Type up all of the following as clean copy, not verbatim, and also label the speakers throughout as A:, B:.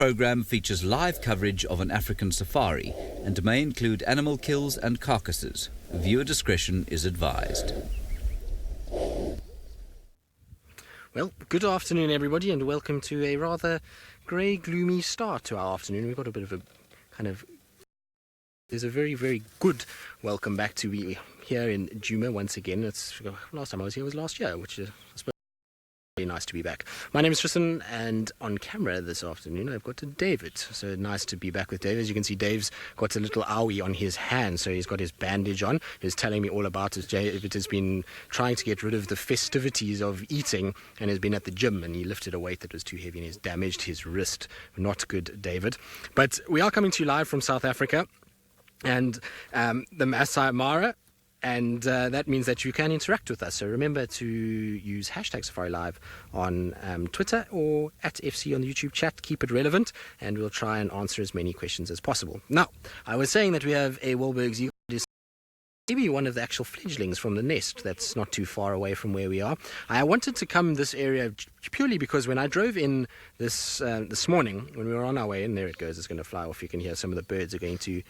A: Program features live coverage of an African safari and may include animal kills and carcasses. Viewer discretion is advised.
B: Well, good afternoon everybody, and welcome to a rather grey, gloomy start to our afternoon. We've got a bit of a kind of... There's a very, very good welcome back to be here in Djuma once again. Last time I was here was last year, which is, I suppose, very nice to be back. My name is Tristan, and on camera this afternoon I've got David. So nice to be back with David. As you can see, Dave's got a little owie on his hand, so he's got his bandage on. He's telling me all about it. David has been trying to get rid of the festivities of eating and has been at the gym, and he lifted a weight that was too heavy and has damaged his wrist. Not good, David. But we are coming to you live from South Africa and the Maasai Mara. And that means that you can interact with us. So remember to use hashtag Safari Live on Twitter or at FC on the YouTube chat. Keep it relevant, and we'll try and answer as many questions as possible. Now, I was saying that we have a Wahlberg's eagle, maybe one of the actual fledglings from the nest that's not too far away from where we are. I wanted to come this area purely because when I drove in this morning, when we were on our way in, there it goes, it's going to fly off. You can hear some of the birds are going to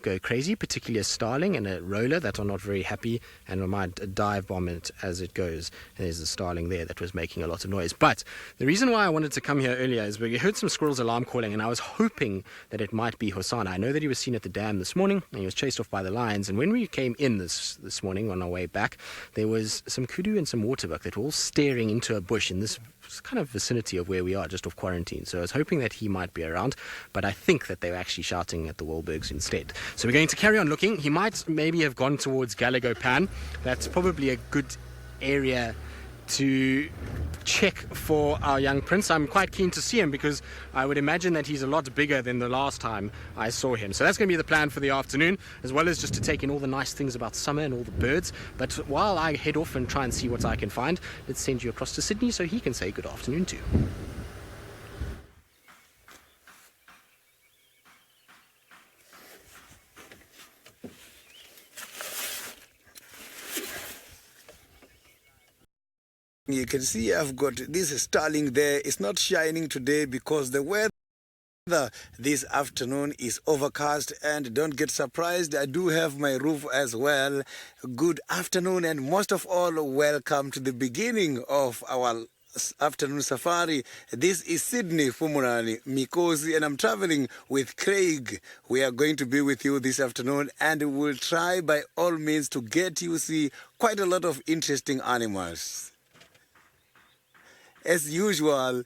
B: go crazy, particularly a starling and a roller that are not very happy and might dive bomb it as it goes. And there's a starling there that was making a lot of noise. But the reason why I wanted to come here earlier is we heard some squirrels alarm calling, and I was hoping that it might be Hosanna. I know that he was seen at the dam this morning and he was chased off by the lions, and when we came in this morning on our way back, there was some kudu and some waterbuck that were all staring into a bush in this kind of vicinity of where we are, just off quarantine. So I was hoping that he might be around, but I think that they were actually shouting at the Wahlbergs instead. So we're going to carry on looking. He might maybe have gone towards Gallagher Pan. That's probably a good area to check for our young prince. I'm quite keen to see him because I would imagine that he's a lot bigger than the last time I saw him. So that's going to be the plan for the afternoon, as well as just to take in all the nice things about summer and all the birds. But while I head off and try and see what I can find, let's send you across to Sydney so he can say good afternoon too.
C: You can see I've got this starling there. It's not shining today because the weather this afternoon is overcast, and don't get surprised, I do have my roof as well. Good afternoon, and most of all, welcome to the beginning of our afternoon safari. This is Sydney Fumunani Mikosi, and I'm traveling with Craig. We are going to be with you this afternoon, and we'll try by all means to get you see quite a lot of interesting animals. As usual,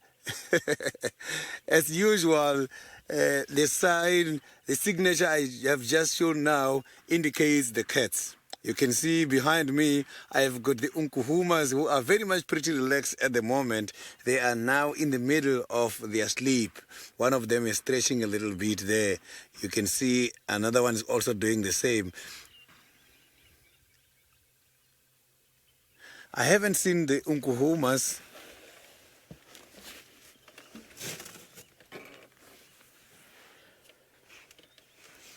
C: the sign, the signature I have just shown now indicates the cats. You can see behind me, I have got the unkuhumas who are very much pretty relaxed at the moment. They are now in the middle of their sleep. One of them is stretching a little bit there. You can see another one is also doing the same. I haven't seen the unkuhumas.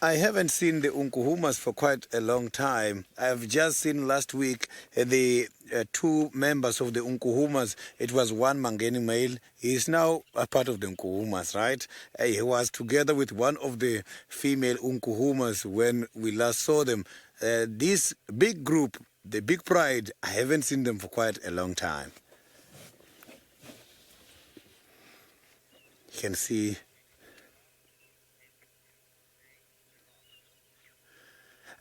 C: I haven't seen the unkuhumas for quite a long time. I have just seen last week the two members of the unkuhumas. It was one Mangeni male. He is now a part of the unkuhumas, right? He was together with one of the female unkuhumas when we last saw them. This big group, the big pride, I haven't seen them for quite a long time. You can see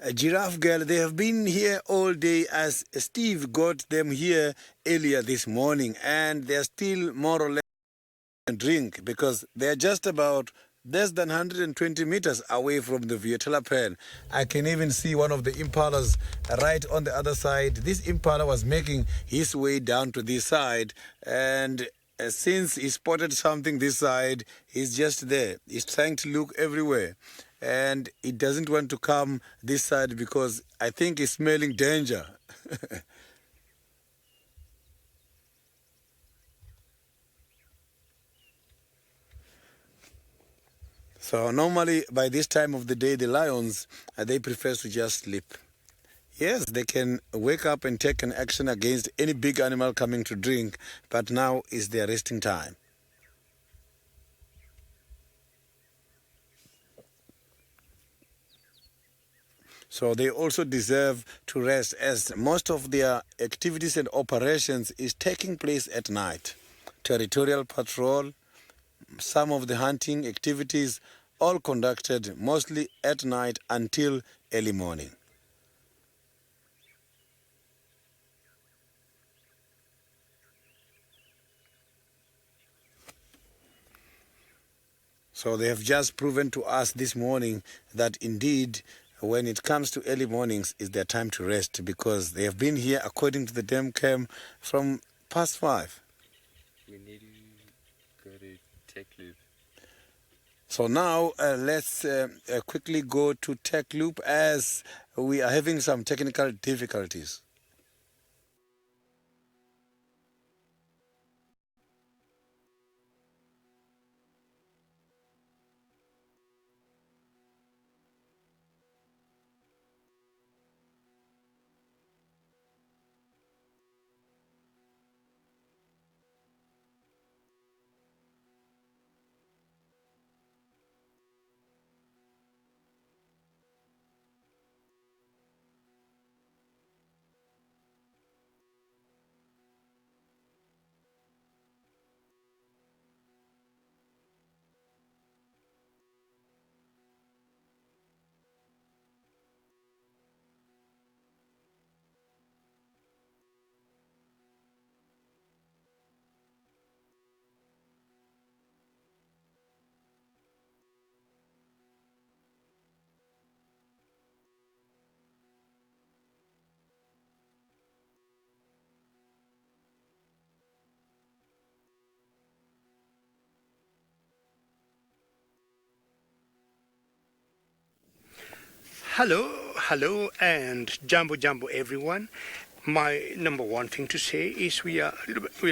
C: a giraffe girl. They have been here all day as Steve got them here earlier this morning, and they're still more or less drink because they're just about less than 120 meters away from the Terrapin. I can even see one of the impalas right on the other side. This impala was making his way down to this side, and since he spotted something this side, he's just there. He's trying to look everywhere, and he doesn't want to come this side because I think he's smelling danger. So normally by this time of the day, the lions, they prefer to just sleep. Yes, they can wake up and take an action against any big animal coming to drink, but now is their resting time. So they also deserve to rest, as most of their activities and operations is taking place at night. Territorial patrol, some of the hunting activities, all conducted mostly at night until early morning. So they have just proven to us this morning that indeed when it comes to early mornings is their time to rest, because they have been here according to the dam cam from past 5.
B: We need to go to Tech Loop.
C: So now let's quickly go to Tech Loop, as we are having some technical difficulties.
D: Hello, and jumbo everyone. My number one thing to say is we are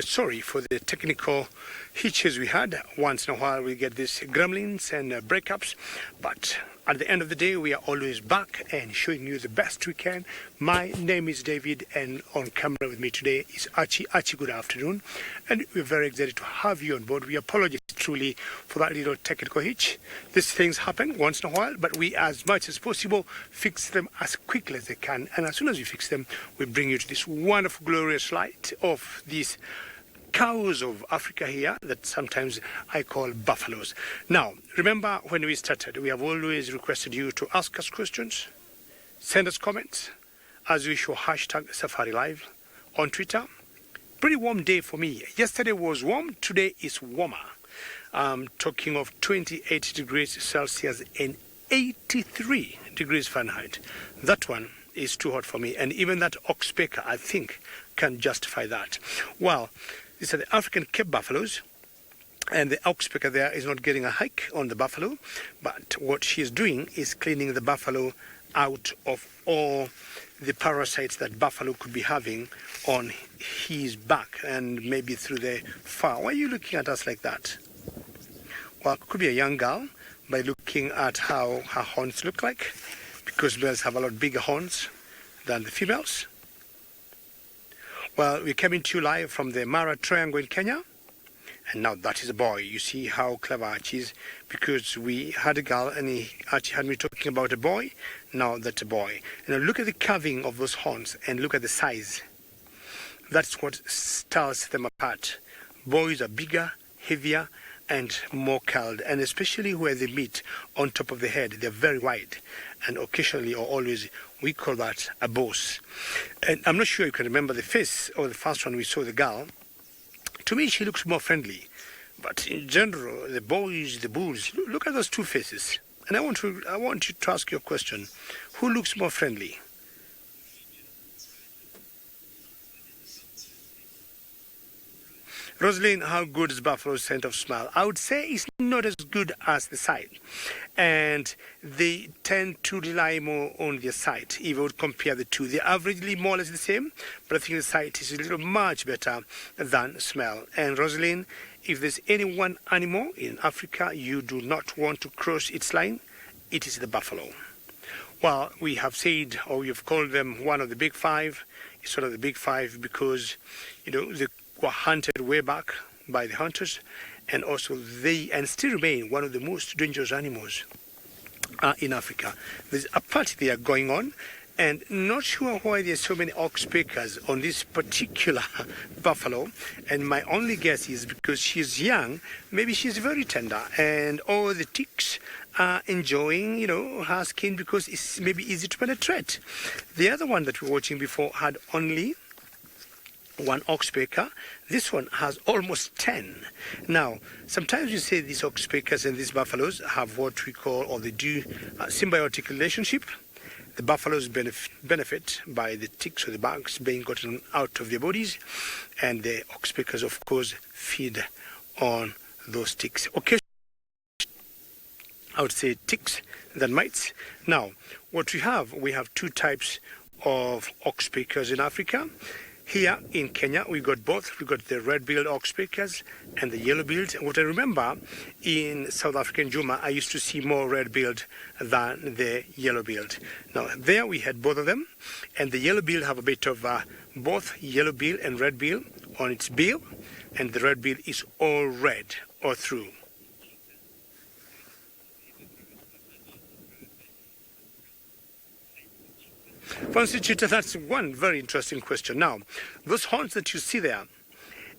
D: sorry for the technical hitches we had. Once in a while we get these gremlins and breakups, but at the end of the day we are always back and showing you the best we can. My name is David, and on camera with me today is Archie. Archie, good afternoon, and we're very excited to have you on board. We apologize truly for that little technical hitch. These things happen once in a while, but we, as much as possible, fix them as quickly as they can, and as soon as we fix them, we bring you to this wonderful, glorious light of these cows of Africa here that sometimes I call buffaloes. Now, remember when we started, we have always requested you to ask us questions, send us comments, as usual, hashtag Safari Live on Twitter. Pretty warm day for me. Yesterday was warm, today is warmer. I'm talking of 28 degrees Celsius and 83 degrees Fahrenheit. That one is too hot for me, and even that oxpecker, I think, can justify that. Well, these are the African Cape buffaloes, and the oxpecker there is not getting a hike on the buffalo, but what she is doing is cleaning the buffalo out of all the parasites that buffalo could be having on his back and maybe through the fur. Why are you looking at us like that? Well, it could be a young girl by looking at how her horns look like, because males have a lot bigger horns than the females. Well, we came into you live from the Mara Triangle in Kenya, and now that is a boy. You see how clever Archie is, because we had a girl and Archie had me talking about a boy. Now that's a boy. And now look at the carving of those horns and look at the size. That's what tells them apart. Boys are bigger, heavier, and more curled, and especially where they meet on top of the head, they're very wide, and occasionally or always we call that a boss. And I'm not sure you can remember the face of the first one we saw, the girl. To me she looks more friendly, but in general the boys, the bulls, look at those two faces. And I want you to ask your question: who looks more friendly? Rosalind, how good is buffalo's scent of smell? I would say it's not as good as the sight. And they tend to rely more on their sight, if I would compare the two. They're averagely more or less the same, but I think the sight is a little much better than smell. And Rosalind, if there's any one animal in Africa you do not want to cross its line, it is the buffalo. Well, we have said, or we have called them one of the big five. It's sort of the big five because, they were hunted way back by the hunters, and also they still remain one of the most dangerous animals in Africa. There's a party there going on, and not sure why there's so many oxpeckers on this particular buffalo. And my only guess is because she's young, maybe she's very tender, and all the ticks are enjoying, her skin because it's maybe easy to penetrate. The other one that we were watching before had only one oxpecker. This one has almost 10. Now, sometimes you say these oxpeckers and these buffaloes have what we call, or they do, a symbiotic relationship. The buffaloes benefit by the ticks or the bugs being gotten out of their bodies, and the oxpeckers, of course, feed on those ticks. Occasionally, I would say ticks than mites. Now, what we have two types of oxpeckers in Africa. Here in Kenya, we got both. We got the red-billed oxpeckers and the yellow-billed. What I remember, in South African Juma, I used to see more red-billed than the yellow-billed. Now, there we had both of them, and the yellow-billed have a bit of both yellow-bill and red-bill on its bill, and the red-bill is all red all through. Fancy cheetah, that's one very interesting question. Now, those horns that you see there,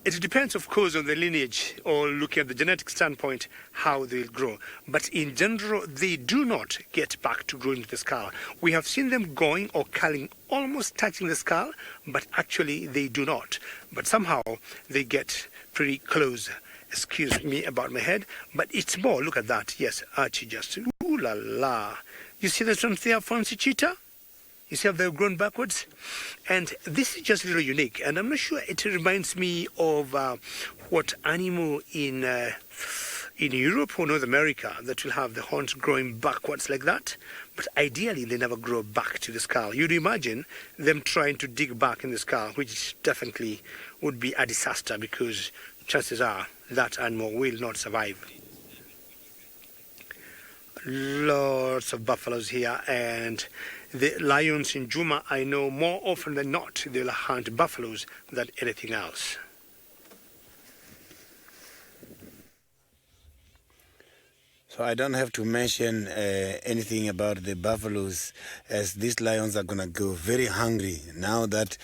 D: it depends, of course, on the lineage or looking at the genetic standpoint, how they'll grow. But in general, they do not get back to growing the skull. We have seen them going or curling, almost touching the skull, but actually they do not. But somehow they get pretty close. Excuse me about my head, but it's more, look at that. Yes, Archie just, ooh la la. You see that one there, Fancy cheetah? You see how they've grown backwards? And this is just a little unique. And I'm not sure, it reminds me of what animal in Europe or North America that will have the horns growing backwards like that. But ideally, they never grow back to the skull. You'd imagine them trying to dig back in the skull, which definitely would be a disaster because chances are that animal will not survive. Lots of buffaloes here, and the lions in Juma, I know more often than not, they'll hunt buffaloes than anything else.
C: So I don't have to mention anything about the buffaloes, as these lions are going to go very hungry now that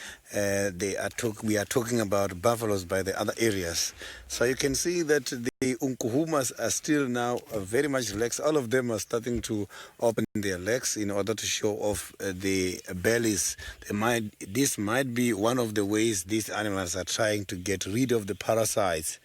C: we are talking about buffaloes by the other areas. So you can see that the unkuhumas are still now very much relaxed. All of them are starting to open their legs in order to show off the bellies. This might be one of the ways these animals are trying to get rid of the parasites.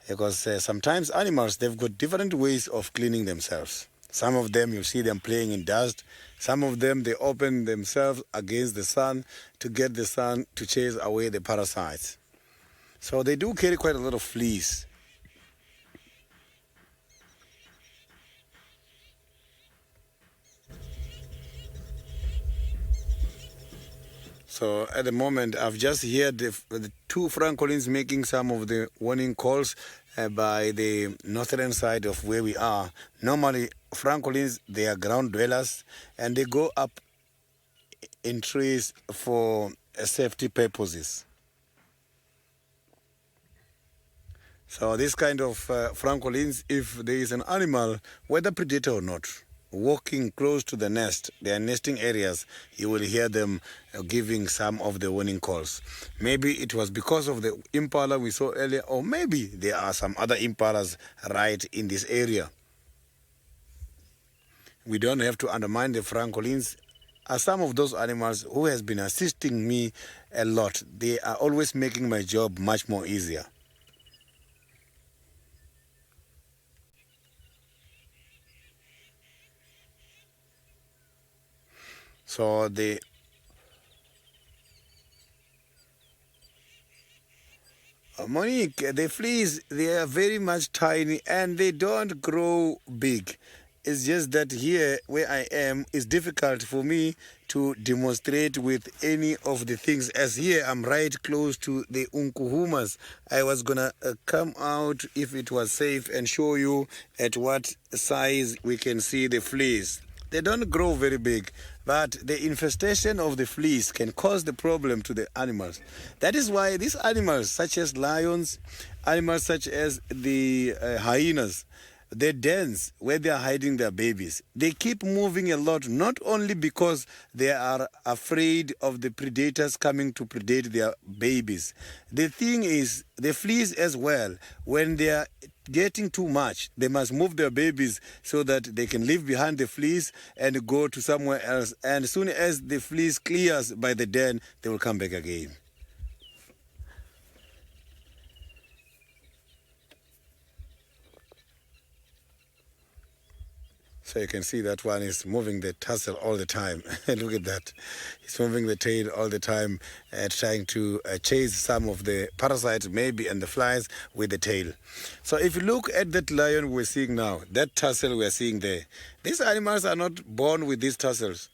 C: Because sometimes animals, they've got different ways of cleaning themselves. Some of them, you see them playing in dust. Some of them, they open themselves against the sun to get the sun to chase away the parasites. So they do carry quite a lot of fleas. So at the moment, I've just heard the two francolins making some of the warning calls by the northern side of where we are. Normally, francolins, they are ground dwellers, and they go up in trees for safety purposes. So this kind of francolins, if there is an animal, whether predator or not, walking close to the nest, their nesting areas, you will hear them giving some of the warning calls. Maybe it was because of the impala we saw earlier, or maybe there are some other impalas right in this area. We don't have to undermine the francolins. As some of those animals who has been assisting me a lot, they are always making my job much more easier. So Monique, the fleas, they are very much tiny and they don't grow big. It's just that here where I am, it's difficult for me to demonstrate with any of the things. As here, I'm right close to the unkuhumas. I was going to come out if it was safe and show you at what size we can see the fleas. They don't grow very big, but the infestation of the fleas can cause the problem to the animals. That is why these animals, such as lions, animals such as the hyenas, the dens where they are hiding their babies, they keep moving a lot, not only because they are afraid of the predators coming to predate their babies. The thing is, the fleas as well, when they are getting too much, they must move their babies so that they can leave behind the fleas and go to somewhere else. And as soon as the fleas clears by the den, they will come back again. So you can see that one is moving the tassel all the time. Look at that. He's moving the tail all the time, trying to chase some of the parasites maybe and the flies with the tail. So if you look at that lion we're seeing now, that tassel we're seeing there, these animals are not born with these tassels.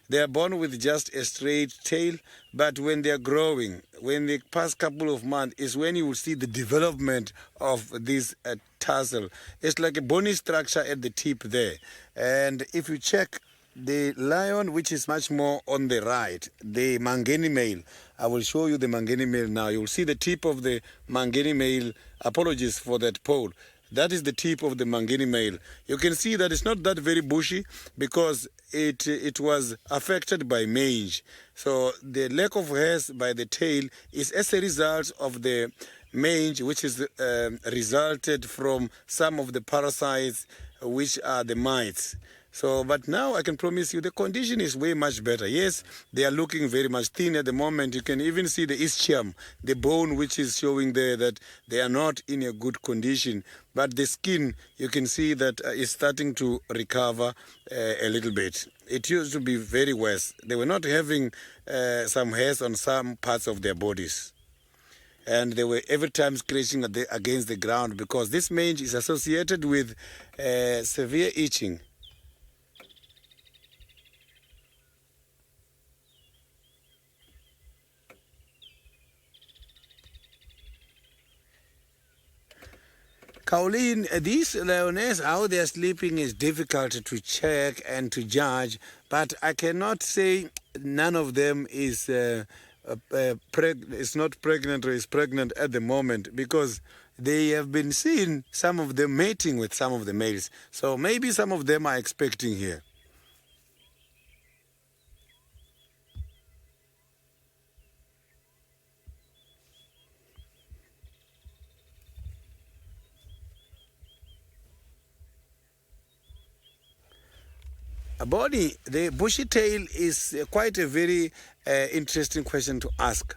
C: They are born with just a straight tail, but when they are growing, when they pass couple of months, is when you will see the development of this tassel. It's like a bony structure at the tip there. And if you check the lion, which is much more on the right, the mange male, I will show you the mange male now. You will see the tip of the mange male. Apologies for that pole. That is the tip of the mange male. You can see that it's not that very bushy because it was affected by mange. So the lack of hairs by the tail is as a result of the mange, which is resulted from some of the parasites, which are the mites. So, but now I can promise you the condition is way much better. Yes, they are looking very much thin at the moment. You can even see the ischium, the bone which is showing there that they are not in a good condition. But the skin, you can see that is starting to recover a little bit. It used to be very worse. They were not having some hairs on some parts of their bodies. And they were every time scratching against the ground because this mange is associated with severe itching. Caroline, these lioness, how they are sleeping is difficult to check and to judge, but I cannot say none of them is not pregnant or is pregnant at the moment because they have been seen, some of them mating with some of the males. So maybe some of them are expecting here. Bonnie, the bushy tail is quite a very interesting question to ask.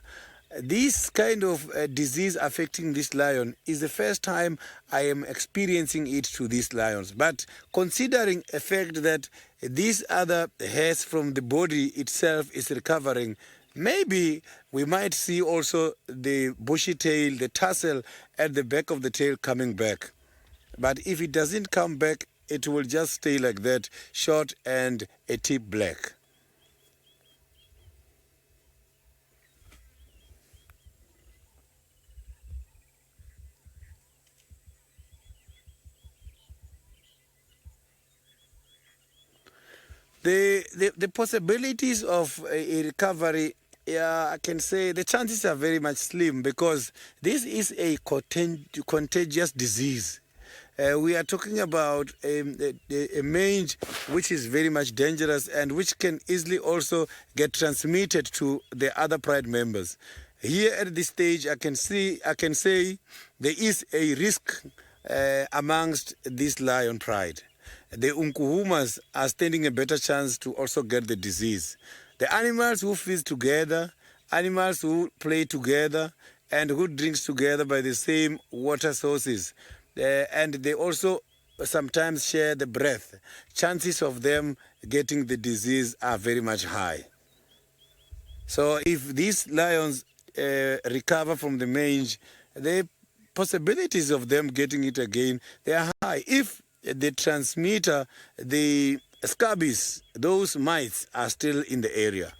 C: This kind of disease affecting this lion is the first time I am experiencing it to these lions. But considering the fact that these other hairs from the body itself is recovering, maybe we might see also the bushy tail, the tassel at the back of the tail coming back. But if it doesn't come back, it will just stay like that, short and a tip black. The possibilities of a recovery, yeah, I can say the chances are very much slim because this is a contagious disease. We are talking about a mange which is very much dangerous and which can easily also get transmitted to the other pride members. Here at this stage, I can say there is a risk amongst this lion pride. The Unkuhumas are standing a better chance to also get the disease. The animals who feed together, animals who play together, and who drinks together by the same water sources, and they also sometimes share the breath. Chances of them getting the disease are very much high. So if these lions recover from the mange, the possibilities of them getting it again, they are high. If the transmitter, the scabies, those mites are still in the area.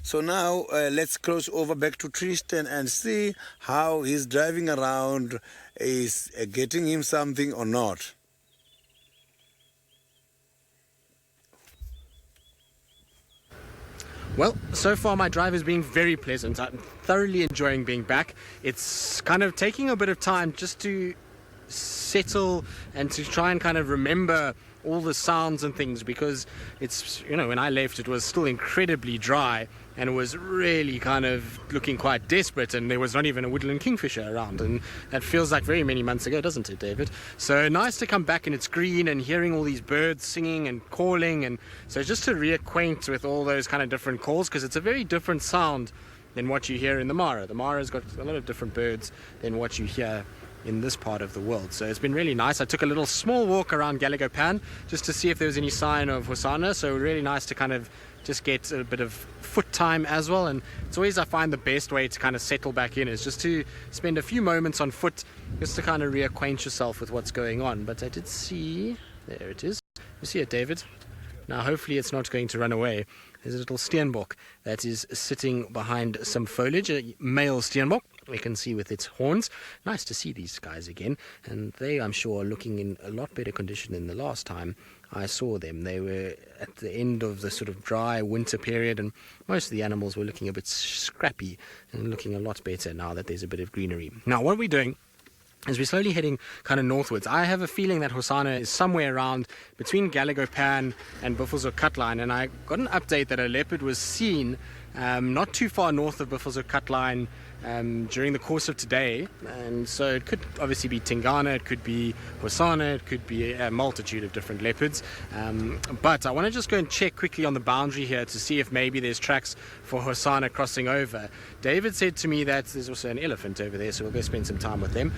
C: So now let's cross over back to Tristan and see how he's driving around, is getting him something or not.
B: Well, so far my drive has been very pleasant. I'm thoroughly enjoying being back. It's kind of taking a bit of time just to settle and to try and kind of remember all the sounds and things, because it's, you know, when I left it was still incredibly dry and it was really kind of looking quite desperate, and there was not even a woodland kingfisher around, and that feels like very many months ago, doesn't it, David? So nice to come back and it's green and hearing all these birds singing and calling, and so just to reacquaint with all those kind of different calls, because it's a very different sound than what you hear in the Mara. The Mara's got a lot of different birds than what you hear in this part of the world. So it's been really nice. I took a little small walk around Galagopan just to see if there was any sign of Hosanna, so really nice to kind of just get a bit of foot time as well. And it's always, I find, the best way to kind of settle back in is just to spend a few moments on foot, just to kind of reacquaint yourself with what's going on. But I did see, there it is, you see it, David? Now hopefully it's not going to run away. There's a little steenbok that is sitting behind some foliage, a male steenbok, we can see with its horns. Nice to see these guys again, and they, I'm sure, are looking in a lot better condition than the last time I saw them. They were at the end of the sort of dry winter period, and most of the animals were looking a bit scrappy and looking a lot better now that there's a bit of greenery. Now what we're doing as we're slowly heading kind of northwards, I have a feeling that Hosanna is somewhere around between Galagopan and Buffelshoek Cutline, and I got an update that a leopard was seen not too far north of Buffelshoek Cutline during the course of today, and so it could obviously be Tingana, it could be Hosanna, it could be a multitude of different leopards, but I want to just go and check quickly on the boundary here to see if maybe there's tracks for Hosanna crossing over. David said to me that there's also an elephant over there, so we'll go spend some time with them,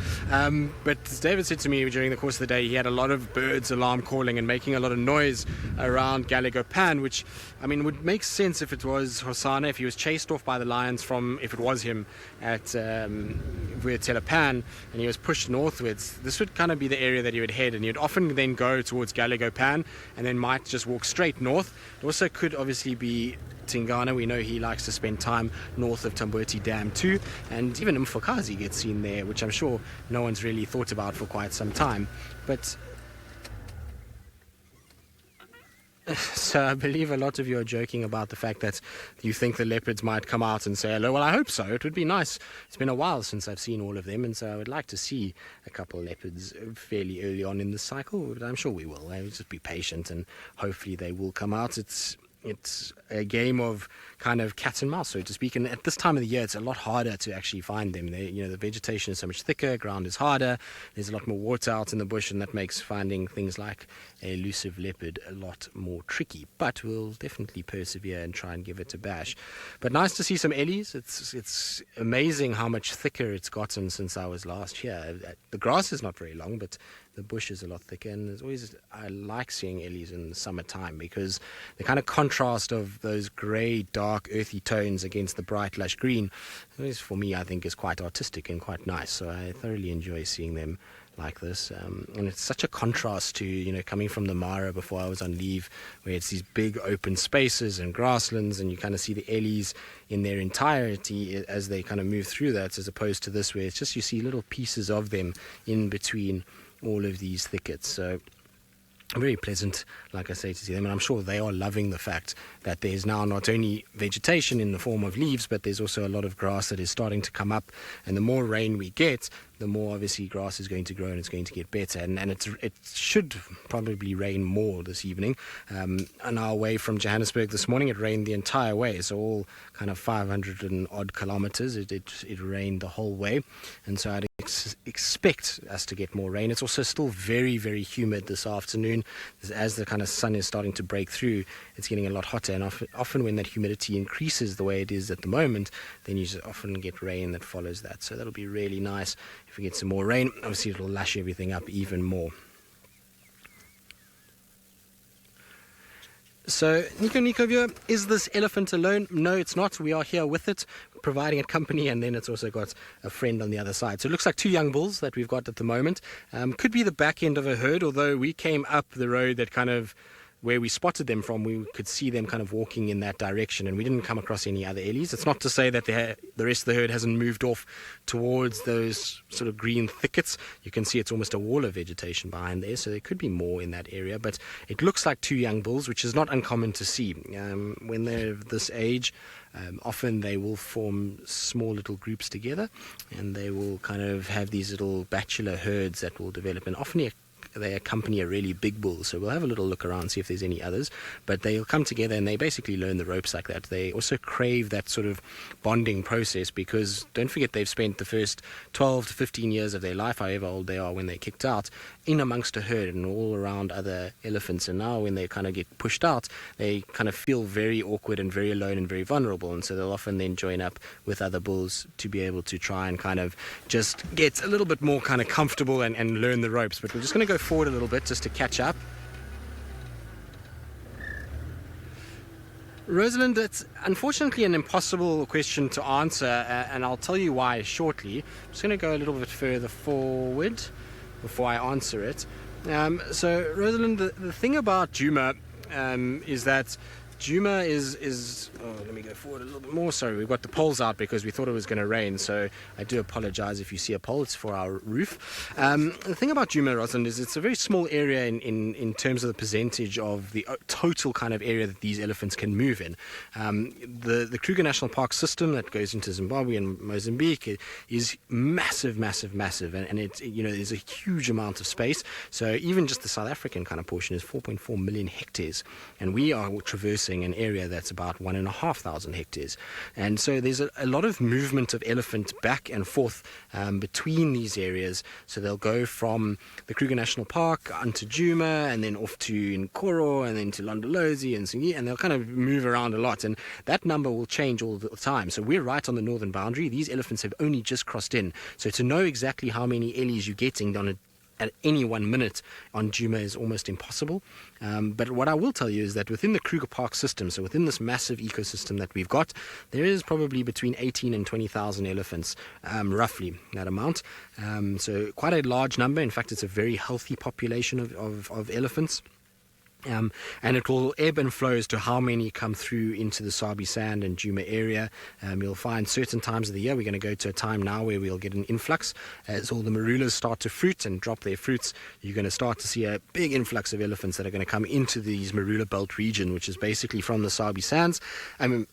B: but David said to me during the course of the day he had a lot of birds alarm calling and making a lot of noise around Galagopan, which, I mean, would make sense if it was Hosanna, if he was chased off by the lions from, if it was him, at Terrapin, and he was pushed northwards. This would kind of be the area that he would head, and he would often then go towards Galagopan and then might just walk straight north. It also could obviously be Tingana. We know he likes to spend time north of Tamboti Dam too, and even Mfokazi gets seen there, which I'm sure no one's really thought about for quite some time. But so I believe a lot of you are joking about the fact that you think the leopards might come out and say hello. Well, I hope so. It would be nice. It's been a while since I've seen all of them, and so I would like to see a couple of leopards fairly early on in the cycle, but I'm sure we will. I'll just be patient, and hopefully they will come out. It's a game of kind of cat and mouse, so to speak, and at this time of the year it's a lot harder to actually find them. The vegetation is so much thicker, ground is harder, there's a lot more water out in the bush, and that makes finding things like a elusive leopard a lot more tricky, but we'll definitely persevere and try and give it a bash. But nice to see some ellies. It's amazing how much thicker it's gotten since I was last here. The grass is not very long, but the bush is a lot thicker, and there's always, I like seeing ellies in the summertime because the kind of contrast of those grey, dark, earthy tones against the bright, lush green, always for me, I think, is quite artistic and quite nice. So I thoroughly enjoy seeing them like this, and it's such a contrast to coming from the Mara before I was on leave, where it's these big open spaces and grasslands, and you kind of see the ellies in their entirety as they kind of move through that, as opposed to this, where it's just you see little pieces of them in between all of these thickets. So very pleasant, like I say, to see them, and I'm sure they are loving the fact that there's now not only vegetation in the form of leaves, but there's also a lot of grass that is starting to come up, and the more rain we get, the more obviously grass is going to grow and it's going to get better, and it should probably rain more this evening. On our way from Johannesburg this morning, it rained the entire way, so all kind of 500 and odd kilometers, it rained the whole way, and so I'd expect us to get more rain. It's also still very, very humid this afternoon. As the kind of sun is starting to break through, it's getting a lot hotter, and often when that humidity increases the way it is at the moment, then you just often get rain that follows that. So that'll be really nice if we get some more rain. Obviously it'll lash everything up even more. So, Nico viewer, is this elephant alone? No, it's not. We are here with it, providing it company, and then it's also got a friend on the other side. So it looks like two young bulls that we've got at the moment. Could be the back end of a herd, although we came up the road that kind of where we spotted them from, we could see them kind of walking in that direction, and we didn't come across any other ellies. It's not to say that the rest of the herd hasn't moved off towards those sort of green thickets. You can see it's almost a wall of vegetation behind there, so there could be more in that area, but it looks like 2 young bulls, which is not uncommon to see. When they're of this age, often they will form small little groups together, and they will kind of have these little bachelor herds that will develop, and often they accompany a really big bull. So we'll have a little look around, see if there's any others, but they'll come together and they basically learn the ropes like that. They also crave that sort of bonding process, because don't forget, they've spent the first 12 to 15 years of their life, however old they are when they're kicked out, in amongst a herd and all around other elephants, and now when they kind of get pushed out, they kind of feel very awkward and very alone and very vulnerable, and so they'll often then join up with other bulls to be able to try and kind of just get a little bit more kind of comfortable and learn the ropes. But we're just going to go forward a little bit just to catch up. Rosalind, it's unfortunately an impossible question to answer, and I'll tell you why shortly. I'm just going to go a little bit further forward before I answer it. So, Rosalind, the thing about Djuma is that Djuma is let me go forward a little bit more. Sorry, we've got the poles out because we thought it was going to rain, so I do apologize if you see a pole. It's for our roof. The thing about Djuma, Rosalind, is it's a very small area in terms of the percentage of the total kind of area that these elephants can move in. The Kruger National Park system that goes into Zimbabwe and Mozambique is massive, and it, there's a huge amount of space. So even just the South African kind of portion is 4.4 million hectares, and we are traversing an area that's about 1,500 hectares. And so there's a lot of movement of elephant back and forth between these areas. So they'll go from the Kruger National Park onto Djuma, and then off to Nkoro, and then to Londolozi and Singi, and they'll kind of move around a lot. And that number will change all the time. So we're right on the northern boundary. These elephants have only just crossed in. So to know exactly how many ellies you're getting at any 1 minute on Djuma is almost impossible. But what I will tell you is that within the Kruger Park system, so within this massive ecosystem that we've got, there is probably between 18 and 20,000 elephants, roughly that amount. So quite a large number. In fact, it's a very healthy population of elephants. And it will ebb and flow as to how many come through into the Sabi Sand and Djuma area. You'll find certain times of the year, we're going to go to a time now where we'll get an influx. As all the marulas start to fruit and drop their fruits, you're going to start to see a big influx of elephants that are going to come into these marula belt region, which is basically from the Sabi Sands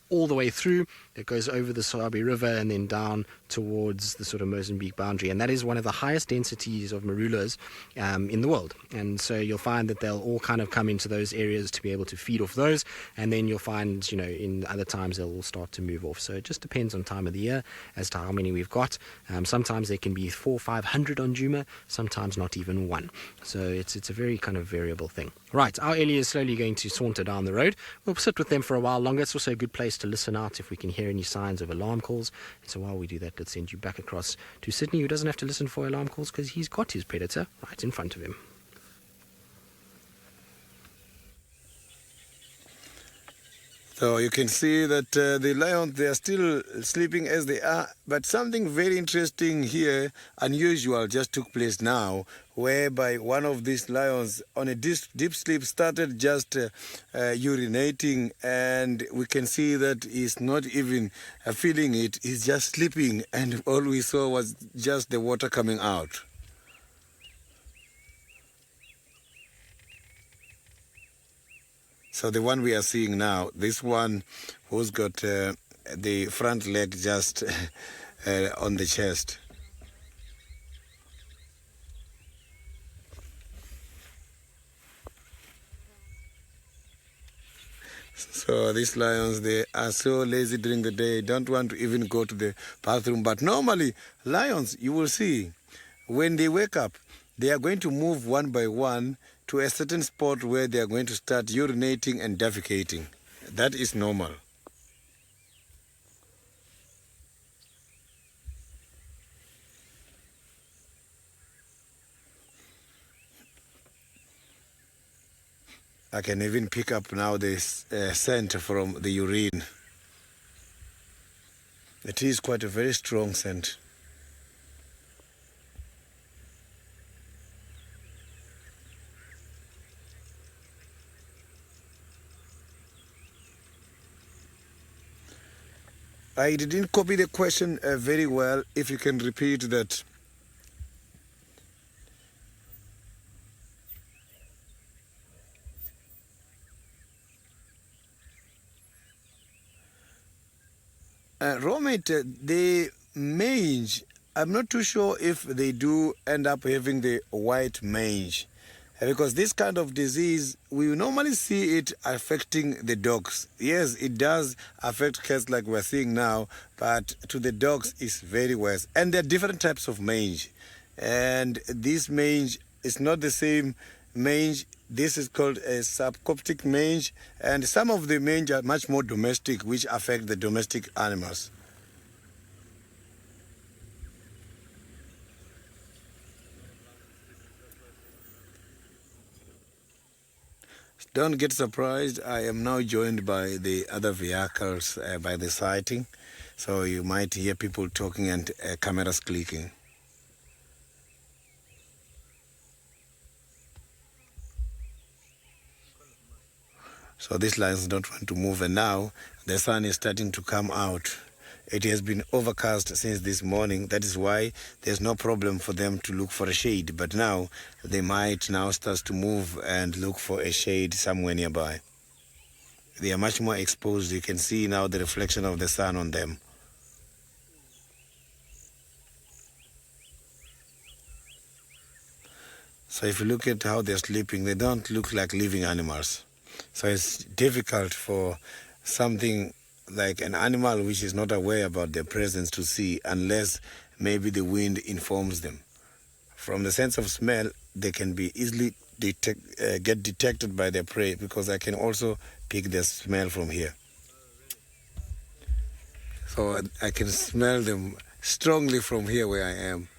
B: all the way through. It goes over the Sabi River and then down towards the sort of Mozambique boundary, and that is one of the highest densities of marulas in the world. And so you'll find that they'll all kind of come into those areas to be able to feed off those, and then you'll find, in other times they'll all start to move off. So it just depends on time of the year as to how many we've got. Sometimes there can be 400 or 500 on Djuma, sometimes not even one. So it's a very kind of variable thing. Right, our Ellie is slowly going to saunter down the road. We'll sit with them for a while longer. It's also a good place to listen out if we can hear any signs of alarm calls. And so while we do that, let's send you back across to Sydney, who doesn't have to listen for alarm calls because he's got his predator right in front of him.
C: So you can see that the lions, they are still sleeping as they are. But something very interesting here, unusual, just took place now, whereby one of these lions on a deep sleep started just urinating, and we can see that he's not even feeling it. He's just sleeping, and all we saw was just the water coming out. So the one we are seeing now, this one who's got the front leg just on the chest. So these lions, they are so lazy during the day, don't want to even go to the bathroom. But normally, lions, you will see, when they wake up, they are going to move one by one to a certain spot where they are going to start urinating and defecating. That is normal. I can even pick up now this scent from the urine. It is quite a very strong scent. I didn't copy the question very well. If you can repeat that. Romit, the mange, I'm not too sure if they do end up having the white mange. Because this kind of disease, we normally see it affecting the dogs. Yes, it does affect cats like we're seeing now, but to the dogs it's very worse. And there are different types of mange. And this mange is not the same mange. This is called a subcoptic mange. And some of the mange are much more domestic, which affect the domestic animals. Don't get surprised, I am now joined by the other vehicles by the sighting. So you might hear people talking and cameras clicking. So these lions don't want to move, and now the sun is starting to come out. It has been overcast since this morning. That is why there's no problem for them to look for a shade. But now they might now start to move and look for a shade somewhere nearby. They are much more exposed. You can see now the reflection of the sun on them. So if you look at how they're sleeping, they don't look like living animals. So it's difficult for something like an animal which is not aware about their presence to see, unless maybe the wind informs them. From the sense of smell, they can be easily get detected by their prey, because I can also pick their smell from here. So I can smell them strongly from here where I am.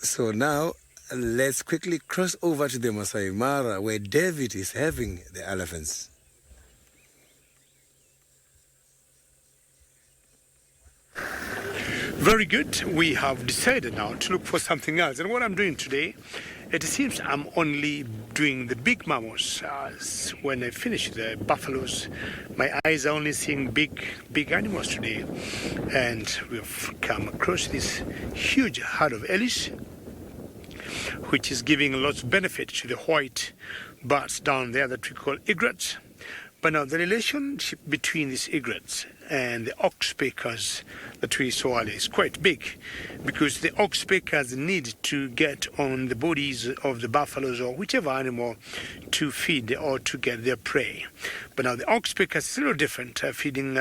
C: So now let's quickly cross over to the Maasai Mara, where David is having the elephants.
D: Very good. We have decided now to look for something else. And what I'm doing today, it seems I'm only doing the big mammals. When I finish the buffaloes, my eyes are only seeing big animals today. And we've come across this huge herd of ellis, which is giving lots of benefit to the white birds down there that we call egrets. But now the relationship between these egrets and the oxpeckers that we saw earlier is quite big, because the oxpeckers need to get on the bodies of the buffaloes or whichever animal to feed or to get their prey. But now the oxpeckers is a little different feeding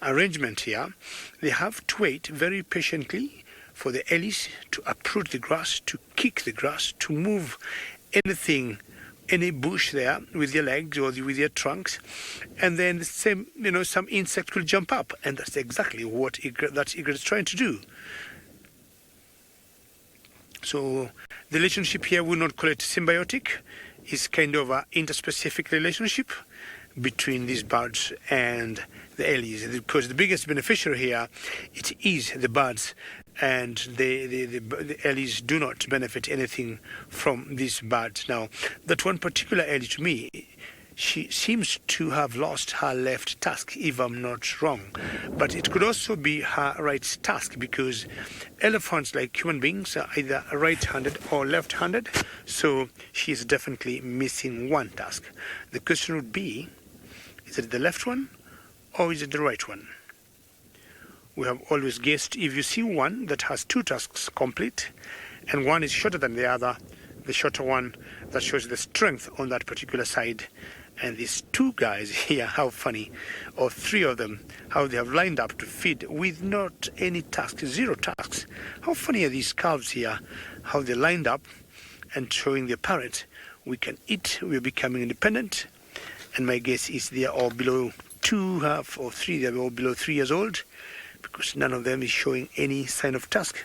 D: arrangement here. They have to wait very patiently for the ellis to uproot the grass, to kick the grass, to move anything, any bush there with their legs or with their trunks, and then some insect will jump up, and that's exactly what that egret is trying to do. So the relationship here, we will not call it symbiotic, is kind of an interspecific relationship between these birds and the ellis, because the biggest beneficiary here, it is the birds, and the ellis do not benefit anything from these birds. Now, that one particular ellie, to me, she seems to have lost her left tusk, if I'm not wrong. But it could also be her right tusk, because elephants, like human beings, are either right-handed or left-handed. So she is definitely missing one tusk. The question would be, is it the left one or is it the right one? We have always guessed, if you see one that has two tusks complete and one is shorter than the other, the shorter one, that shows the strength on that particular side. And these two guys here, how funny, or three of them, how they have lined up to feed with not any tusks, zero tusks. How funny are these calves here, how they lined up and showing the parrot, we can eat, we're becoming independent. And my guess is they are all below 2.5 or 3, they're all below 3 years old, because none of them is showing any sign of tusk.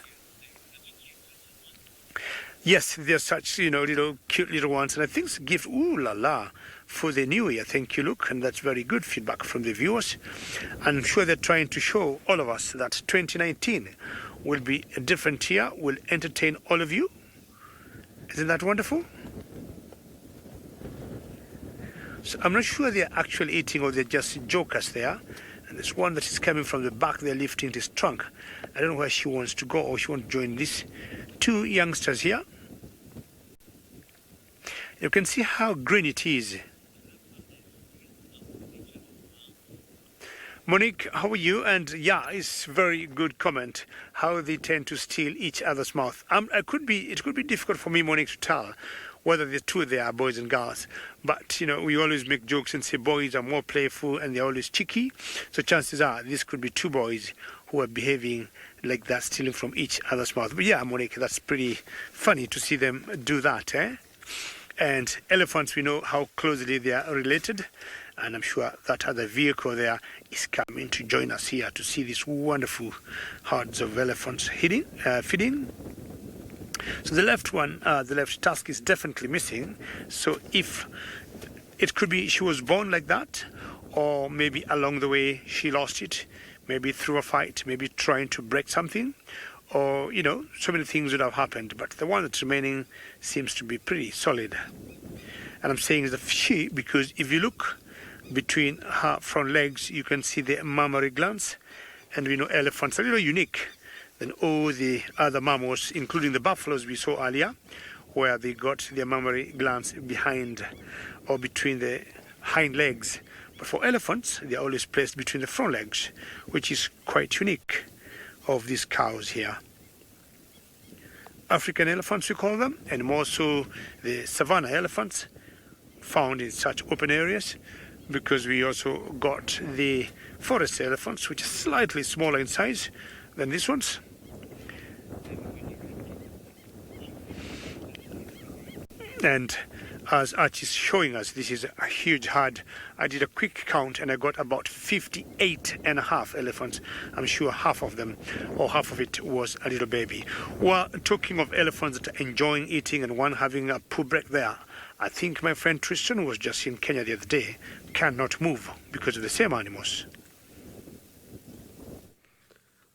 D: Yes, they're such, little cute little ones, and I think it's a gift, ooh la la, for the new year. Thank you, Luke, and that's very good feedback from the viewers. I'm sure they're trying to show all of us that 2019 will be a different year, will entertain all of you. Isn't that wonderful? So I'm not sure they're actually eating or they're just jokers there. And there's one that is coming from the back there, lifting his trunk. I don't know where she wants to go, or she wants to join these two youngsters here. You can see how green it is. Monique, how are you? And yeah, it's very good comment how they tend to steal each other's mouth. It could be difficult for me, Monique, to tell whether the two they are boys and girls. But you know, we always make jokes and say boys are more playful and they're always cheeky. So chances are this could be two boys who are behaving like that, stealing from each other's mouth. But yeah, Monique, that's pretty funny to see them do that, eh? And elephants, we know how closely they are related. And I'm sure that other vehicle there is coming to join us here to see these wonderful herds of elephants feeding. So the left one, the left tusk is definitely missing. So if it could be she was born like that, or maybe along the way she lost it, maybe through a fight, maybe trying to break something, or, you know, so many things would have happened. But the one that's remaining seems to be pretty solid. And I'm saying it's a she because if you look between her front legs, you can see the mammary glands, and we know elephants are a little unique than all the other mammals, including the buffaloes we saw earlier, where they got their mammary glands behind or between the hind legs. But for elephants, they are always placed between the front legs, which is quite unique of these cows here. African elephants, we call them, and more so the savanna elephants found in such open areas, because we also got the forest elephants, which are slightly smaller in size than these ones. And as Archie is showing us, this is a huge herd. I did a quick count and I got about 58.5 elephants. I'm sure half of them, or half of it, was a little baby. Well, talking of elephants that are enjoying eating and one having a poo break there, I think my friend Tristan, who was just in Kenya the other day, cannot move because of the same animals.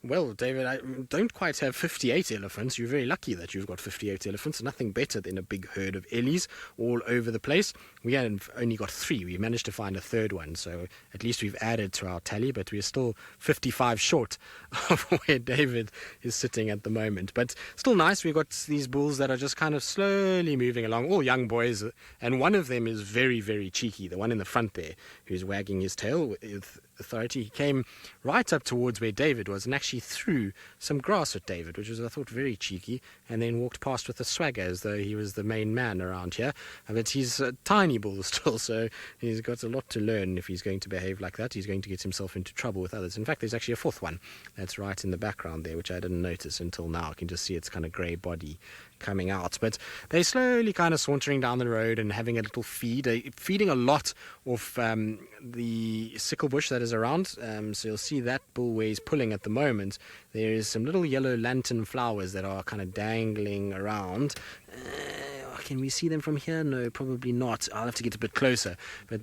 B: Well, David, I don't quite have 58 elephants. You're very lucky that you've got 58 elephants. Nothing better than a big herd of ellies all over the place. We had only got 3. We managed to find a third one, so at least we've added to our tally, but we're still 55 short of where David is sitting at the moment. But still nice. We've got these bulls that are just kind of slowly moving along, all young boys, and one of them is very, very cheeky, the one in the front there, who's wagging his tail with authority. He came right up towards where David was and actually threw some grass at David, which was, I thought, very cheeky, and then walked past with a swagger as though he was the main man around here. But he's a tiny bull still, so he's got a lot to learn. If he's going to behave like that, he's going to get himself into trouble with others. In fact, there's actually a fourth one that's right in the background there, which I didn't notice until now. I can just see its kind of grey body coming out. But they're slowly kind of sauntering down the road and having a little feed, feeding a lot of the sickle bush that is around. So you'll see that bull where he's pulling at the moment. There is some little yellow lantern flowers that are kind of dangling around. Can we see them from here? No, probably not. I'll have to get a bit closer. But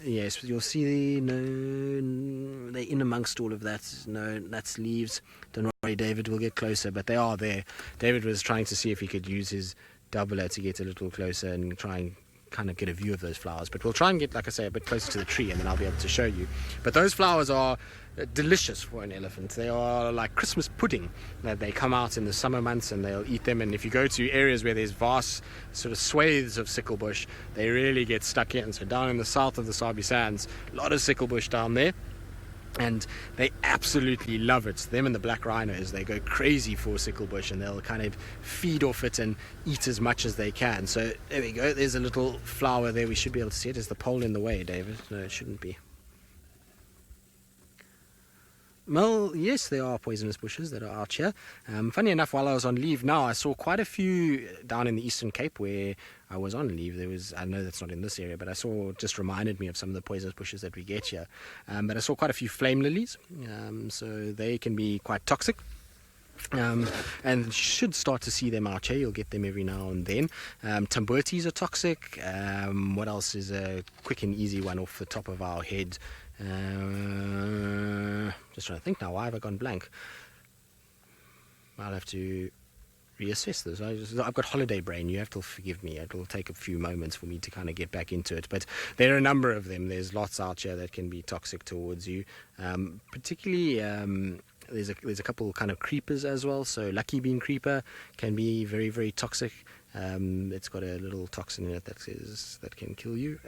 B: yes, you'll see, no, they're in amongst all of that. No, that's leaves. Don't worry, David, we'll get closer, but they are there. David was trying to see if he could use his doubler to get a little closer and try and kind of get a view of those flowers. But we'll try and get, like I say, a bit closer to the tree, and then I'll be able to show you. But those flowers are delicious for an elephant. They are like Christmas pudding. They come out in the summer months and they'll eat them, and if you go to areas where there's vast sort of swathes of sickle bush, they really get stuck in. So down in the south of the Sabi Sands, a lot of sickle bush down there, and they absolutely love it. Them and the black rhinos, they go crazy for sickle bush, and they'll kind of feed off it and eat as much as they can. So there we go, there's a little flower there. We should be able to see it. Is the pole in the way, David? No, it shouldn't be. Well, yes, there are poisonous bushes that are out here. Funny enough, while I was on leave now, I saw quite a few down in the Eastern Cape where I was on leave. There was, I know that's not in this area, but I saw, just reminded me of some of the poisonous bushes that we get here. But I saw quite a few flame lilies, so they can be quite toxic. And you should start to see them out here. You'll get them every now and then. Tamburtis are toxic. What else is a quick and easy one off the top of our head? Just trying to think now. Why have I gone blank? I'll have to reassess this. I've got holiday brain. You have to forgive me. It'll take a few moments for me to kind of get back into it. But there are a number of them. There's lots out here that can be toxic towards you. Particularly, there's a couple kind of creepers as well. So lucky bean creeper can be very, very toxic. It's got a little toxin in it that can kill you.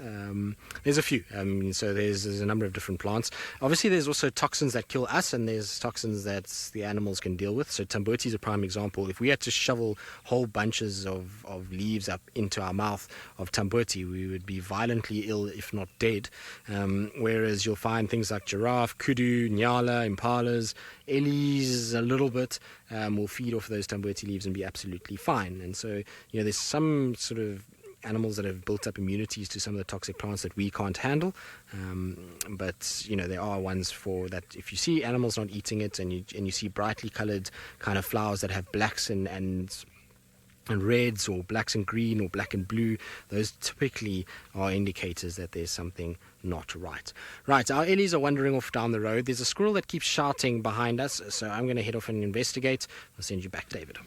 B: There's a few. So there's a number of different plants. Obviously, there's also toxins that kill us, and there's toxins that the animals can deal with. So tamboti is a prime example. If we had to shovel whole bunches of leaves up into our mouth of tamboti, we would be violently ill, if not dead. Whereas you'll find things like giraffe, kudu, nyala, impalas, ellies a little bit will feed off those tamboti leaves and be absolutely fine. And so, there's some sort of animals that have built up immunities to some of the toxic plants that we can't handle. But there are ones for that. If you see animals not eating it, and you see brightly coloured kind of flowers that have blacks and reds, or blacks and green, or black and blue, those typically are indicators that there's something not right. Right, our ellies are wandering off down the road. There's a squirrel that keeps shouting behind us, so I'm going to head off and investigate. I'll send you back, David.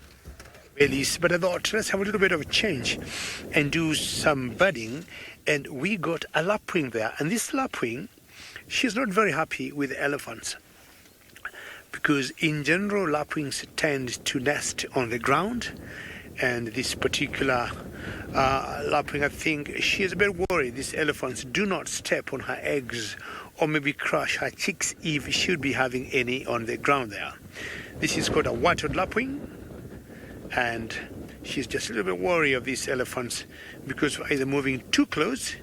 D: Ellies, but I thought let's have a little bit of a change and do some budding, and we got a lapwing there, and this lapwing, she's not very happy with elephants, because in general lapwings tend to nest on the ground, and this particular lapwing, I think she is a bit worried these elephants do not step on her eggs or maybe crush her chicks if she would be having any on the ground there. This is called a white-tailed lapwing, and she's just a little bit worried of these elephants because either moving too close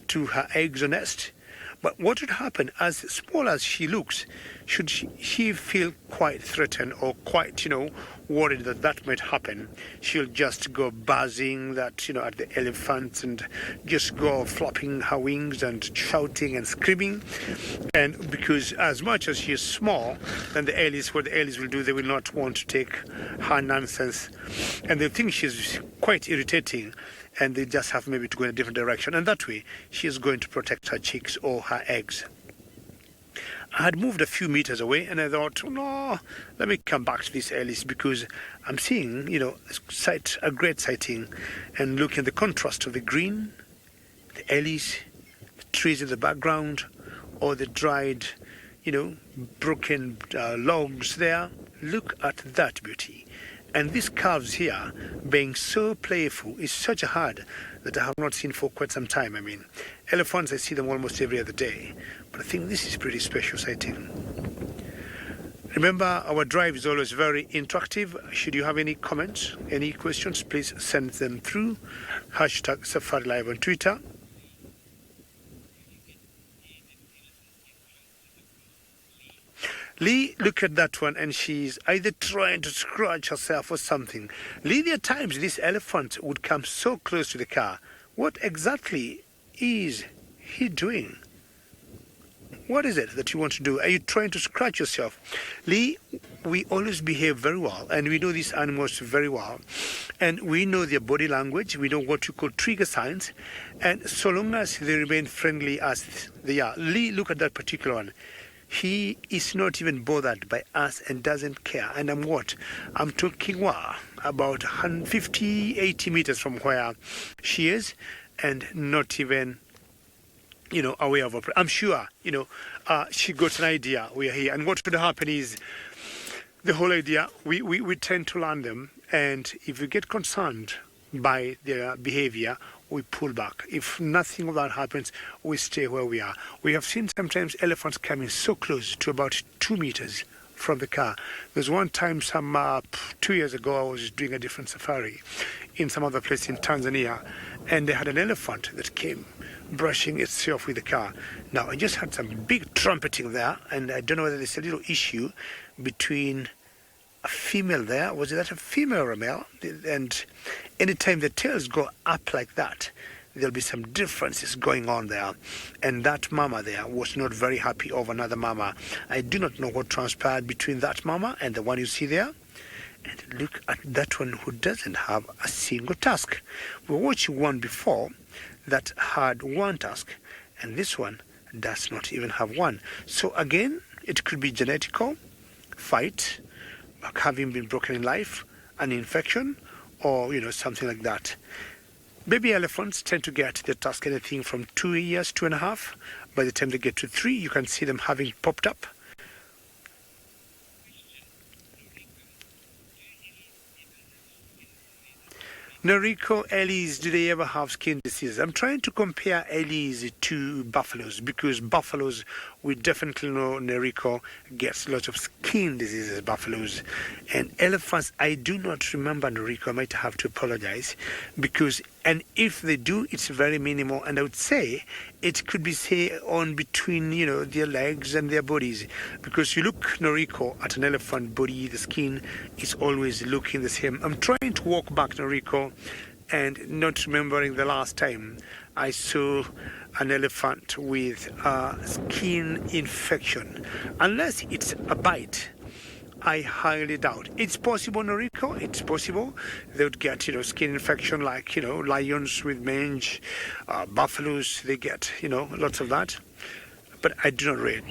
D: to her eggs or nest. But what would happen, as small as she looks, should she feel quite threatened or quite, worried that might happen, she'll just go buzzing at the elephants and just go flopping her wings and shouting and screaming. And because as much as she is small, then what the ellies will do, they will not want to take her nonsense. And they think she's quite irritating, and they just have maybe to go in a different direction. And that way, she is going to protect her chicks or her eggs. I had moved a few meters away, and I thought, no, let me come back to these ellies, because I'm seeing, a great sighting, and looking at the contrast of the green, the ellies, the trees in the background, or the dried, broken logs there. Look at that beauty. And these calves here, being so playful, is such a herd that I have not seen for quite some time. I mean, elephants, I see them almost every other day. But I think this is pretty special sighting. Remember, our drive is always very interactive. Should you have any comments, any questions, please send them through. #Safari Live on Twitter. Lee, look at that one, and she's either trying to scratch herself or something. Lee, there are times this elephant would come so close to the car. What exactly is he doing? What is it that you want to do? Are you trying to scratch yourself? Lee, we always behave very well, and we know these animals very well. And we know their body language. We know what you call trigger signs. And so long as they remain friendly as they are. Lee, look at that particular one. He is not even bothered by us and doesn't care. And I'm talking about 150, 80 meters from where she is, and not even, aware of her. I'm sure, she got an idea we are here. And what would happen is, the whole idea, we tend to learn them. And if we get concerned by their behavior, we pull back. If nothing of that happens, we stay where we are. We have seen sometimes elephants coming so close to about 2 meters from the car. There's one time 2 years ago, I was doing a different safari in some other place in Tanzania, and they had an elephant that came brushing itself with the car. Now, I just had some big trumpeting there, and I don't know whether there's a little issue between a female there. Was that a female or a male? And anytime the tails go up like that, there'll be some differences going on there. And that mama there was not very happy of another mama. I do not know what transpired between that mama and the one you see there. And look at that one who doesn't have a single tusk. We watched one before that had one tusk, and this one does not even have one. So again, it could be genetical, fight, having been broken in life. an infection or something like that. Baby elephants tend to get their tusk anything from 2 years, 2.5. By the time they get to 3, you can see them having popped up. Noriko, Ellies, do they ever have skin disease? I'm trying to compare Ellies to buffaloes, because buffaloes, we definitely know Noriko gets lots of skin diseases, buffaloes. And elephants, I do not remember Noriko. I might have to apologize, because, and if they do, it's very minimal. And I would say it could be, say, on between, their legs and their bodies. Because you look, Noriko, at an elephant body, the skin is always looking the same. I'm trying to walk back Noriko and not remembering the last time I saw an elephant with a skin infection. Unless it's a bite, I highly doubt. It's possible, Noriko, it's possible. They would get, skin infection like, lions with mange, buffaloes, they get, lots of that. But I do not read.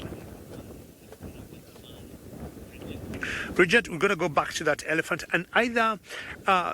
D: Bridget, we're going to go back to that elephant, and either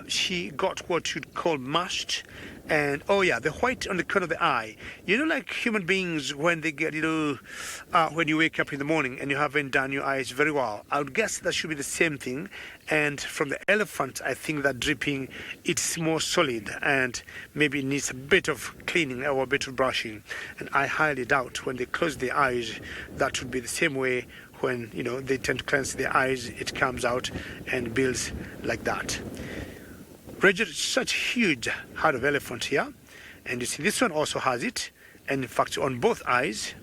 D: she got what you'd call mashed, and the white on the corner of the eye. Like human beings when they get, when you wake up in the morning and you haven't done your eyes very well. I would guess that should be the same thing. And from the elephant, I think that dripping, it's more solid and maybe needs a bit of cleaning or a bit of brushing. And I highly doubt when they close their eyes, that would be the same way. When they tend to cleanse their eyes, it comes out and builds like that. Bridget, such huge herd of elephants here, and you see this one also has it, and in fact on both eyes.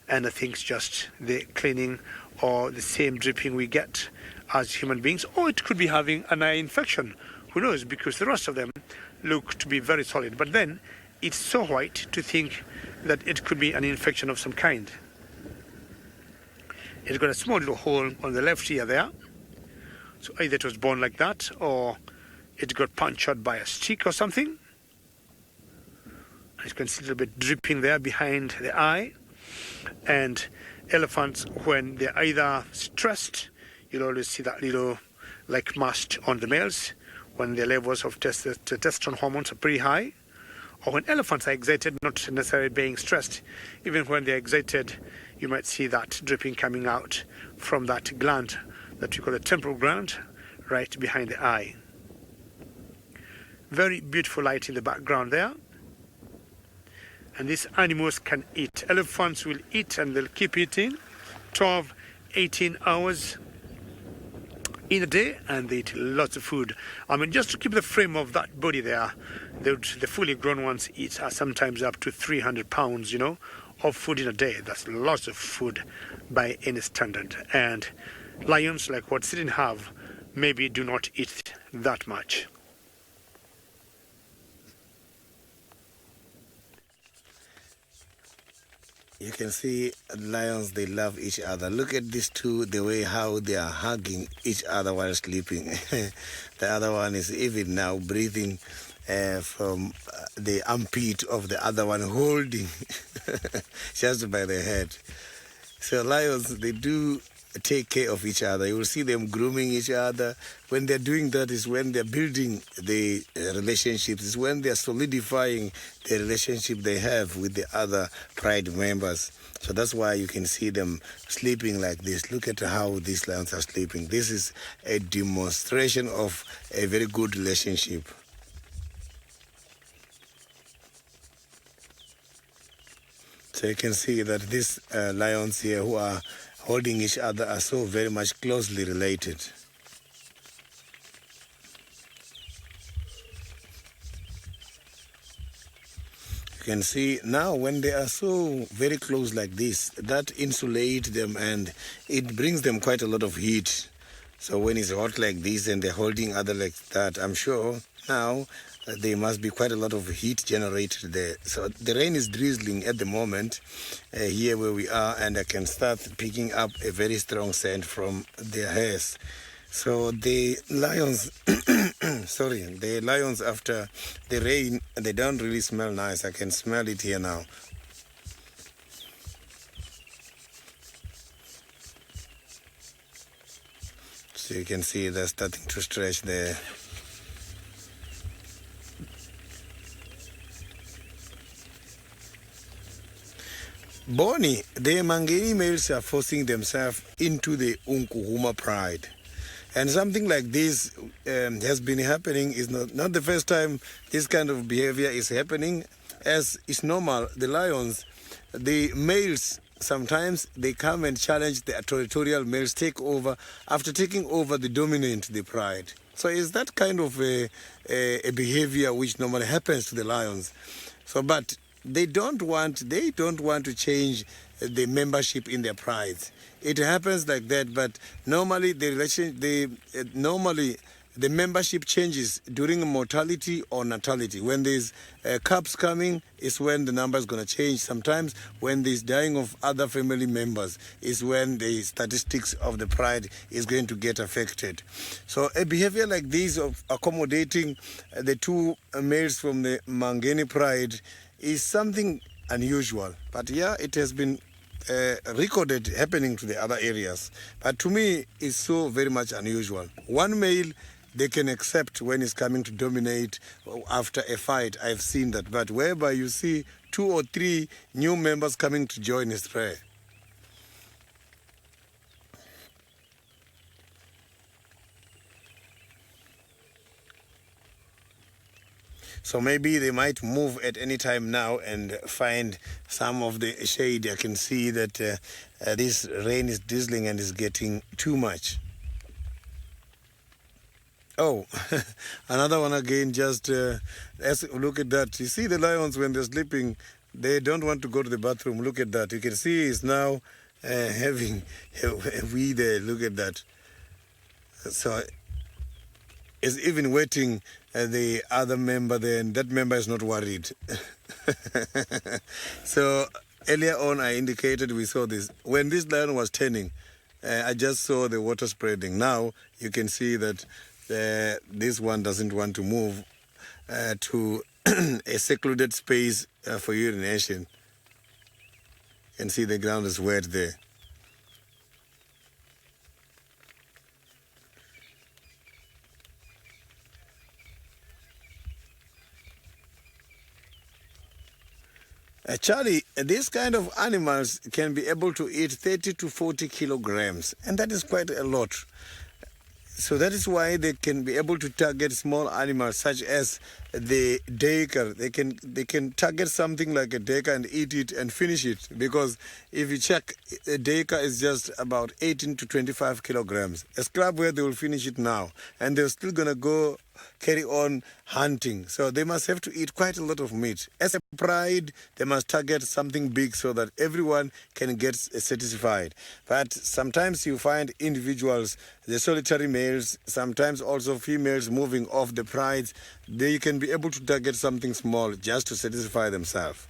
D: And I think it's just the cleaning or the same dripping we get as human beings, or it could be having an eye infection. Who knows? Because the rest of them look to be very solid, but then it's so white to think that it could be an infection of some kind. It's got a small little hole on the left ear there. So either it was born like that, or it got punctured by a stick or something. You can see a little bit dripping there behind the eye. And elephants, when they're either stressed, you'll always see that little like mast on the males when their levels of testosterone hormones are pretty high. Or when elephants are excited, not necessarily being stressed, even when they're excited, you might see that dripping coming out from that gland that we call the temporal gland, right behind the eye. Very beautiful light in the background there. And these animals can eat. Elephants will eat and they'll keep eating 12, 18 hours in a day, and they eat lots of food. I mean, just to keep the frame of that body there, the fully grown ones eat sometimes up to 300 pounds, of food in a day. That's lots of food by any standard. And lions, like what didn't have, maybe do not eat that much.
C: You can see lions, they love each other. Look at these two, the way how they are hugging each other while sleeping. The other one is even now breathing from the armpit of the other one, holding just by the head. So lions, they do take care of each other. You will see them grooming each other. When they're doing that is when they're building the relationships, is when they're solidifying the relationship they have with the other pride members. So that's why you can see them sleeping like this. Look at how these lions are sleeping. This is a demonstration of a very good relationship. So you can see that these lions here who are holding each other are so very much closely related. You can see now when they are so very close like this, that insulates them and it brings them quite a lot of heat. So when it's hot like this and they're holding other like that, I'm sure now there must be quite a lot of heat generated there. So the rain is drizzling at the moment here where we are, and I can start picking up a very strong scent from their hairs. So the lions, the lions after the rain, they don't really smell nice. I can smell it here now. So you can see they're starting to stretch there. Bonnie, the Mangeni males are forcing themselves into the Unkuhuma pride. And something like this has been happening. Is not the first time this kind of behavior is happening. As is normal, the lions, the males, sometimes they come and challenge the territorial males, take over. After taking over, they dominate the pride. So is that kind of a behavior which normally happens to the lions. So, but they don't want to change the membership in their prides. It happens like that, but normally the membership changes during mortality or natality. When there's cubs coming is when the number is going to change. Sometimes when there's dying of other family members is when the statistics of the pride is going to get affected. So a behavior like this of accommodating the two males from the Mangeni pride is something unusual. But yeah, it has been recorded happening to the other areas. But to me, it's so very much unusual. One male they can accept when he's coming to dominate after a fight. I've seen that. But whereby you see 2 or 3 new members coming to join his prayer. So maybe they might move at any time now and find some of the shade. I can see that this rain is drizzling and is getting too much. Oh, another one again, just look at that. You see the lions when they're sleeping, they don't want to go to the bathroom. Look at that. You can see he's now having a wee there. Look at that. So is even waiting the other member there, and that member is not worried. So earlier on I indicated we saw this. When this lion was turning, I just saw the water spreading. Now you can see that this one doesn't want to move to a secluded space for urination. You can see the ground is wet there. Charlie, these kind of animals can be able to eat 30 to 40 kilograms, and that is quite a lot. So that is why they can be able to target small animals such as the duiker. They can target something like a duiker and eat it and finish it, because if you check, a duiker is just about 18 to 25 kilograms. A scrub where they will finish it now, and they're still going to go carry on hunting. So they must have to eat quite a lot of meat. As a pride, they must target something big so that everyone can get satisfied. But sometimes you find individuals, the solitary males, sometimes also females moving off the prides, they can be able to target something small just to satisfy themselves.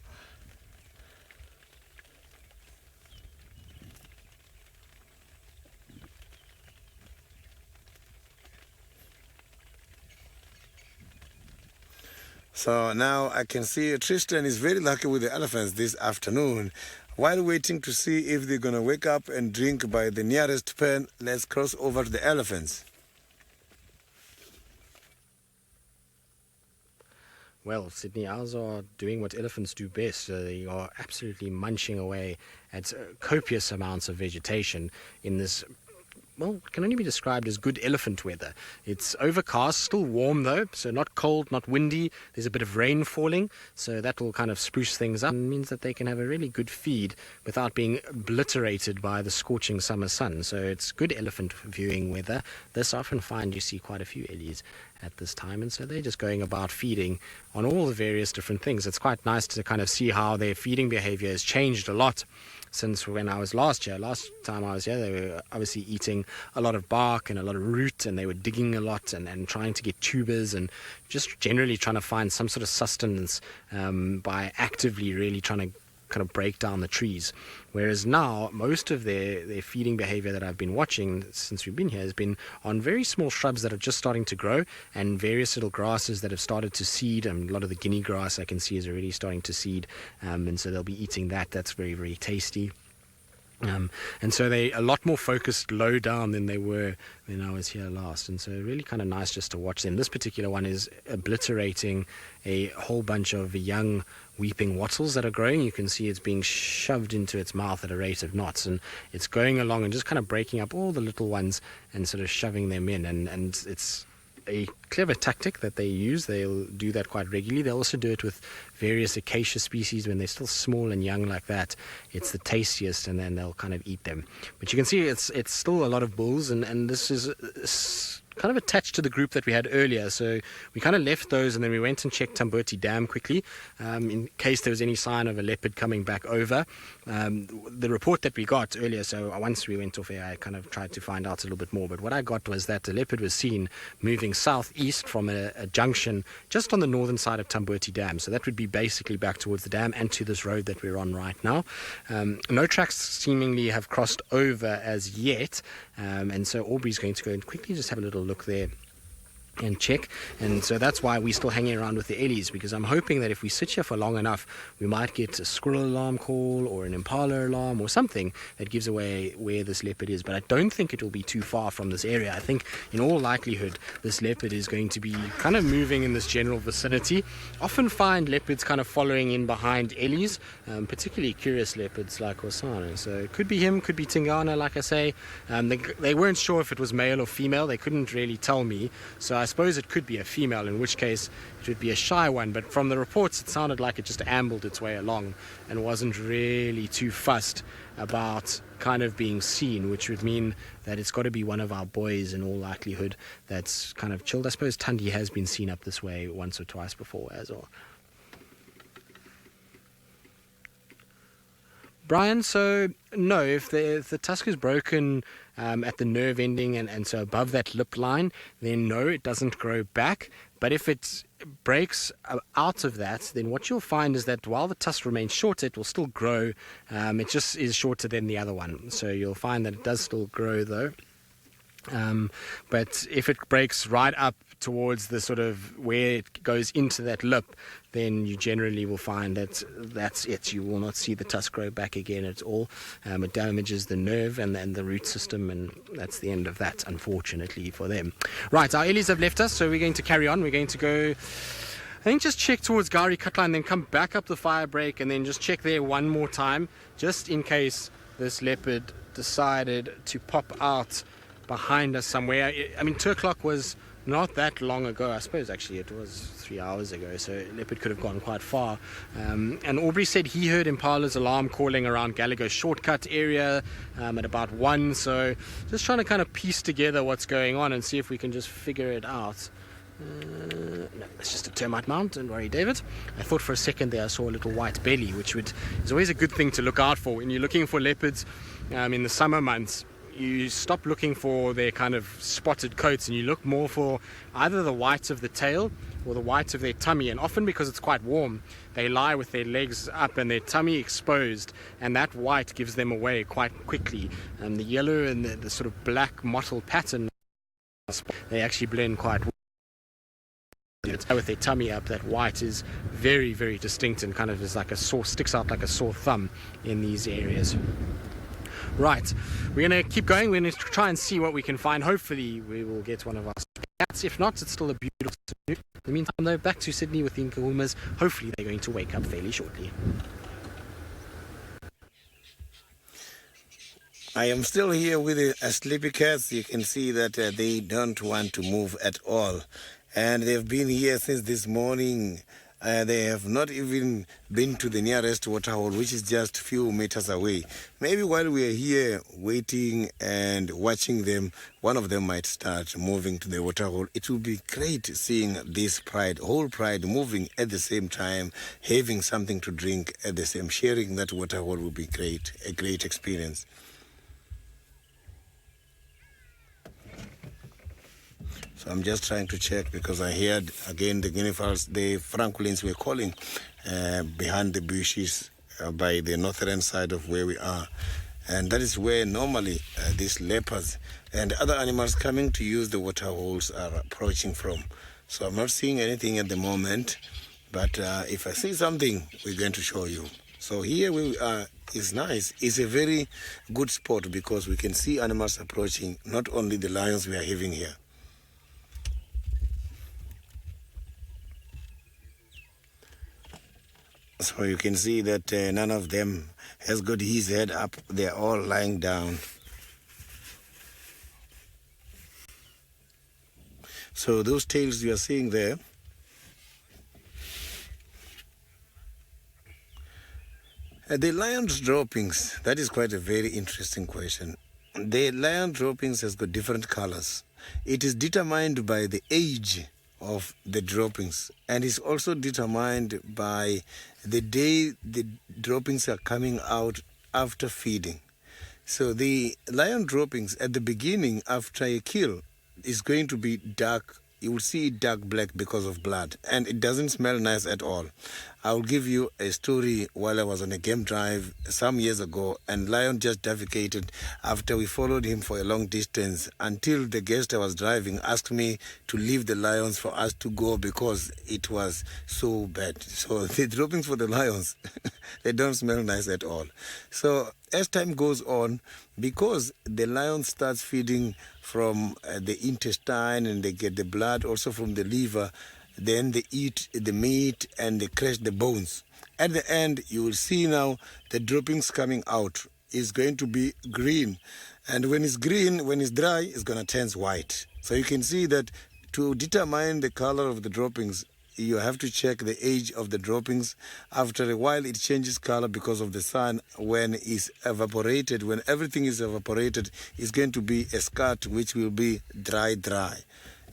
C: So now I can see Tristan is very lucky with the elephants this afternoon. While waiting to see if they're going to wake up and drink by the nearest pen, let's cross over to the elephants.
B: Well, Sydney, owls are doing what elephants do best. They are absolutely munching away at copious amounts of vegetation in this, well, can only be described as good elephant weather. It's overcast, still warm though, so not cold, not windy. There's a bit of rain falling, so that will kind of spruce things up. It means that they can have a really good feed without being obliterated by the scorching summer sun. So it's good elephant viewing weather. This I often find you see quite a few ellies at this time, and so they're just going about feeding on all the various different things. It's quite nice to kind of see how their feeding behavior has changed a lot since when I was last year. Last time I was here, they were obviously eating a lot of bark and a lot of root, and they were digging a lot and trying to get tubers and just generally trying to find some sort of sustenance by actively really trying to kind of break down the trees. Whereas now, most of their feeding behavior that I've been watching since we've been here has been on very small shrubs that are just starting to grow, and various little grasses that have started to seed. And a lot of the guinea grass I can see is already starting to seed, and so they'll be eating that. That's very, very tasty. And so they're a lot more focused low down than they were when I was here last. And so really kind of nice just to watch them. This particular one is obliterating a whole bunch of young weeping wattles that are growing. You can see it's being shoved into its mouth at a rate of knots, and it's going along and just kind of breaking up all the little ones and sort of shoving them in. And it's a clever tactic that they use. They'll do that quite regularly. They'll also do it with various acacia species when they're still small and young like that. It's the tastiest, and then they'll kind of eat them. But you can see it's still a lot of bulls, and this is kind of attached to the group that we had earlier. So we kind of left those, and then we went and checked Tambuti Dam quickly in case there was any sign of a leopard coming back over. The report that we got earlier, so once we went off air, I kind of tried to find out a little bit more, but what I got was that the leopard was seen moving southeast from a junction just on the northern side of Tambuti Dam. So that would be basically back towards the dam and to this road that we're on right now. No tracks seemingly have crossed over as yet, and so Aubrey's going to go and quickly just have a little look there and check. And so that's why we're still hanging around with the Ellies, because I'm hoping that if we sit here for long enough, we might get a squirrel alarm call or an impala alarm or something that gives away where this leopard is. But I don't think it will be too far from this area. I think in all likelihood this leopard is going to be kind of moving in this general vicinity. Often find leopards kind of following in behind Ellies, particularly curious leopards like Osana. So it could be him, could be Tingana, like I say. They weren't sure if it was male or female. They couldn't really tell me. So I suppose it could be a female, in which case it would be a shy one, but from the reports it sounded like it just ambled its way along and wasn't really too fussed about kind of being seen, which would mean that it's got to be one of our boys in all likelihood that's kind of chilled. I suppose Tundi has been seen up this way once or twice before as well. Brian, so no, if the tusk is broken at the nerve ending and so above that lip line, then no, it doesn't grow back. But if it breaks out of that, then what you'll find is that while the tusk remains short, it will still grow. It just is shorter than the other one. So you'll find that it does still grow though. But if it breaks right up towards the sort of where it goes into that lip, then you generally will find that that's it. You will not see the tusk grow back again at all. It damages the nerve and the root system, and that's the end of that, unfortunately for them. Right, our Ellies have left us, so we're going to carry on. We're going to go, I think, just check towards Gari Cutline, then come back up the fire break, and then just check there one more time, just in case this leopard decided to pop out behind us somewhere. I mean, 2 o'clock was not that long ago. I suppose actually it was 3 hours ago, so leopard could have gone quite far. And Aubrey said he heard impala's alarm calling around Gallagher shortcut area at about 1. So just trying to kind of piece together what's going on and see if we can just figure it out. No, it's just a termite mound, don't worry, David. I thought for a second there I saw a little white belly, which is always a good thing to look out for when you're looking for leopards in the summer months. You stop looking for their kind of spotted coats and you look more for either the white of the tail or the white of their tummy. And often, because it's quite warm, they lie with their legs up and their tummy exposed, and that white gives them away quite quickly. And the yellow and the sort of black mottled pattern, they actually blend quite well. With their tummy up, that white is very, very distinct and kind of is like sticks out like a sore thumb in these areas. Right, we're going to keep going. We're going to try and see what we can find. Hopefully we will get one of our cats. If not, it's still a beautiful afternoon. In the meantime, though, back to Sydney with the Nkahumas. Hopefully they're going to wake up fairly shortly.
C: I am still here with the sleepy cats. You can see that they don't want to move at all. And they've been here since this morning. They have not even been to the nearest waterhole, which is just a few meters away. Maybe while we are here waiting and watching them, one of them might start moving to the waterhole. It will be great seeing this whole pride moving at the same time, having something to drink at the same. Sharing that waterhole will be great, a great experience. So I'm just trying to check because I heard again the guinea fowls, the francolins were calling behind the bushes by the northern side of where we are. And that is where normally these leopards and other animals coming to use the water holes are approaching from. So I'm not seeing anything at the moment, but if I see something, we're going to show you. So So here we are is nice. It's a very good spot because we can see animals approaching, not only the lions we are having here. So you can see that none of them has got his head up. They're all lying down. So those tails you are seeing there, the lion's droppings, that is quite a very interesting question. The lion droppings has got different colors. It is determined by the age of the droppings, and is also determined by the day the droppings are coming out after feeding. So the lion droppings at the beginning after a kill is going to be dark. You will see it dark black because of blood, and it doesn't smell nice at all. I'll give you a story while I was on a game drive some years ago, and lion just defecated after we followed him for a long distance until the guest I was driving asked me to leave the lions for us to go because it was so bad. So the droppings for the lions, they don't smell nice at all. So as time goes on, because the lion starts feeding from the intestine and they get the blood also from the liver, then they eat the meat and they crush the bones. At the end, you will see now the droppings coming out. It's going to be green. And when it's green, when it's dry, it's going to turn white. So you can see that to determine the color of the droppings, you have to check the age of the droppings. After a while, it changes color because of the sun. When it's evaporated, when everything is evaporated, it's going to be a scat which will be dry.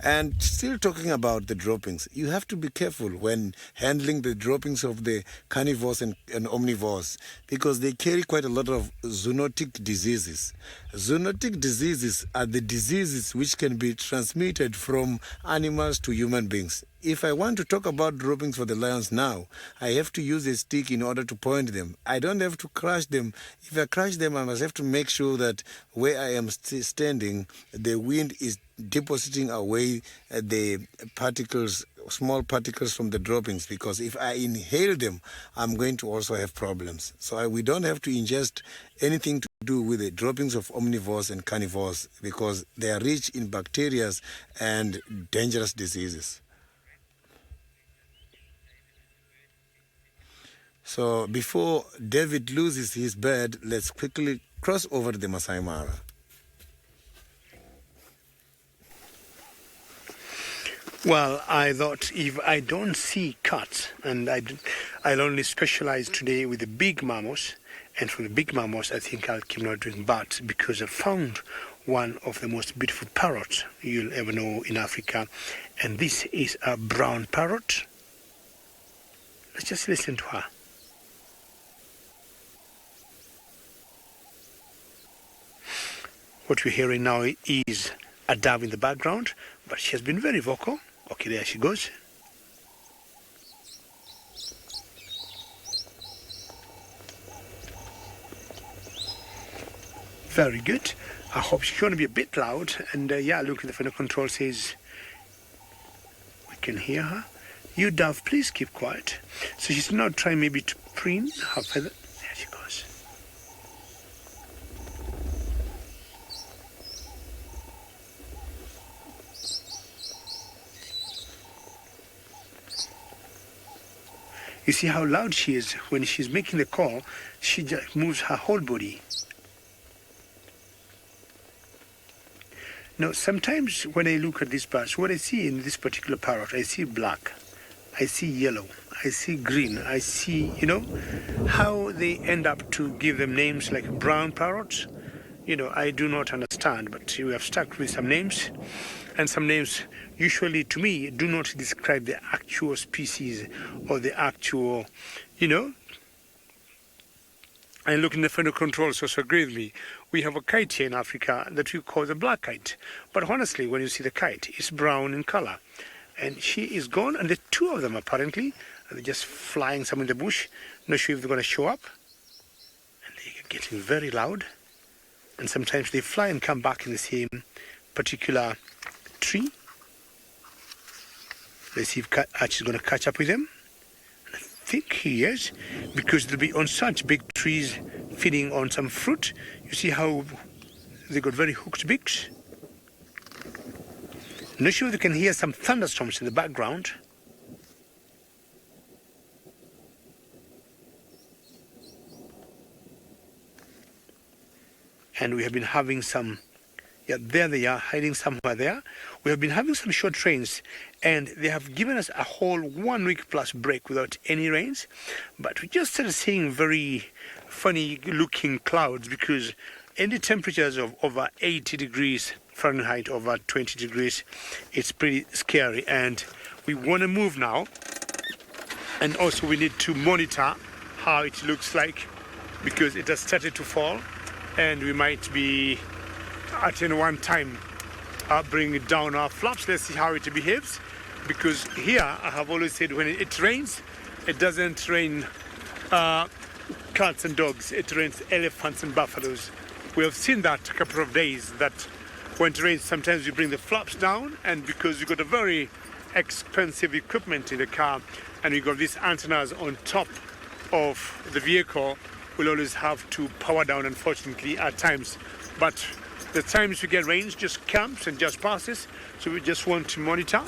C: And still talking about the droppings, you have to be careful when handling the droppings of the carnivores and omnivores because they carry quite a lot of zoonotic diseases. Zoonotic diseases are the diseases which can be transmitted from animals to human beings. If I want to talk about droppings for the lions now, I have to use a stick in order to point them. I don't have to crush them. If I crush them, I must have to make sure that where I am standing, the wind is depositing away the particles, small particles from the droppings, because if I inhale them, I'm going to also have problems. So we don't have to ingest anything to do with the droppings of omnivores and carnivores because they are rich in bacteria and dangerous diseases. So before David loses his bird, let's quickly cross over to the Maasai Mara.
D: Well, I thought if I don't see cats, and I'll only specialize today with the big mammals, and from the big mammals I think I'll keep not doing bats because I found one of the most beautiful parrots you'll ever know in Africa, and this is a brown parrot. Let's just listen to her. What we're hearing now is a dove in the background, but she has been very vocal. Okay, there she goes. Very good. I hope she's going to be a bit loud. And yeah, look, the final control says we can hear her. You, dove, please keep quiet. So she's now trying maybe to preen her feather. There she goes. You see how loud she is when she's making the call. She just moves her whole body. Now, sometimes when I look at these birds, what I see in this particular parrot, I see black, I see yellow, I see green, I see, how they end up to give them names like brown parrots. I do not understand, but we have stuck with some names, and some names usually to me do not describe the actual species or the actual, And look in the final controls also agree with me. We have a kite here in Africa that we call the black kite. But honestly, when you see the kite, it's brown in color. And she is gone, and the two of them apparently, they're just flying some in the bush. Not sure if they're going to show up. And they're getting very loud. And sometimes they fly and come back in the same particular tree. Let's see if Archie is going to catch up with them. think he is, because they'll be on such big trees feeding on some fruit. You see how they got very hooked beaks? Not sure if you can hear some thunderstorms in the background. And we have been having some, yeah, there they are, hiding somewhere there. We have been having some short rains, and they have given us a whole 1 week plus break without any rains. But we just started seeing very funny looking clouds, because any temperatures of over 80 degrees Fahrenheit, over 20 degrees, it's pretty scary. And we want to move now. And also we need to monitor how it looks like, because it has started to fall. And we might be at any one time bringing down our flaps. Let's see how it behaves, because here I have always said when it rains, it doesn't rain cats and dogs, it rains elephants and buffaloes. We have seen that a couple of days, that when it rains sometimes you bring the flaps down, and because you've got a very expensive equipment in the car and you've got these antennas on top of the vehicle, we'll always have to power down, unfortunately, at times. But the times we get rains just comes and just passes, so we just want to monitor.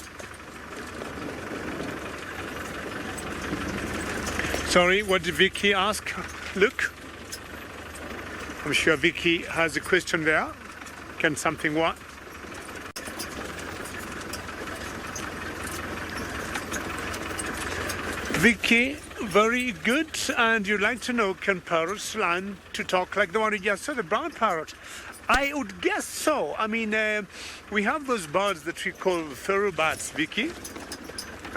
D: Sorry, what did Vicky ask? Look, I'm sure Vicky has a question there. Can something what? Vicky, very good. And you'd like to know, can parrots learn to talk like the one you just saw, the brown parrot? I would guess so. I mean, we have those birds that we call feral birds, Vicky.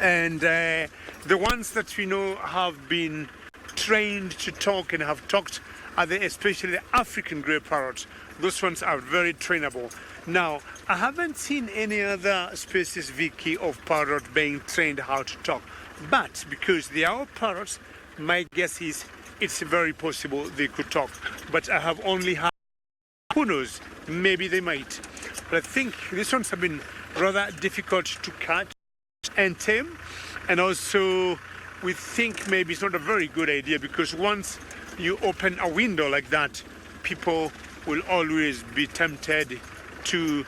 D: And the ones that we know have been trained to talk and have talked are especially the African grey parrots. Those ones are very trainable. Now, I haven't seen any other species, Vicky, of parrot being trained how to talk. But because they are parrots, my guess is it's very possible they could talk. But I have only had, who knows, maybe they might. But I think these ones have been rather difficult to catch and tame. And also, we think maybe it's not a very good idea, because once you open a window like that, people will always be tempted to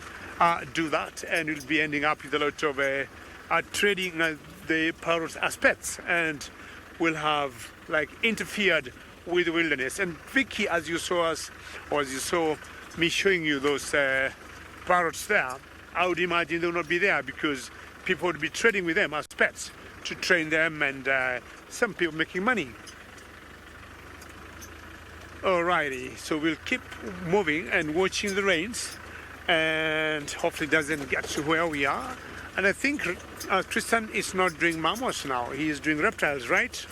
D: do that, and you'll be ending up with a lot of trading the parrots as pets, and will have like interfered with the wilderness. And Vicky, as you saw us, or as you saw me showing you those parrots there, I would imagine they will not be there because people would be trading with them as pets to train them, and some people making money. Alrighty, so we'll keep moving and watching the rains, and hopefully it doesn't get to where we are. And I think Tristan is not doing mammals now, he is doing reptiles, right?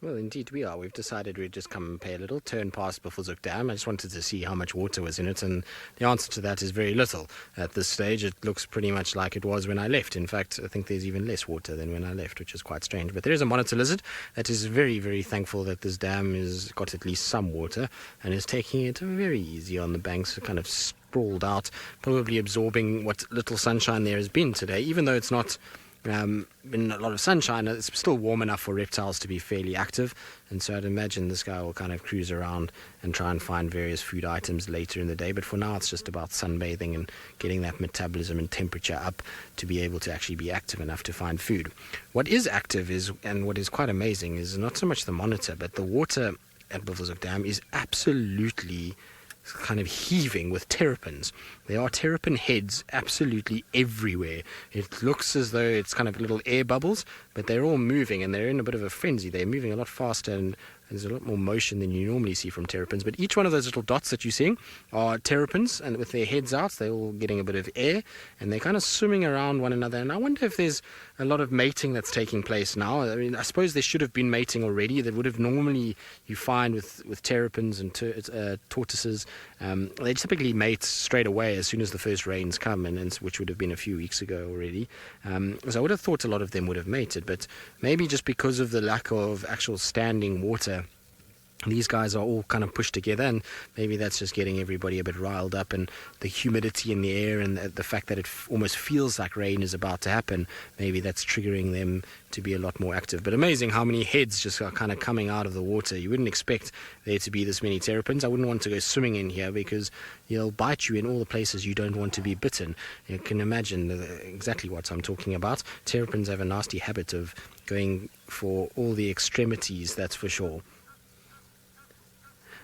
B: Well, indeed we are. We've decided we'd just come and pay a little turn past Buffelshoek Dam. I just wanted to see how much water was in it, and the answer to that is very little. At this stage, it looks pretty much like it was when I left. In fact, I think there's even less water than when I left, which is quite strange. But there is a monitor lizard that is very, very thankful that this dam has got at least some water and is taking it very easy on the banks, kind of sprawled out, probably absorbing what little sunshine there has been today, even though it's not been a lot of sunshine. It's still warm enough for reptiles to be fairly active, and so I'd imagine this guy will kind of cruise around and try and find various food items later in the day. But for now, it's just about sunbathing and getting that metabolism and temperature up to be able to actually be active enough to find food. What is active is, and what is quite amazing, is not so much the monitor, but the water at Buffelshoek Dam is absolutely kind of heaving with terrapins. There are terrapin heads absolutely everywhere. It looks as though it's kind of little air bubbles, but they're all moving, and they're in a bit of a frenzy. They're moving a lot faster, and there's a lot more motion than you normally see from terrapins. But each one of those little dots that you're seeing are terrapins, and with their heads out, they're all getting a bit of air, and they're kind of swimming around one another. And I wonder if there's a lot of mating that's taking place now. I mean, I suppose there should have been mating already. That would have normally, you find with terrapins and tortoises, they typically mate straight away as soon as the first rains come, and which would have been a few weeks ago already. So I would have thought a lot of them would have mated, but maybe just because of the lack of actual standing water these guys are all kind of pushed together, and maybe that's just getting everybody a bit riled up, and the humidity in the air and the fact that it almost feels like rain is about to happen, maybe that's triggering them to be a lot more active. But amazing how many heads just are kind of coming out of the water. You wouldn't expect there to be this many terrapins. I wouldn't want to go swimming in here because they'll bite you in all the places you don't want to be bitten. You can imagine exactly what I'm talking about. Terrapins have a nasty habit of going for all the extremities, that's for sure.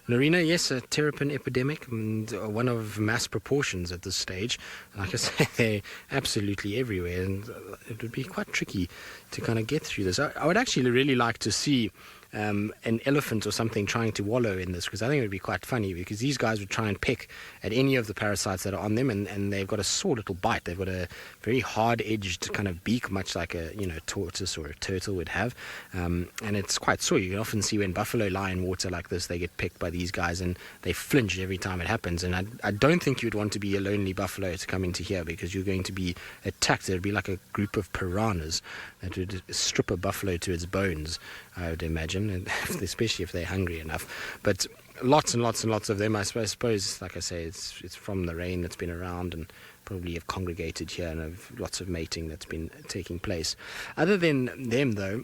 B: Norina, yes, a terrapin epidemic, and one of mass proportions at this stage. Like I say, they're absolutely everywhere, and it would be quite tricky to kind of get through this. I would actually really like to see an elephant or something trying to wallow in this, because I think it would be quite funny, because these guys would try and pick at any of the parasites that are on them, and they've got a sore little bite. They've got a very hard-edged kind of beak, much like a tortoise or a turtle would have, and it's quite sore. You can often see when buffalo lie in water like this, they get picked by these guys, and they flinch every time it happens. And I don't think you'd want to be a lonely buffalo to come into here, because you're going to be attacked. It'd be like a group of piranhas that would strip a buffalo to its bones, I would imagine, and especially if they're hungry enough. But lots and lots and lots of them. I suppose, like I say, it's from the rain that's been around, and probably have congregated here, and have lots of mating that's been taking place. Other than them, though,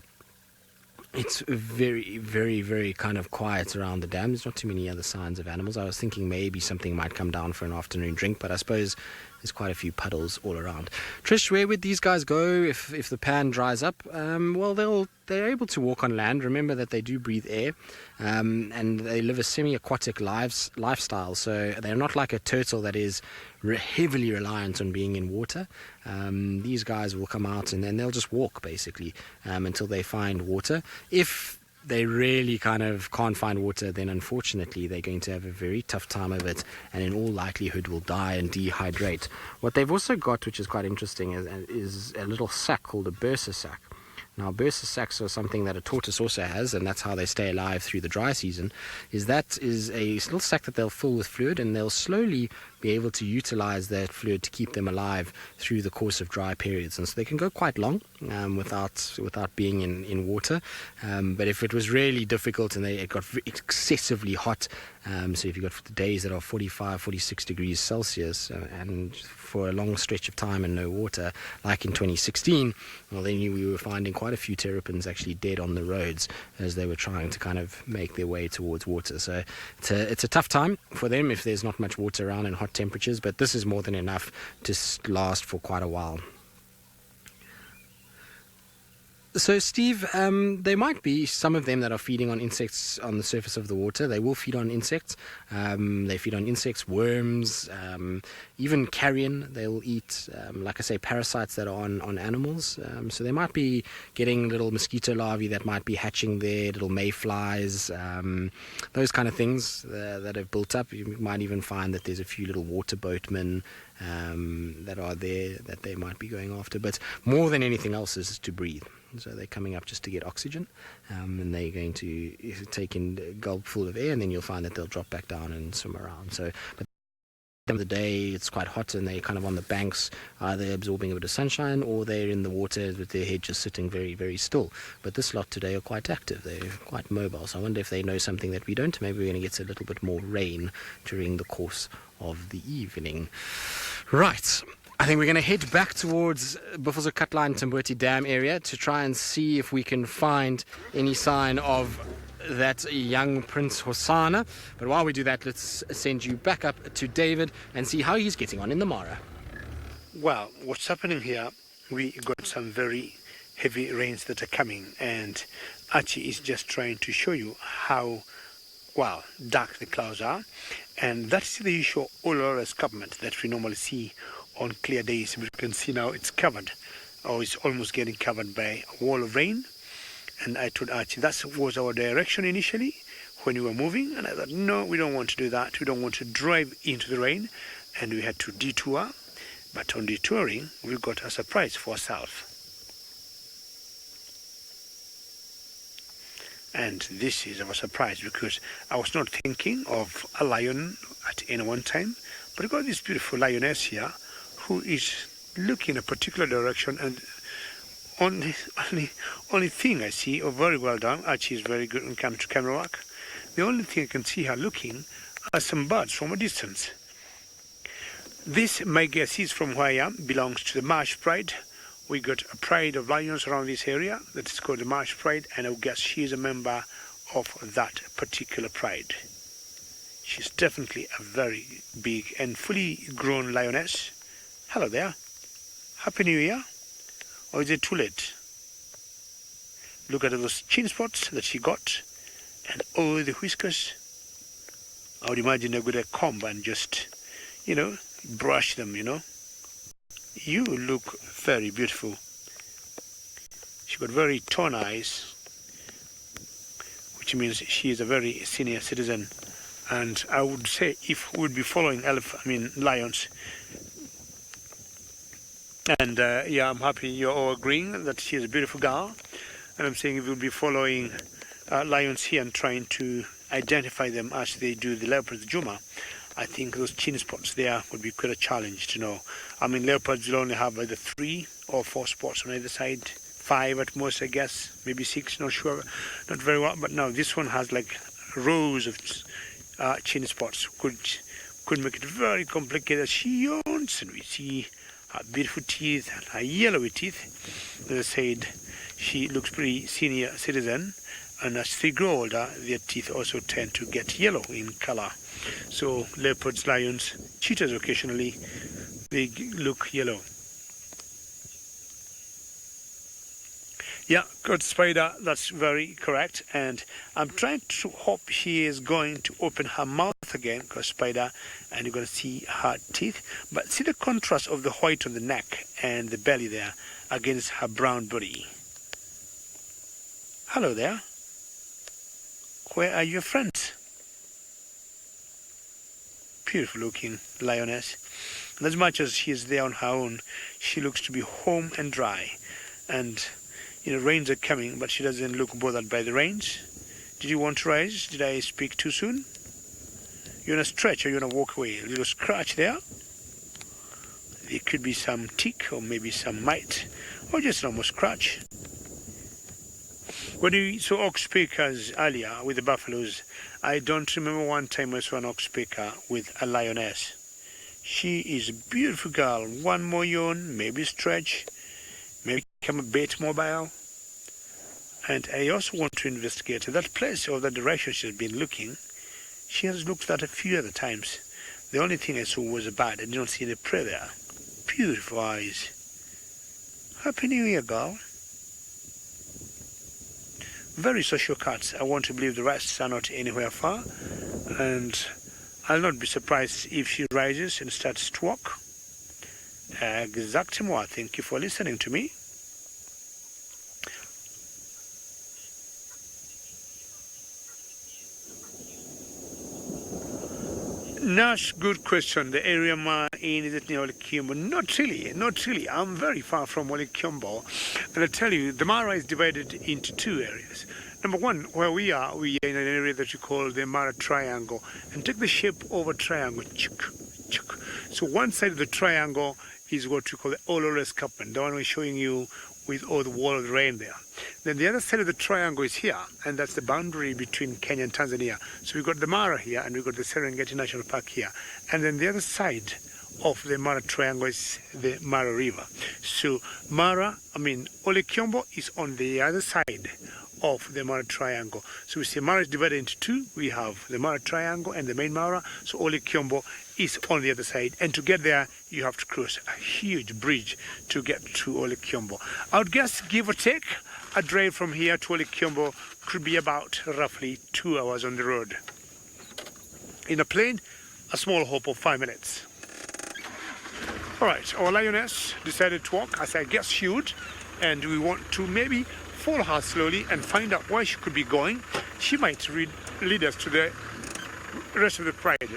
B: it's very, very, very kind of quiet around the dam. There's not too many other signs of animals. I was thinking maybe something might come down for an afternoon drink, but I suppose there's quite a few puddles all around. Trish, where would these guys go if the pan dries up? Well, they're able to walk on land. Remember that they do breathe air, and they live a semi-aquatic lifestyle. So they're not like a turtle that is heavily reliant on being in water. These guys will come out and then they'll just walk basically until they find water. If they really kind of can't find water, then unfortunately they're going to have a very tough time of it, and in all likelihood will die and dehydrate. What they've also got, which is quite interesting, is a little sac called a bursa sac. Now, bursa sacs are something that a tortoise also has, and that's how they stay alive through the dry season. That is a little sac that they'll fill with fluid, and they'll slowly be able to utilize that fluid to keep them alive through the course of dry periods. And so they can go quite long without being in water. But if it was really difficult and it got excessively hot, so if you've got days that are 45, 46 degrees Celsius and for a long stretch of time and no water, like in 2016, well, then we were finding quite a few terrapins actually dead on the roads as they were trying to kind of make their way towards water. So it's a tough time for them if there's not much water around and hot temperatures, but this is more than enough to last for quite a while. So, Steve, there might be some of them that are feeding on insects on the surface of the water. They will feed on insects. They feed on insects, worms, even carrion. They will eat, like I say, parasites that are on animals. So they might be getting little mosquito larvae that might be hatching there, little mayflies, those kind of things that have built up. You might even find that there's a few little water boatmen that are there that they might be going after. But more than anything else is to breathe. So they're coming up just to get oxygen, and they're going to take in a gulp full of air, and then you'll find that they'll drop back down and swim around. So, but at the end of the day, it's quite hot, and they're kind of on the banks, either absorbing a bit of sunshine, or they're in the water with their head just sitting very, very still. But this lot today are quite active. They're quite mobile. So I wonder if they know something that we don't. Maybe we're going to get a little bit more rain during the course of the evening. Right. I think we're going to head back towards Buffalo Cutline Tamboti Dam area to try and see if we can find any sign of that young Prince Hosanna. But while we do that, let's send you back up to David and see how he's getting on in the Mara.
D: Well, what's happening here, we got some very heavy rains that are coming, and Archie is just trying to show you how, well, dark the clouds are. And that's the usual auroral escarpment that we normally see on clear days. We can see now it's covered, or it's almost getting covered by a wall of rain. And I told Archie that was our direction initially when we were moving, and I thought, no, we don't want to do that. We don't want to drive into the rain, and we had to detour. But on detouring, we got a surprise for ourselves. And this is our surprise, because I was not thinking of a lion at any one time, but I got this beautiful lioness here who is looking in a particular direction, and only thing I see, very well done. Archie is very good when it comes to camera work. The only thing I can see her looking are some birds from a distance. This, my guess is from where I am, belongs to the Marsh Pride. We got a pride of lions around this area that is called the Marsh Pride, and I would guess she is a member of that particular pride. She's definitely a very big and fully grown lioness. Hello there. Happy New Year. Or is it too late? Look at those chin spots that she got, and all the whiskers. I would imagine they're with a comb and just, brush them, You look very beautiful. She got very torn eyes, which means she is a very senior citizen. And I would say if we would be following lions, and I'm happy you're all agreeing that she is a beautiful girl. And I'm saying if we'll be following lions here and trying to identify them as they do the leopards, Juma, I think those chin spots there would be quite a challenge to know. Leopards will only have either 3 or 4 spots on either side, 5 at most, I guess, maybe 6, not sure, not very well. But now this one has like rows of chin spots, could make it very complicated. She yawns, and we see her beautiful teeth and her yellowy teeth. As I said, she looks pretty senior citizen, and as they grow older, their teeth also tend to get yellow in color. So leopards, lions, cheetahs occasionally, they look yellow. Yeah, good spider, that's very correct. And I'm trying to hope she is going to open her mouth again, good spider, and you're going to see her teeth. But see the contrast of the white on the neck and the belly there against her brown body. Hello there. Where are your friends? Beautiful looking lioness. And as much as she is there on her own, she looks to be home and dry. And rains are coming, but she doesn't look bothered by the rains. Did you want to rise? Did I speak too soon? You want to stretch or you want to walk away? A little scratch there. There could be some tick or maybe some mite or just a normal scratch. When we saw oxpeckers earlier with the buffaloes, I don't remember one time I saw an oxpecker with a lioness. She is a beautiful girl. One more yawn, maybe stretch, maybe become a bit mobile. And I also want to investigate that place or that direction she's been looking. She has looked at a few other times. The only thing I saw was a bird. I didn't see any prey there. Beautiful eyes. Happy New Year, girl. Very social cats. I want to believe the rest are not anywhere far. And I'll not be surprised if she rises and starts to walk. Exactement. Thank you for listening to me. Nash, good question. The area I'm in, is it near Olekyombo? Not really. I'm very far from Olekyombo. And I tell you, the Mara is divided into 2 areas. Number one, where we are in an area that we call the Mara Triangle. And take the shape of a triangle. So one side of the triangle is what we call the Ololo escarpment, the one we're showing you with all the wall of the rain there. Then the other side of the triangle is here, and that's the boundary between Kenya and Tanzania. So we've got the Mara here, and we've got the Serengeti National Park here. And then the other side of the Mara Triangle is the Mara River. So Olekyombo is on the other side of the Mara Triangle. So we see Mara is divided into 2. We have the Mara Triangle and the main Mara. So Olekyombo is on the other side. And to get there, you have to cross a huge bridge to get to Olekyombo. I would guess, give or take, a drive from here to Olekyombo could be about roughly 2 hours on the road. In a plane, a small hop of 5 minutes. All right, our lioness decided to walk, as I guess she would, and we want to maybe follow her slowly and find out where she could be going. She might lead us to the rest of the pride.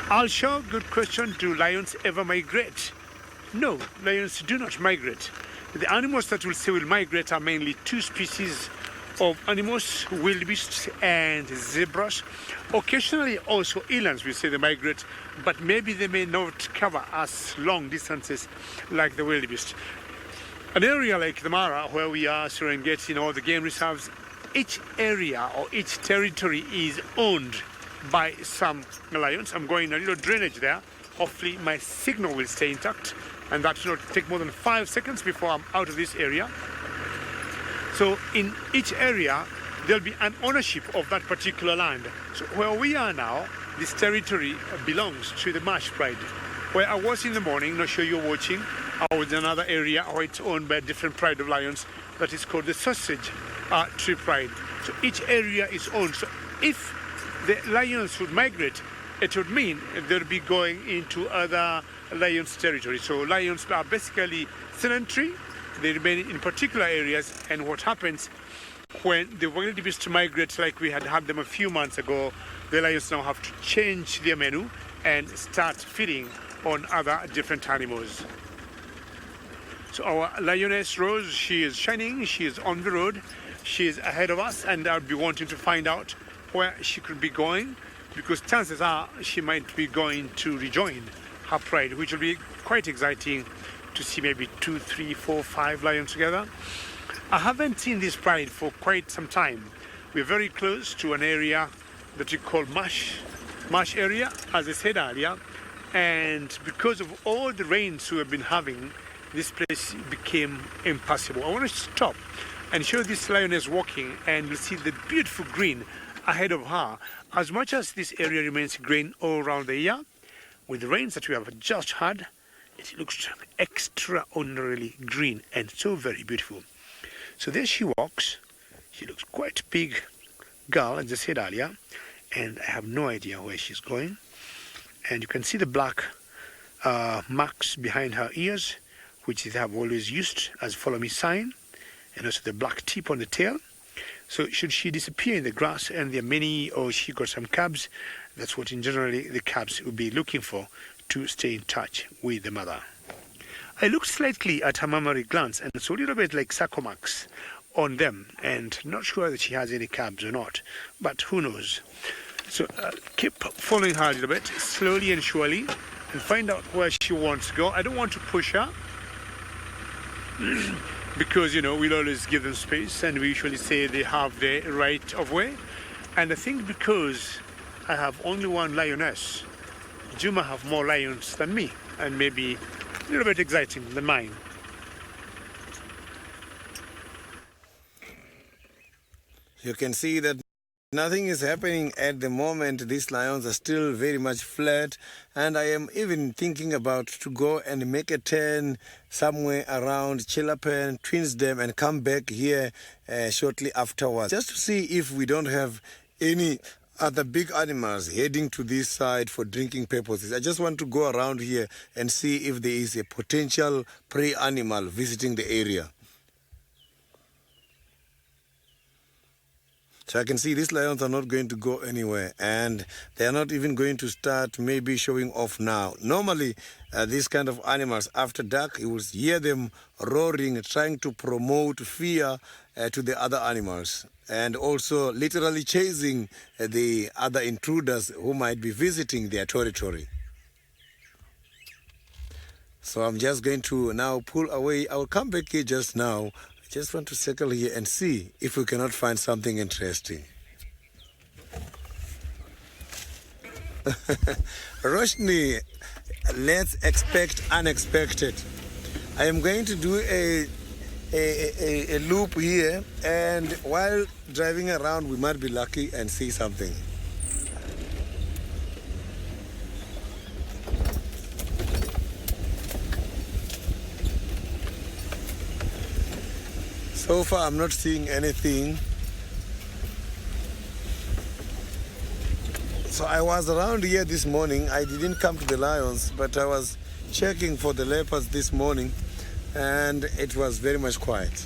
D: Also, good question, do lions ever migrate? No, lions do not migrate. The animals that we'll say will migrate are mainly 2 species of animals, wildebeests and zebras. Occasionally also elands, we say they migrate, but maybe they may not cover as long distances like the wildebeest. An area like the Mara, where we are, Serengeti, all the game reserves, each area or each territory is owned by some lions. I'm going a little drainage there. Hopefully my signal will stay intact, and that should not take more than 5 seconds before I'm out of this area. So in each area, there'll be an ownership of that particular land. So where we are now, this territory belongs to the Marsh Pride. Where I was in the morning, not sure you're watching, I was in another area where it's owned by a different pride of lions that is called the Sausage Tree Pride. So each area is owned. So if the lions would migrate, it would mean they'll be going into other lions' territory. So lions are basically sedentary. They remain in particular areas, and what happens when the wildebeest migrate, like we had them a few months ago, the lions now have to change their menu and start feeding on other different animals. So our lioness Rose, she is shining, she is on the road, she is ahead of us, and I'll be wanting to find out where she could be going, because chances are she might be going to rejoin her pride, which will be quite exciting to see maybe 2, 3, 4, 5 lions together. I haven't seen this pride for quite some time. We're very close to an area that we call Marsh area, as I said earlier, and because of all the rains we have been having, this place became impassable. I want to stop and show this lioness walking, and you'll see the beautiful green ahead of her. As much as this area remains green all around the year, with the rains that we have just had, it looks extraordinarily green and so very beautiful. So there she walks. She looks quite a big girl, as I said earlier, and I have no idea where she's going. And you can see the black marks behind her ears, which they have always used as follow me sign, and also the black tip on the tail. So should she disappear in the grass and there are many, or she got some cubs, that's what in generally the cubs would be looking for to stay in touch with the mother. I looked slightly at her mammary glands and saw a little bit like circle marks on them, and not sure that she has any cubs or not, but who knows. So keep following her a little bit, slowly and surely, and find out where she wants to go. I don't want to push her, because, you know, we'll always give them space, and we usually say they have the right of way. And I think because I have only one lioness, Juma have more lions than me, and maybe a little bit exciting than mine.
C: You can see that nothing is happening at the moment. These lions are still very much flat, and I am even thinking about to go and make a turn somewhere around Terrapin, Twinsdam, and come back here shortly afterwards, just to see if we don't have any other big animals heading to this side for drinking purposes. I just want to go around here and see if there is a potential prey animal visiting the area. So I can see these lions are not going to go anywhere, and they are not even going to start maybe showing off now. Normally, these kind of animals, after dark, you will hear them roaring, trying to promote fear to the other animals, and also literally chasing the other intruders who might be visiting their territory. So I'm just going to now pull away. I will come back here just now. I just want to circle here and see if we cannot find something interesting. Roshni, let's expect unexpected. I am going to do a loop here, and while driving around we might be lucky and see something. So far I'm not seeing anything. So I was around here this morning. I didn't come to the lions, but I was checking for the leopards this morning, and it was very much quiet.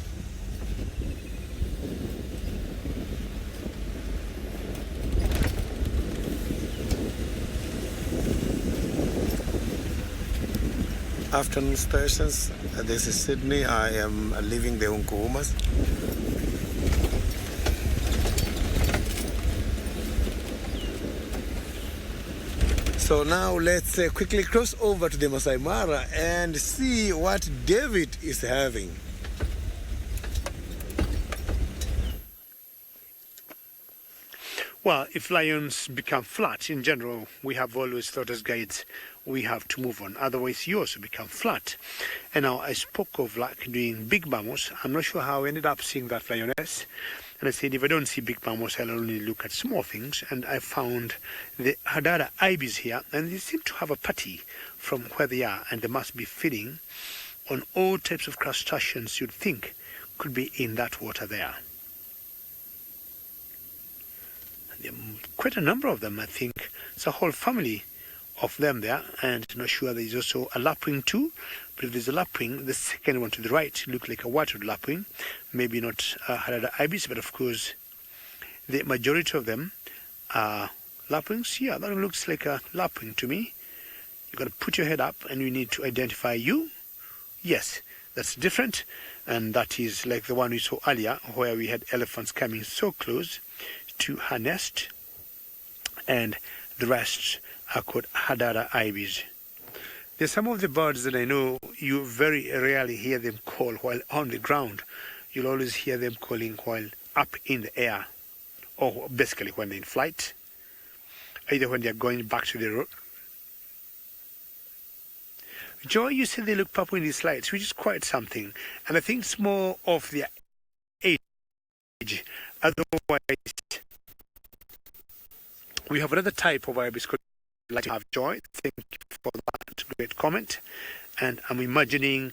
C: Afternoon stations. This is Sydney. I am leaving the Unkuhumas. So now let's quickly cross over to the Maasai Mara and see what David is having.
D: Well, if lions become flat, in general, we have always thought as guides, we have to move on. Otherwise, you also become flat. And now I spoke of like doing big mammals. I'm not sure how I ended up seeing that lioness. And I said, if I don't see big mammals, I'll only look at small things. And I found the Hadada ibis here, and they seem to have a party from where they are, and they must be feeding on all types of crustaceans you'd think could be in that water there. And there are quite a number of them, I think. It's a whole family of them there, and I'm not sure there's also a lapwing too, but if there's a lapwing, the second one to the right look like a watered lapwing, maybe not Hadada ibis, but of course the majority of them are lapwings. Yeah, that one looks like a lapwing to me. You've got to put your head up and you need to identify you. Yes, that's different, and that is like the one we saw earlier where we had elephants coming so close to her nest, and the rest are called Hadada ibis. There's some of the birds that I know you very rarely hear them call while on the ground. You'll always hear them calling while up in the air, or basically when they're in flight, either when they're going back to the road. Joy, you said they look purple in these slides, which is quite something. And I think it's more of their age. Otherwise, we have another type of ibis called like to have Joy. Thank you for that great comment. And I'm imagining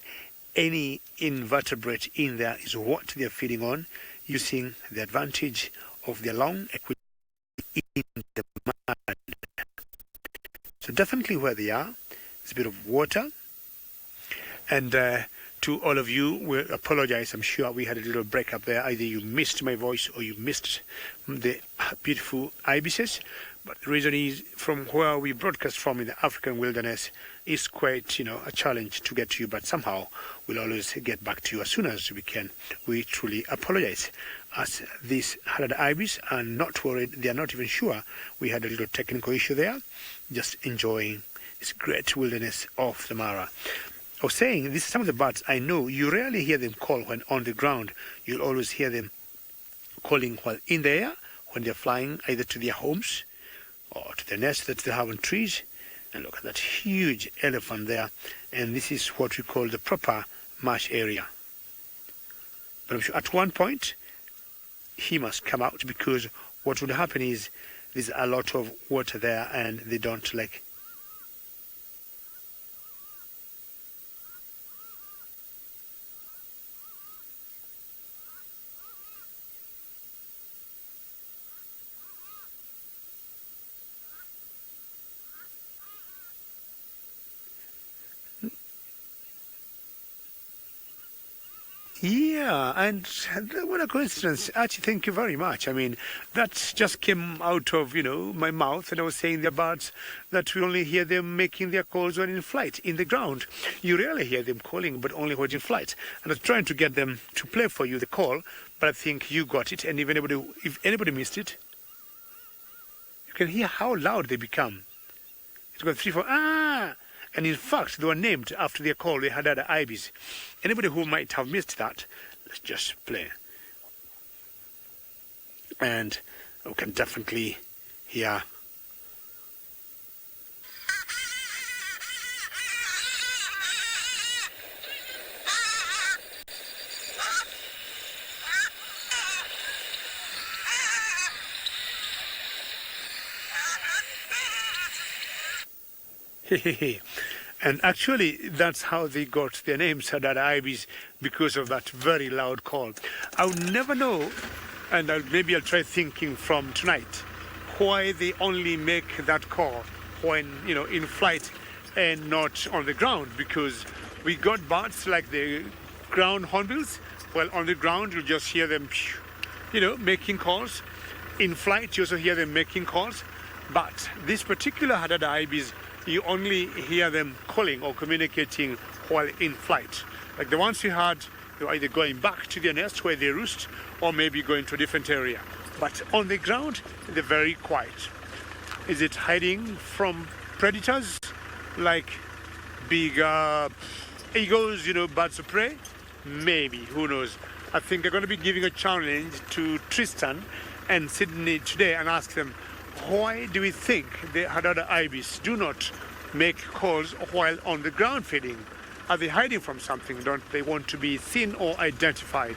D: any invertebrate in there is what they're feeding on, using the advantage of their long equity in the mud. So definitely where they are, there's a bit of water. And to all of you, we apologize. I'm sure we had a little break up there. Either you missed my voice or you missed the beautiful ibises. But the reason is, from where we broadcast from in the African wilderness, is quite, a challenge to get to you. But somehow we'll always get back to you as soon as we can. We truly apologize. As these Hadada ibis are not worried, they are not even sure we had a little technical issue there. Just enjoying this great wilderness of the Mara. I was saying, these are some of the birds I know you rarely hear them call when on the ground. You'll always hear them calling while in the air, when they're flying either to their homes or to their nests that they have on trees. And look at that huge elephant there. And this is what we call the proper marsh area. But I'm sure at one point he must come out, because what would happen is there's a lot of water there and they don't like. Yeah, and what a coincidence. Actually, thank you very much. I mean, that just came out of, my mouth, and I was saying the birds that we only hear them making their calls when in flight, in the ground. You rarely hear them calling, but only when in flight. And I was trying to get them to play for you the call, but I think you got it, and if anybody missed it, you can hear how loud they become. It's got 3, 4, ah! And in fact, they were named after their call, the Hadada ibis. Anybody who might have missed that, let's just play. And we can definitely hear. And actually, that's how they got their name, Hadada ibis, because of that very loud call. I'll never know, and maybe I'll try thinking from tonight, why they only make that call when, in flight and not on the ground, because we got birds like the ground hornbills. Well, on the ground, you just hear them, making calls. In flight, you also hear them making calls. But this particular Hadada ibis, you only hear them calling or communicating while in flight. Like the ones we had, they were either going back to their nest where they roost, or maybe going to a different area. But on the ground, they're very quiet. Is it hiding from predators like big eagles, birds of prey? Maybe, who knows. I think I'm going to be giving a challenge to Tristan and Sydney today and ask them, why do we think the Hadada ibis do not make calls while on the ground feeding? Are they hiding from something? Don't they want to be seen or identified?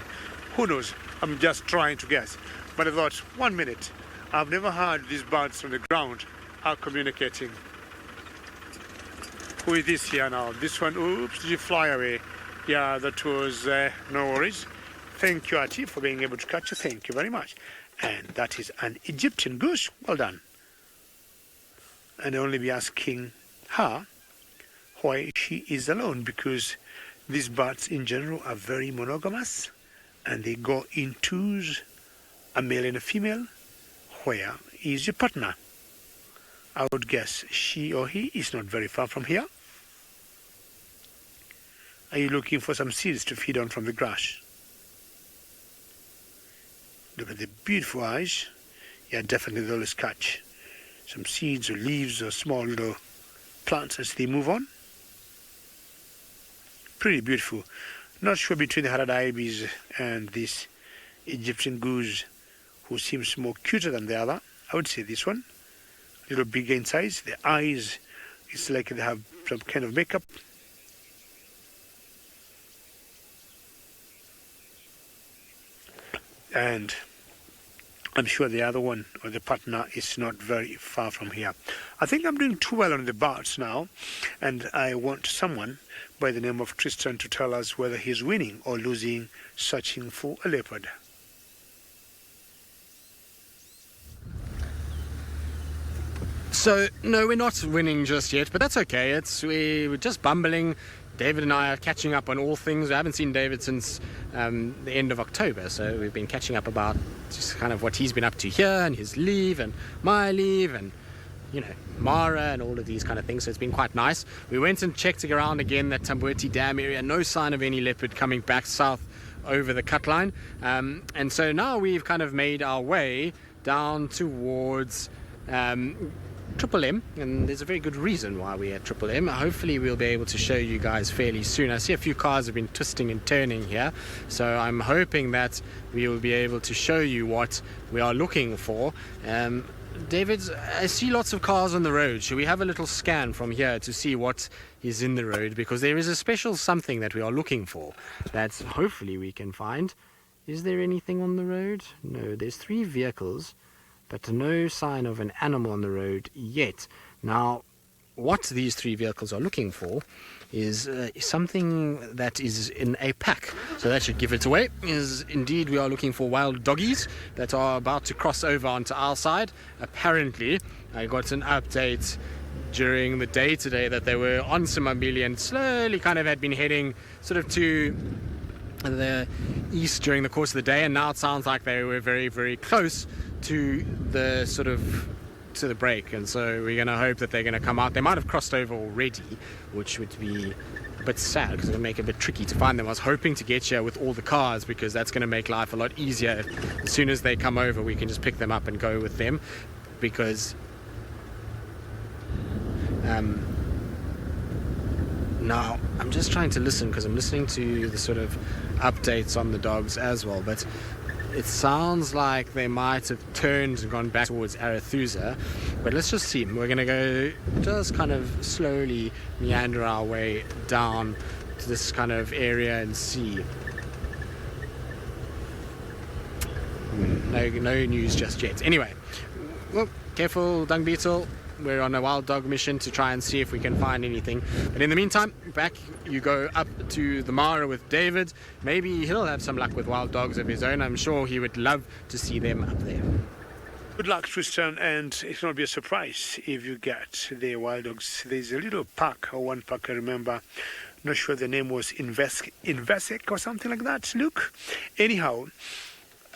D: Who knows? I'm just trying to guess. But I thought, 1 minute, I've never heard these birds on the ground are communicating. Who is this here now? This one, oops, did you fly away? Yeah, that was no worries. Thank you, Ati, for being able to catch it. Thank you very much. And that is an Egyptian goose. Well done. And I'll only be asking her why she is alone, because these birds in general are very monogamous and they go in twos, a male and a female. Where is your partner? I would guess she or he is not very far from here. Are you looking for some seeds to feed on from the grass? Look at the beautiful eyes. Yeah, definitely they'll always catch some seeds or leaves or small little plants as they move on. Pretty beautiful. Not sure between the Hadada ibis and this Egyptian goose who seems more cuter than the other. I would say this one. A little bigger in size. The eyes, it's like they have some kind of makeup. And I'm sure the other one, or the partner, is not very far from here. I think I'm doing too well on the birds now, and I want someone by the name of Tristan to tell us whether he's winning or losing searching for a leopard.
B: So, no, we're not winning just yet, but that's okay. We're just bumbling. David and I are catching up on all things. We haven't seen David since the end of October, so we've been catching up about just kind of what he's been up to here and his leave and my leave and, you know, Mara and all of these kind of things, so it's been quite nice. We went and checked around again that Tambueti Dam area, no sign of any leopard coming back south over the cut line. And so now we've kind of made our way down towards Triple M, and there's a very good reason why we're at Triple M. Hopefully we'll be able to show you guys fairly soon. I see a few cars have been twisting and turning here, so I'm hoping that we will be able to show you what we are looking for. David, I see lots of cars on the road. Should we have a little scan from here to see what is in the road? Because there is a special something that we are looking for that hopefully we can find. Is there anything on the road? No, there's 3 vehicles, but no sign of an animal on the road yet. Now, what these 3 vehicles are looking for is something that is in a pack. So that should give it away. Is indeed we are looking for wild doggies that are about to cross over onto our side. Apparently, I got an update during the day today that they were on Simambili and slowly kind of had been heading sort of to the east during the course of the day, and now it sounds like they were very, very close to the sort of to the break, and so we're going to hope that they're going to come out. They might have crossed over already, which would be a bit sad because it would make it a bit tricky to find them. I was hoping to get here with all the cars because that's going to make life a lot easier. As soon as they come over, we can just pick them up and go with them, because now I'm just trying to listen because I'm listening to the sort of updates on the dogs as well, but it sounds like they might have turned and gone back towards Arethusa, but let's just see. We're going to go just kind of slowly meander our way down to this kind of area and see. No news just yet. Anyway, well, careful, dung beetle. We're on a wild dog mission to try and see if we can find anything. But in the meantime, back you go up to the Mara with David. Maybe he'll have some luck with wild dogs of his own. I'm sure he would love to see them up there.
D: Good luck, Tristan, and it's not be a surprise if you get the wild dogs. There's a little park, or one park I remember. Not sure the name was Invesic or something like that. Look, anyhow,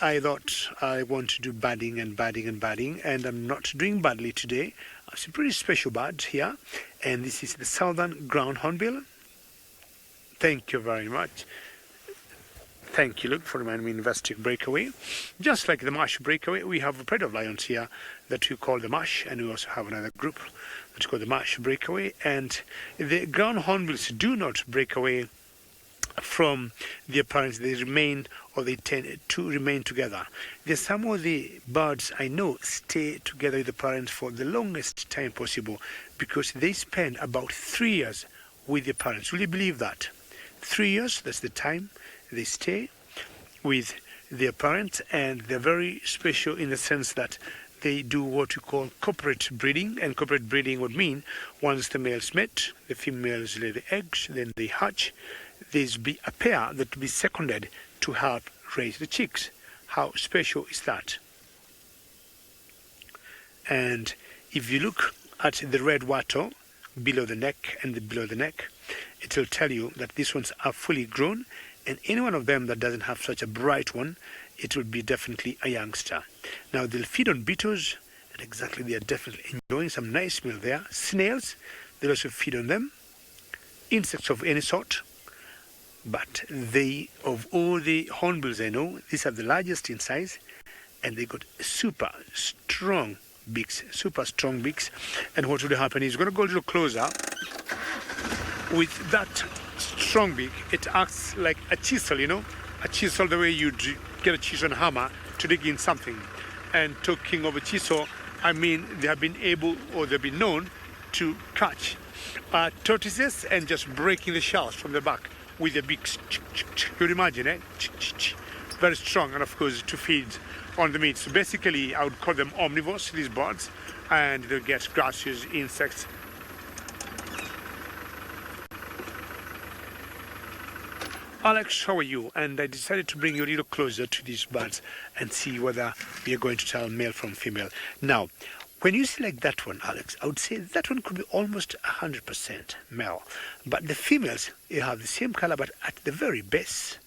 D: I thought I want to do budding, and I'm not doing badly today. It's a pretty special bird here, and this is the southern ground hornbill. Thank you very much. Thank you, Luke, for reminding me of Invesic breakaway. Just like the Marsh breakaway, we have a pride of lions here that we call the Marsh, and we also have another group that's called the Marsh breakaway. And the ground hornbills do not break away from their parents. They remain or they tend to remain together. There's some of the birds I know stay together with the parents for the longest time possible because they spend about 3 years with their parents. Will you believe that? 3 years, that's the time they stay with their parents, and they're very special in the sense that they do what we call corporate breeding, and corporate breeding would mean once the males meet, the females lay the eggs, then they hatch. There's be a pair that will be seconded to help raise the chicks. How special is that? And if you look at the red wattle below the neck and below the neck, it will tell you that these ones are fully grown, and any one of them that doesn't have such a bright one, it will be definitely a youngster. Now they'll feed on beetles, and exactly they are definitely enjoying some nice meal there. Snails, they'll also feed on them. Insects of any sort. But they, of all the hornbills I know, these are the largest in size, and they got super strong beaks. And what will happen is, you're going to go a little closer. With that strong beak, it acts like a chisel, you know, a chisel the way you'd get a chisel and hammer to dig in something. And talking of a chisel, I mean they have been able, or they've been known to catch tortoises and just breaking the shells from the back with their beaks. You'd imagine, eh? Very strong, and of course to feed on the meat. So basically I would call them omnivores, these birds, and they'll get grasses, insects. Alex, how are you? And I decided to bring you a little closer to these birds and see whether we are going to tell male from female. Now, when you see like that one, Alex, I would say that one could be almost 100% male. But the females, they have the same color, but at the very base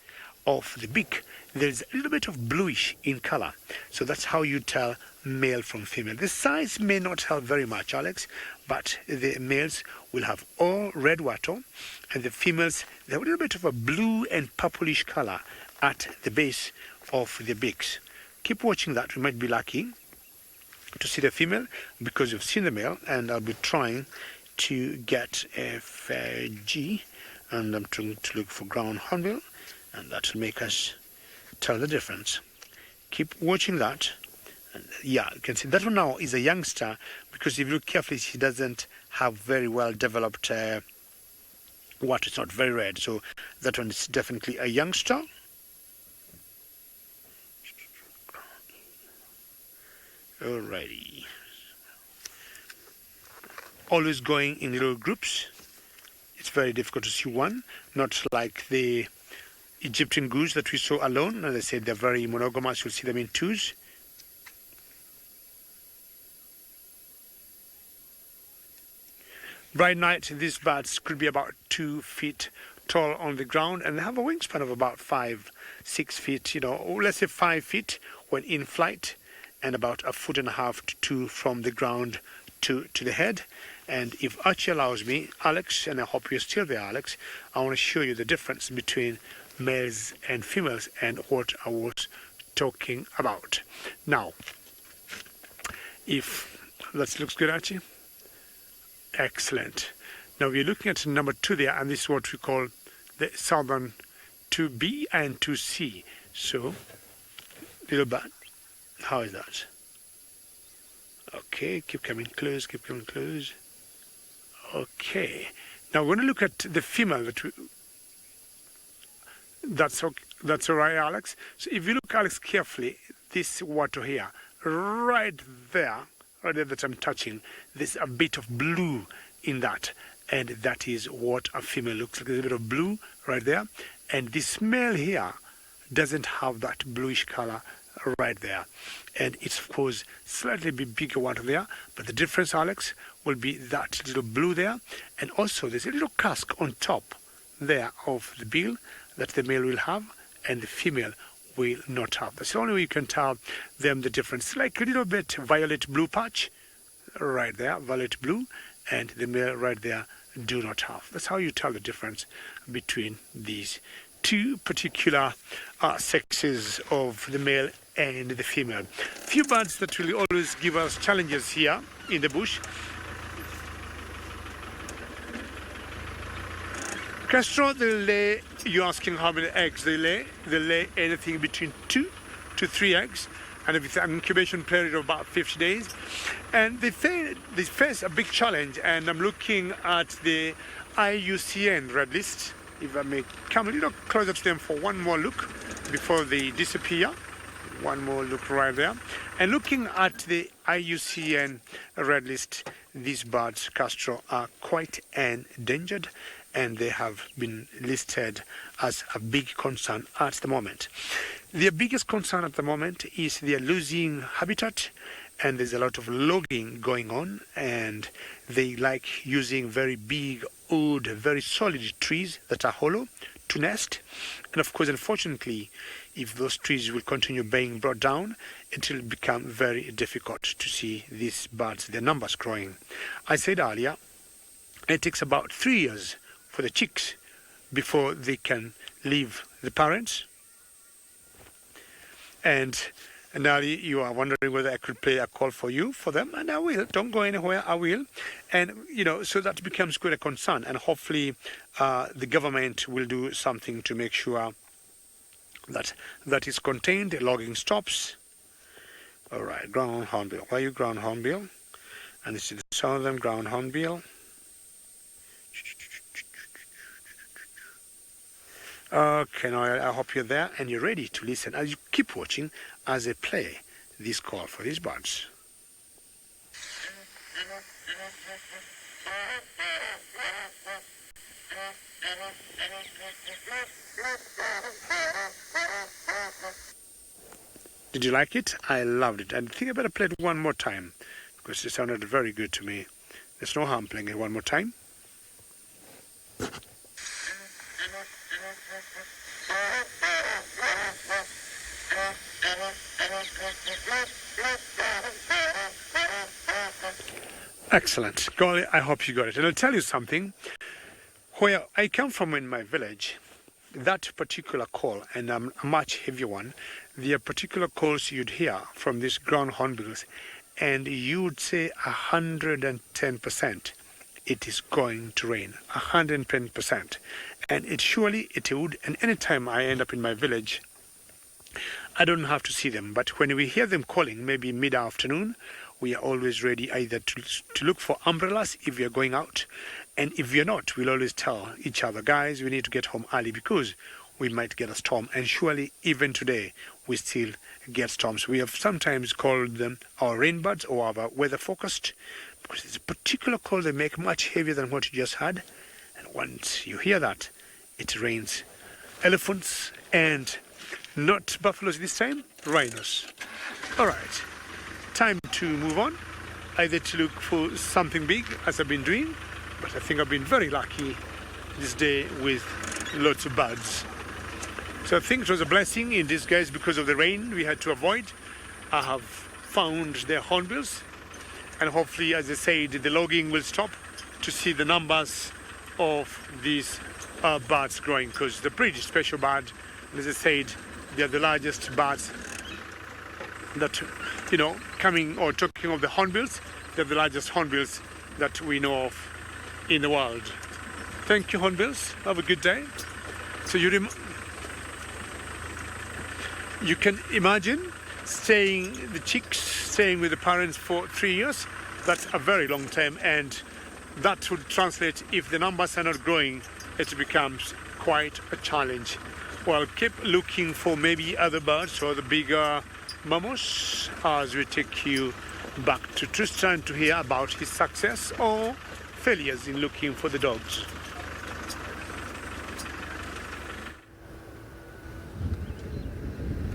D: of the beak, there's a little bit of bluish in color. So that's how you tell male from female. The size may not help very much, Alex, but the males will have all red wattle, and the females, they have a little bit of a blue and purplish color at the base of the beaks. Keep watching that. We might be lucky to see the female because you've seen the male, and I'll be trying to get a G, and I'm trying to look for ground hornbill, and that will make us tell the difference. Keep watching that. And yeah, you can see that one now is a youngster, because if you look carefully, she doesn't have very well developed water. It's not very red, so that one is definitely a youngster. Alrighty. Always going in little groups. It's very difficult to see one, not like the Egyptian goose that we saw alone. As I said, they're very monogamous. You'll see them in twos. Bright night, these birds could be about 2 feet tall on the ground, and they have a wingspan of about 5-6 feet, you know, or let's say 5 feet when in flight, and about 1.5 feet to 2 from the ground to the head. And if Archie allows me, Alex, and I hope you're still there, Alex, I want to show you the difference between males and females and what I was talking about. Now, if that looks good, Archie? Excellent. Now we're looking at number 2 there, and this is what we call the southern 2B and 2C. So, little bird, how is that? Okay, keep coming close, keep coming close. Okay. Now we're going to look at the female. That's okay. That's all right, Alex. So if you look, Alex, carefully, this water here, right there that I'm touching, there's a bit of blue in that, and that is what a female looks like. There's a bit of blue right there, and this male here doesn't have that bluish color right there, and it's of course slightly bigger one there, but the difference, Alex, will be that little blue there, and also there's a little casque on top there of the bill that the male will have and the female will not have. That's the only way you can tell them the difference. Like a little bit violet blue patch right there, violet blue, and the male right there do not have. That's how you tell the difference between these two particular sexes of the male and the female. Few birds that will always give us challenges here in the bush. Castro, they lay, you're asking how many eggs they lay. They lay anything between 2 to 3 eggs, and with an incubation period of about 50 days. And they face a big challenge, and I'm looking at the IUCN red list. If I may come a little closer to them for one more look before they disappear. One more look right there. And looking at the IUCN red list, these birds, Castro, are quite endangered, and they have been listed as a big concern at the moment. Their biggest concern at the moment is they are losing habitat, and there's a lot of logging going on, and they like using very big, old, very solid trees that are hollow to nest. And of course, unfortunately, if those trees will continue being brought down, it will become very difficult to see these birds, their numbers growing. I said earlier, it takes about 3 years for the chicks before they can leave the parents. And now you are wondering whether I could play a call for you, for them, and I will. Don't go anywhere, I will. And, so that becomes quite a concern, and hopefully the government will do something to make sure that that is contained, the logging stops. All right, ground hornbill. Where are you, ground hornbill? And this is the southern ground hornbill. Okay, now I hope you're there and you're ready to listen as you keep watching as I play this call for these birds. Did you like it? I loved it. I think I better play it one more time because it sounded very good to me. There's no harm playing it one more time. Excellent. Golly, I hope you got it. And I'll tell you something. Where I come from in my village, that particular call, and a much heavier one, the particular calls you'd hear from these ground hornbills, and you'd say 110% it is going to rain. 110%. And it would. And anytime I end up in my village, I don't have to see them. But when we hear them calling, maybe mid-afternoon, we are always ready either to look for umbrellas if we are going out. And if we are not, we'll always tell each other, guys, we need to get home early because we might get a storm. And surely, even today, we still get storms. We have sometimes called them our rainbirds or our weather forecast because it's a particular call they make much heavier than what you just had. And once you hear that, it rains elephants and not buffaloes this time, rhinos. All right. Time to move on, either to look for something big, as I've been doing, but I think I've been very lucky this day with lots of birds. So I think it was a blessing in disguise because of the rain we had to avoid. I have found their hornbills, and hopefully, as I said, the logging will stop to see the numbers of these birds growing, because they're pretty special bird. And as I said, they are the largest birds that, coming or talking of the hornbills, they're the largest hornbills that we know of in the world. Thank you, hornbills. Have a good day. So you can imagine the chicks staying with the parents for 3 years. That's a very long time, and that would translate, if the numbers are not growing, it becomes quite a challenge. Well, keep looking for maybe other birds or the bigger mammals as we take you back to Tristan to hear about his success or failures in looking for the dogs.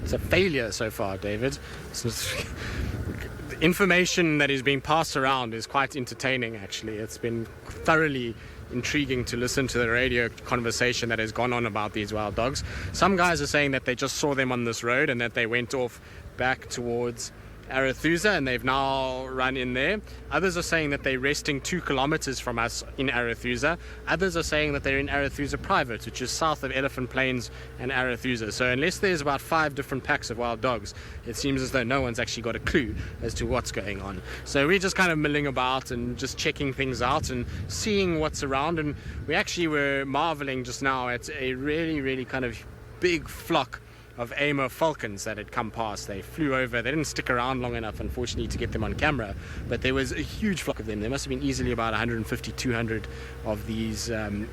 B: It's a failure so far, David. The information that is being passed around is quite entertaining, actually. It's been thoroughly intriguing to listen to the radio conversation that has gone on about these wild dogs. Some guys are saying that they just saw them on this road and that they went off back towards Arethusa, and they've now run in there. Others are saying that they're resting 2 kilometers from us in Arethusa. Others are saying that they're in Arethusa Private, which is south of Elephant Plains and Arethusa. So unless there's about 5 different packs of wild dogs, it seems as though no one's actually got a clue as to what's going on. So we're just kind of milling about and just checking things out and seeing what's around. And we actually were marveling just now at a really, really kind of big flock of Amur falcons that had come past. They flew over. They didn't stick around long enough, unfortunately, to get them on camera, but there was a huge flock of them. There must have been easily about 150, 200 of these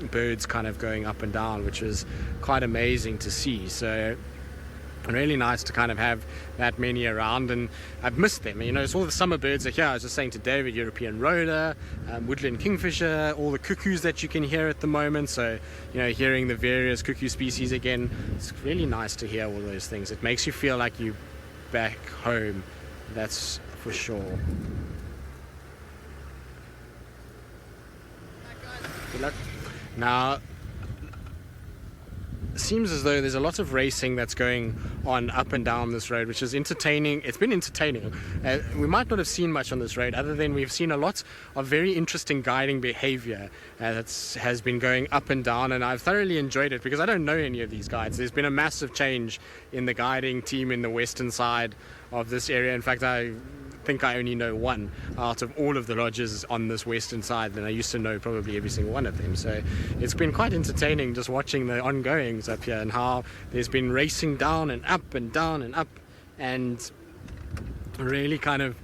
B: birds kind of going up and down, which was quite amazing to see. So really nice to kind of have that many around, and I've missed them. You know, so all the summer birds are here. I was just saying to David, European rhoda, woodland kingfisher, all the cuckoos that you can hear at the moment. So, you know, hearing the various cuckoo species again, it's really nice to hear all those things. It makes you feel like you're back home, that's for sure. Good luck. Now, seems as though there's a lot of racing that's going on up and down this road, which is entertaining. It's been entertaining. We might not have seen much on this road, other than we've seen a lot of very interesting guiding behavior that has been going up and down, and I've thoroughly enjoyed it because I don't know any of these guides. There's been a massive change in the guiding team in the western side of this area. In fact, I think I only know one out of all of the lodges on this western side, and I used to know probably every single one of them. So it's been quite entertaining just watching the ongoings up here and how there's been racing down and up and down and up, and really kind of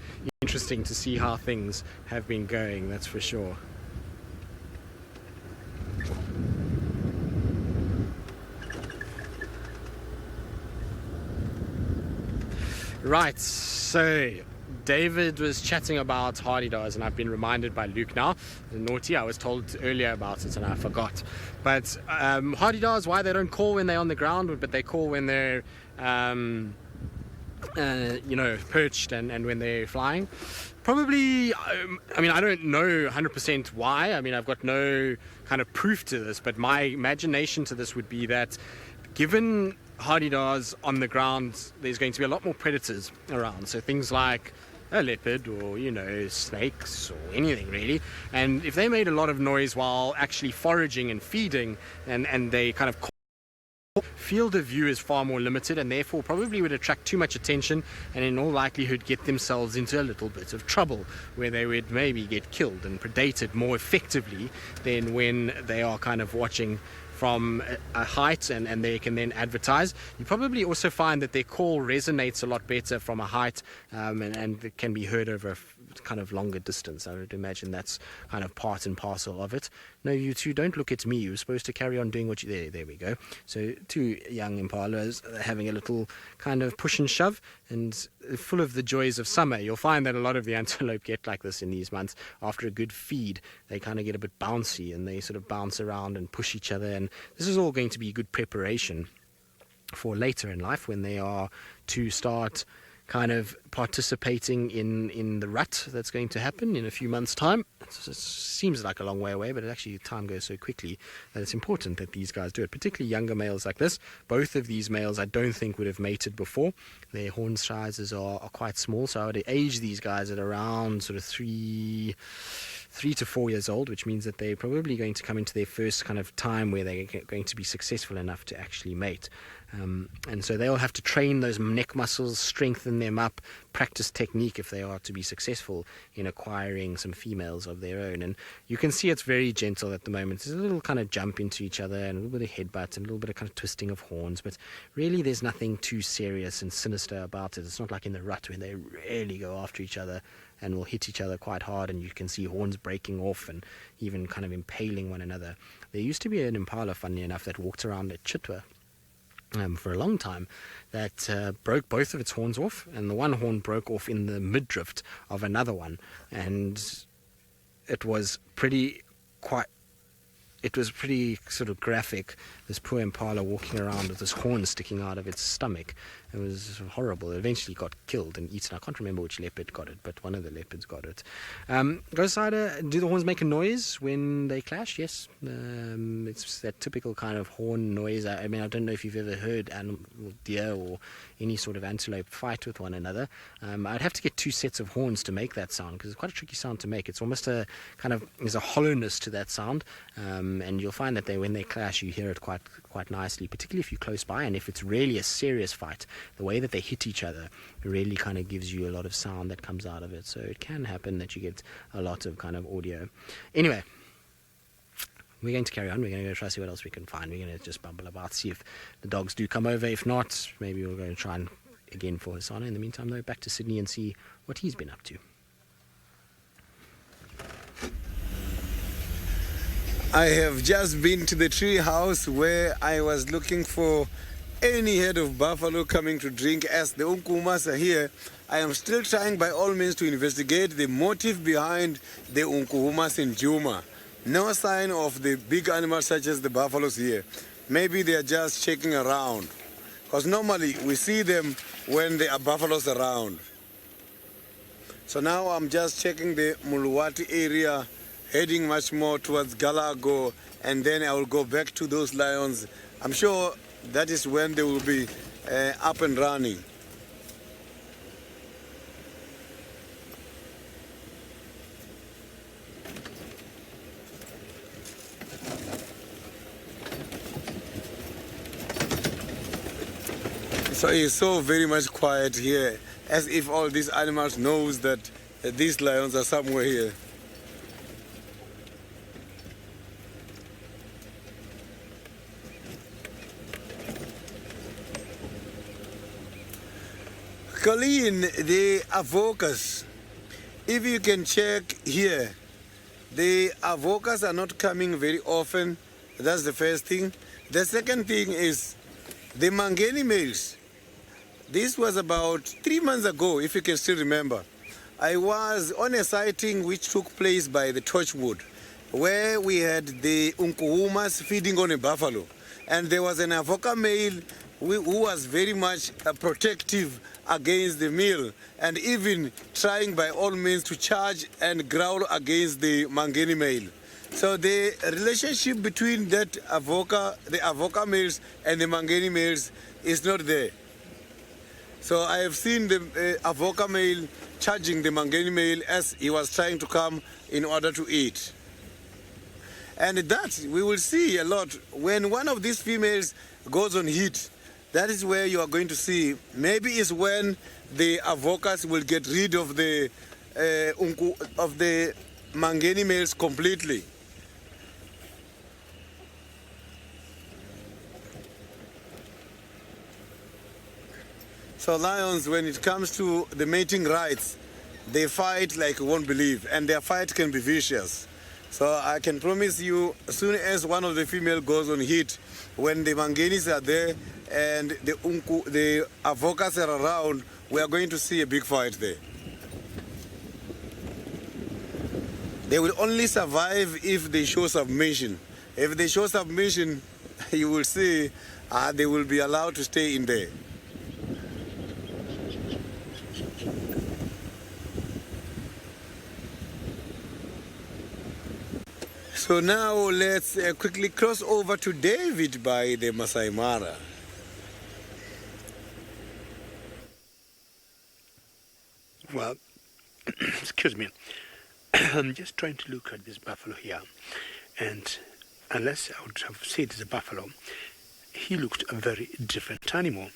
B: interesting to see how things have been going, that's for sure. Right, so David was chatting about hardy-dars, and I've been reminded by Luke now. Naughty, I was told earlier about it and I forgot. But hardy-dars, why they don't call when they're on the ground, but they call when they're you know, perched and when they're flying. Probably, I mean, I don't know 100% why. I mean, I've got no kind of proof to this, but my imagination to this would be that given hardy-dars on the ground, there's going to be a lot more predators around. So things like a leopard or, you know, snakes or anything really. And if they made a lot of noise while actually foraging and feeding, and they kind of field of view is far more limited, and therefore probably would attract too much attention and in all likelihood get themselves into a little bit of trouble where they would maybe get killed and predated more effectively than when they are kind of watching from a height and they can then advertise. You probably also find that their call resonates a lot better from a height, and it can be heard over a kind of longer distance. I would imagine that's kind of part and parcel of it. No, you two, don't look at me. You're supposed to carry on doing what you... There we go. So 2 young impalas having a little kind of push and shove, and full of the joys of summer. You'll find that a lot of the antelope get like this in these months. After a good feed, they kind of get a bit bouncy and they sort of bounce around and push each other, and this is all going to be good preparation for later in life when they are to start kind of participating in the rut that's going to happen in a few months' time. It seems like a long way away, but actually time goes so quickly that it's important that these guys do it, particularly younger males like this. Both of these males I don't think would have mated before. Their horn sizes are quite small, so I would age these guys at around sort of 3 to 4 years old, which means that they're probably going to come into their first kind of time where they're going to be successful enough to actually mate. And so they'll have to train those neck muscles, strengthen them up, practice technique if they are to be successful in acquiring some females of their own. And you can see it's very gentle at the moment. There's a little kind of jump into each other and a little bit of headbutt and a little bit of kind of twisting of horns, but really there's nothing too serious and sinister about it. It's not like in the rut when they really go after each other and will hit each other quite hard, and you can see horns breaking off and even kind of impaling one another. There used to be an impala, funnily enough, that walked around at Chitwa for a long time that broke both of its horns off, and the one horn broke off in the midriff of another one, and it was pretty sort of graphic. This poor impala walking around with this horn sticking out of its stomach, It was horrible. It eventually got killed and eaten. I can't remember which leopard got it, but one of the leopards got it. Ghost Rider, do the horns make a noise when they clash? Yes. It's that typical kind of horn noise. I mean, I don't know if you've ever heard deer or any sort of antelope fight with one another. I'd have to get two sets of horns to make that sound, because it's quite a tricky sound to make. It's almost a kind of, there's a hollowness to that sound, and you'll find that when they clash, you hear it quite nicely, particularly if you're close by, and if it's really a serious fight, the way that they hit each other really kind of gives you a lot of sound that comes out of it. So it can happen that you get a lot of kind of audio. Anyway, we're going to carry on. We're going to go try to see what else we can find. We're going to just bumble about, see if the dogs do come over. If not, maybe we'll go and try and again for Hasana. In the meantime, though, back to Sydney and see what he's been up to.
C: I have just been to the tree house where I was looking for any head of buffalo coming to drink. As the Unkuhumas are here, I am still trying by all means to investigate the motive behind the Unkuhumas in Djuma. No sign of the big animals such as the buffaloes here. Maybe they are just checking around, because normally we see them when there are buffaloes around. So now I'm just checking the Muluwati area, heading much more towards Galago, and then I will go back to those lions. I'm sure that is when they will be up and running. So it's so very much quiet here, as if all these animals knows that these lions are somewhere here. Colleen, the avokas, if you can check here, the avokas are not coming very often. That's the first thing. The second thing is the mangeni males. This was about 3 months ago, if you can still remember. I was on a sighting which took place by the Torchwood, where we had the Unkuhumas feeding on a buffalo. And there was an avoca male who was very much protective against the male, and even trying by all means to charge and growl against the mangeni male. So the relationship between the avoca males and the mangeni males is not there. So I have seen the avoca male charging the mangeni male as he was trying to come in order to eat. And that we will see a lot when one of these females goes on heat. That is where you are going to see. Maybe it's when the avocas will get rid of the mangeni males completely. So lions, when it comes to the mating rights, they fight like you won't believe, and their fight can be vicious. So I can promise you, as soon as one of the female goes on heat, when the mangenis are there and the avocas are around, we are going to see a big fight there. They will only survive if they show submission. If they show submission, you will see they will be allowed to stay in there. So now let's quickly cross over to David by the Maasai Mara.
D: Well, excuse me. I'm just trying to look at this buffalo here, and unless I would have said it's a buffalo, he looked a very different animal,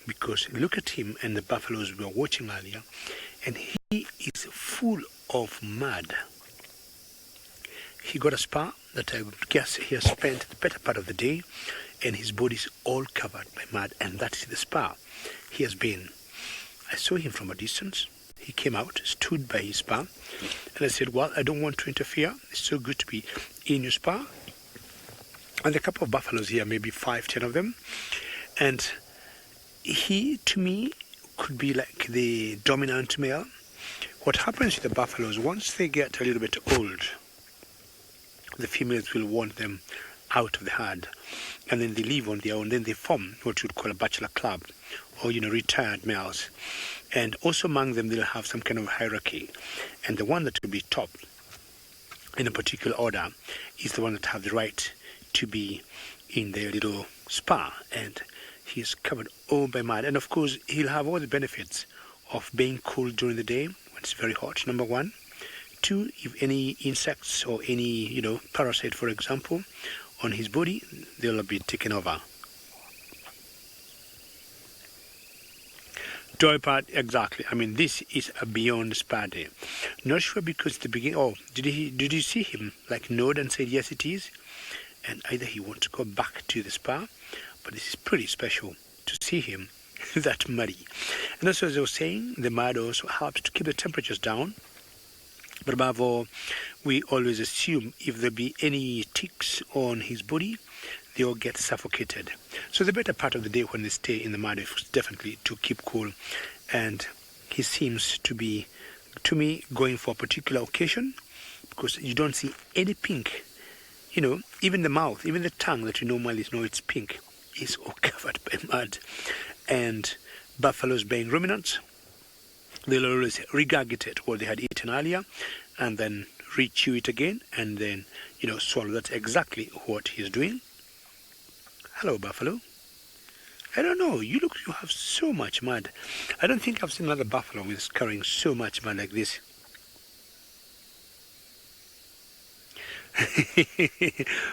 D: because look at him and the buffaloes we were watching earlier, and he is full of mud. He got a spa that I would guess he has spent the better part of the day, and his body is all covered by mud, and that is the spa he has been. I saw him from a distance. He came out, stood by his spa, and I said, well, I don't want to interfere. It's so good to be in your spa. And a couple of buffaloes here, maybe 5-10 of them. And he, to me, could be like the dominant male. What happens with the buffaloes, once they get a little bit old, the females will want them out of the herd, and then they live on their own. Then they form what you would call a bachelor club, or retired males. And also among them, they'll have some kind of hierarchy, and the one that will be top in a particular order is the one that have the right to be in their little spa, and he's covered all by mud. And of course, he'll have all the benefits of being cool during the day when it's very hot, number one. Two, if any insects or any parasite, for example, on his body, they'll be taken over. Leopard, exactly. I mean, this is a beyond spa day. Not sure because the beginning. Oh, did you see him nod and say yes, it is? And either he wants to go back to the spa, but this is pretty special to see him that muddy. And also, as I was saying, the mud also helps to keep the temperatures down. But above all, we always assume if there be any ticks on his body, they all get suffocated. So the better part of the day when they stay in the mud is definitely to keep cool. And he seems to be, to me, going for a particular occasion, because you don't see any pink. Even the mouth, even the tongue that you normally know it's pink, is all covered by mud. And buffaloes being ruminants, they'll always regurgitate what they had eaten earlier and then re-chew it again and then, swallow. That's exactly what he's doing. Hello, buffalo. I don't know, you have so much mud. I don't think I've seen another buffalo with carrying so much mud like this.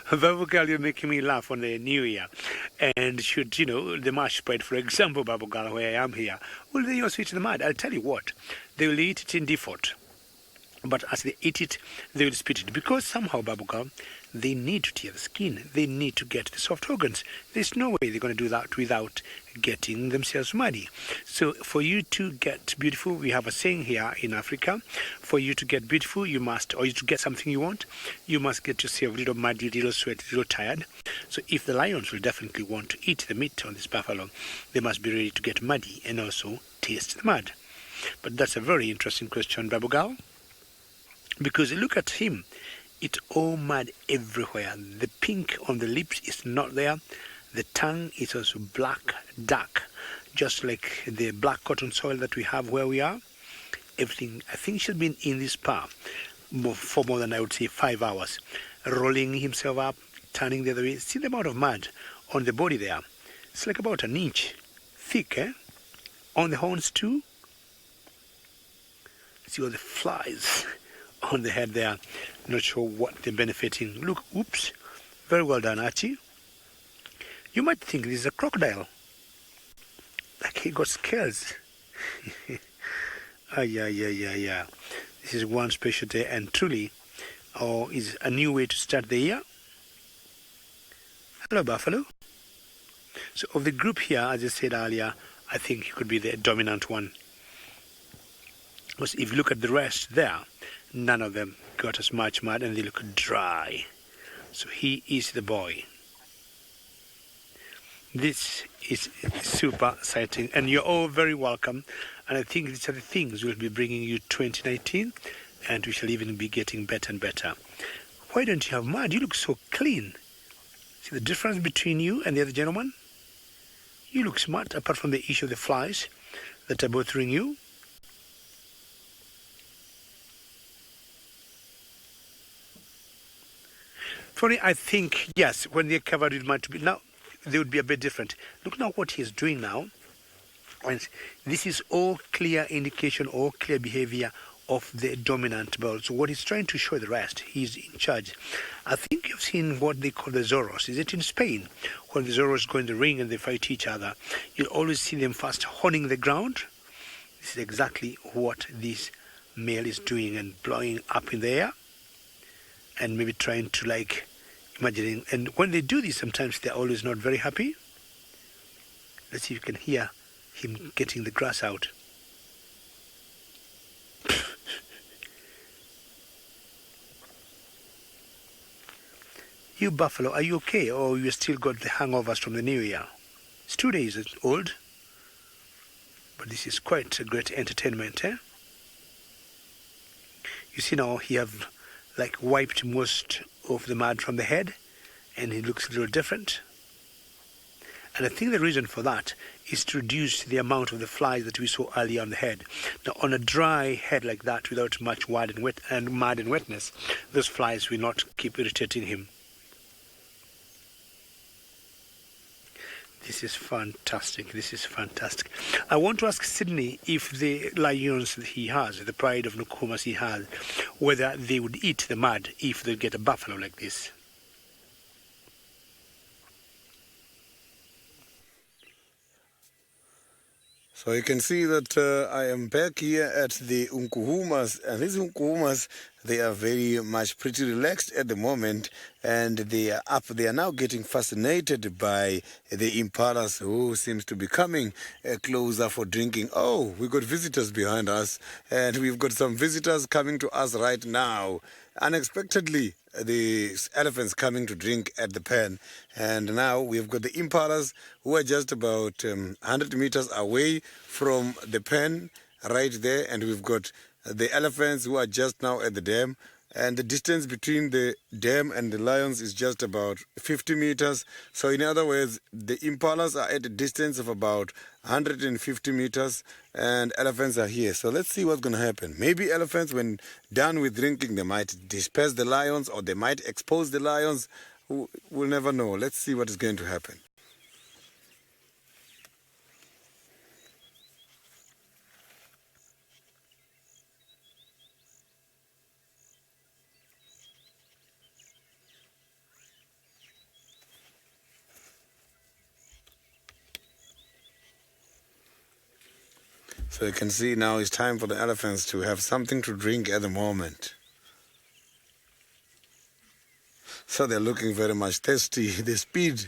D: Babugal, you're making me laugh on the New Year. And should, the Marsh spread, for example, Babugal, where I am here, will they also eat the mud? I'll tell you what, they will eat it in default. But as they eat it, they will spit it. Because somehow, Babugal, they need to tear the skin. They need to get the soft organs. There's no way they're going to do that without getting themselves muddy. So for you to get beautiful, we have a saying here in Africa, for you to get beautiful, you must, or you to get something you want, you must get yourself a little muddy, little sweaty, little tired. So if the lions will definitely want to eat the meat on this buffalo, they must be ready to get muddy and also taste the mud. But that's a very interesting question, Babugal, because look at him. It's all mud everywhere. The pink on the lips is not there. The tongue is also black, dark, just like the black cotton soil that we have where we are. Everything, I think, should be in this spa for more than, I would say, 5 hours. Rolling himself up, turning the other way. See the amount of mud on the body there. It's like about an inch thick, eh? On the horns too. See all the flies on the head there. Not sure what they're benefiting. Look, oops. Very well done, Archie. You might think this is a crocodile. Like he got scales. Yeah. This is one special day, and truly, is a new way to start the year. Hello, buffalo. So of the group here, as I said earlier, I think he could be the dominant one. Because if you look at the rest there, none of them got as much mud and they look dry. So he is the boy. This is super exciting, and you're all very welcome. And I think these are the things we'll be bringing you 2019, and we shall even be getting better and better. Why don't you have mud? You look so clean. See the difference between you and the other gentleman? You look smart, apart from the issue of the flies that are bothering you. For me, I think, yes, when they're covered with mud, now they would be a bit different. Look now what he's doing now. And this is all clear indication, all clear behavior of the dominant bird. So what he's trying to show the rest, he's in charge. I think you've seen what they call the Zorros. Is it in Spain? When the Zorros go in the ring and they fight each other, you'll always see them first horning the ground. This is exactly what this male is doing, and blowing up in the air. And maybe trying to imagining. And when they do this, sometimes they're always not very happy. Let's see if you can hear him getting the grass out. You buffalo, are you okay? Or you still got the hangovers from the New Year? It's 2 days old. But this is quite a great entertainment, eh? You see now he have wiped most of the mud from the head, and he looks a little different. And I think the reason for that is to reduce the amount of the flies that we saw earlier on the head. Now, on a dry head like that, without much mud and wetness, those flies will not keep irritating him. This is fantastic. This is fantastic. I want to ask Sydney if the lions that he has, the pride of Nokomas he has, whether they would eat the mud if they get a buffalo like this.
C: So you can see that I am back here at the Unkuhumas, and these Unkuhumas, they are very much pretty relaxed at the moment, and they are up. They are now getting fascinated by the impalas who seems to be coming closer for drinking. Oh, we've got visitors behind us, and we've got some visitors coming to us right now. Unexpectedly, the elephants coming to drink at the pen, and now we've got the impalas who are just about 100 meters away from the pen right there, and we've got the elephants who are just now at the dam, and the distance between the dam and the lions is just about 50 meters. So in other words, the impalas are at a distance of about 150 meters, and elephants are here. So let's see what's going to happen. Maybe elephants, when done with drinking, they might disperse the lions, or they might expose the lions. We'll never know. Let's see what is going to happen. So you can see now it's time for the elephants to have something to drink at the moment. So they're looking very much thirsty. The speed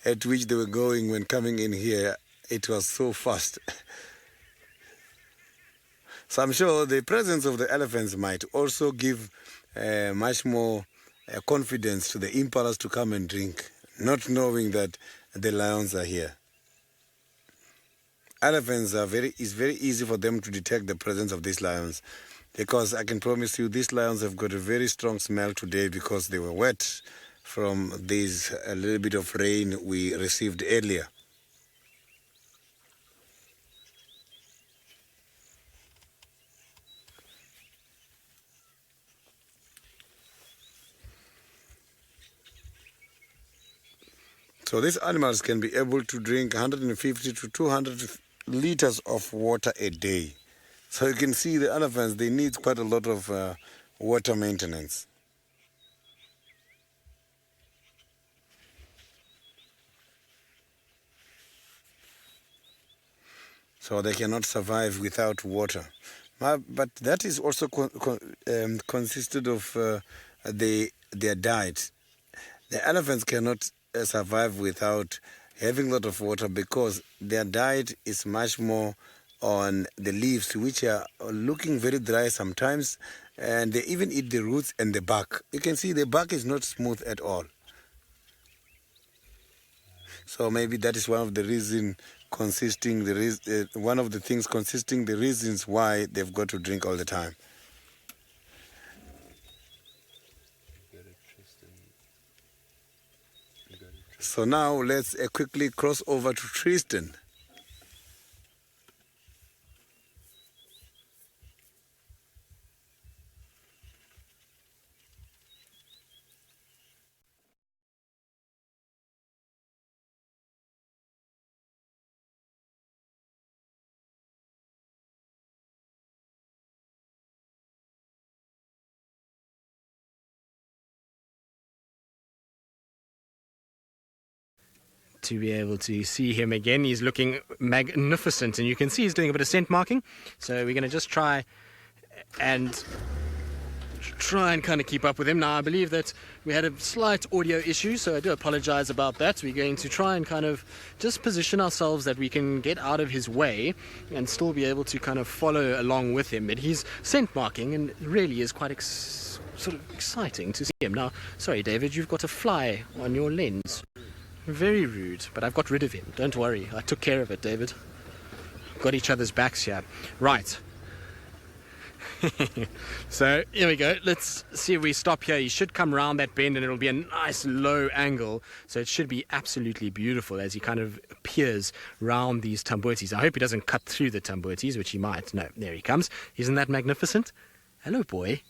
C: at which they were going when coming in here, it was so fast. So I'm sure the presence of the elephants might also give much more confidence to the impalas to come and drink, not knowing that the lions are here. Elephants it's very easy for them to detect the presence of these lions, because I can promise you these lions have got a very strong smell today because they were wet from this a little bit of rain we received earlier. So these animals can be able to drink 150 to 200 liters of water a day. So you can see the elephants, they need quite a lot of water maintenance. So they cannot survive without water. But that is also consisted of their diet. The elephants cannot survive without having a lot of water, because their diet is much more on the leaves, which are looking very dry sometimes, and they even eat the roots and the bark. You can see the bark is not smooth at all. So maybe that is one of the reasons the reasons why they've got to drink all the time. So now let's quickly cross over to Tristan.
B: To be able to see him again, he's looking magnificent, and you can see he's doing a bit of scent marking. So we're going to just try and kind of keep up with him. Now I believe that we had a slight audio issue, so I do apologize about that. We're going to try and kind of just position ourselves that we can get out of his way and still be able to kind of follow along with him. But he's scent marking, and it really is quite sort of exciting to see him. Now, sorry David, you've got a fly on your lens. Very rude, but I've got rid of him. Don't worry, I took care of it, David. Got each other's backs here. Right. So here we go. Let's see if we stop here. He should come round that bend and it'll be a nice low angle. So it should be absolutely beautiful as he kind of appears round these tambutis. I hope he doesn't cut through the tambutis, which he might. No, there he comes. Isn't that magnificent? Hello, boy.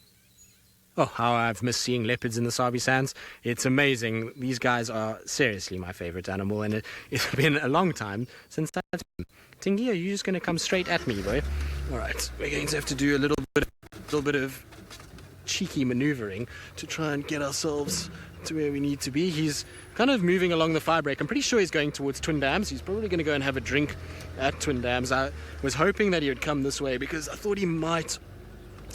B: Oh, how I've missed seeing leopards in the Sabi Sands. It's amazing. These guys are seriously my favorite animal, and it's been a long time since that time. Tingy, are you just going to come straight at me, boy? All right, we're going to have to do a little bit of cheeky maneuvering to try and get ourselves to where we need to be. He's kind of moving along the fire break. I'm pretty sure he's going towards Twin Dams. He's probably going to go and have a drink at Twin Dams. I was hoping that he would come this way because I thought he might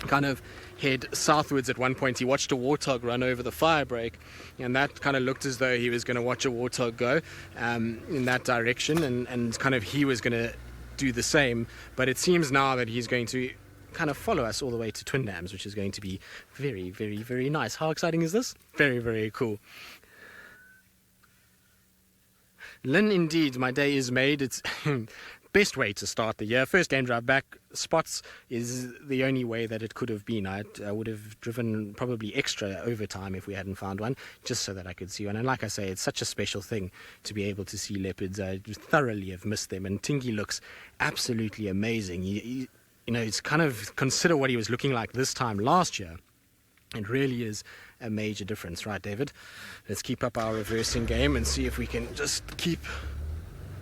B: kind of head southwards at one point. He watched a warthog run over the fire break, and that kind of looked as though he was going to watch a warthog go in that direction, and kind of he was going to do the same. But it seems now that he's going to kind of follow us all the way to Twin Dams, which is going to be very, very, very nice. How exciting is this? Very, very cool. Lynn, indeed, my day is made. It's best way to start the year. First game drive back. Spots is the only way that it could have been. I would have driven probably extra overtime if we hadn't found one, just so that I could see one. And like I say, it's such a special thing to be able to see leopards. I just thoroughly have missed them. And Tingy looks absolutely amazing. You know, it's kind of consider what he was looking like this time last year. It really is a major difference, right, David? Let's keep up our reversing game and see if we can just keep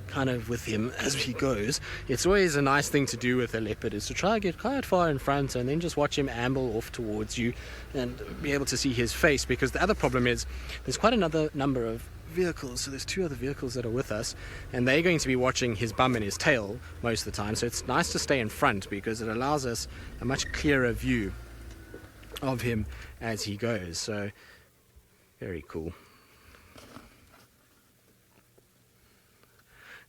B: kind of with him as he goes. It's always a nice thing to do with a leopard, is to try and get quite far in front and then just watch him amble off towards you and be able to see his face, because the other problem is there's quite another number of vehicles. So there's two other vehicles that are with us, and they're going to be watching his bum and his tail most of the time. So it's nice to stay in front because it allows us a much clearer view of him as he goes. So very cool.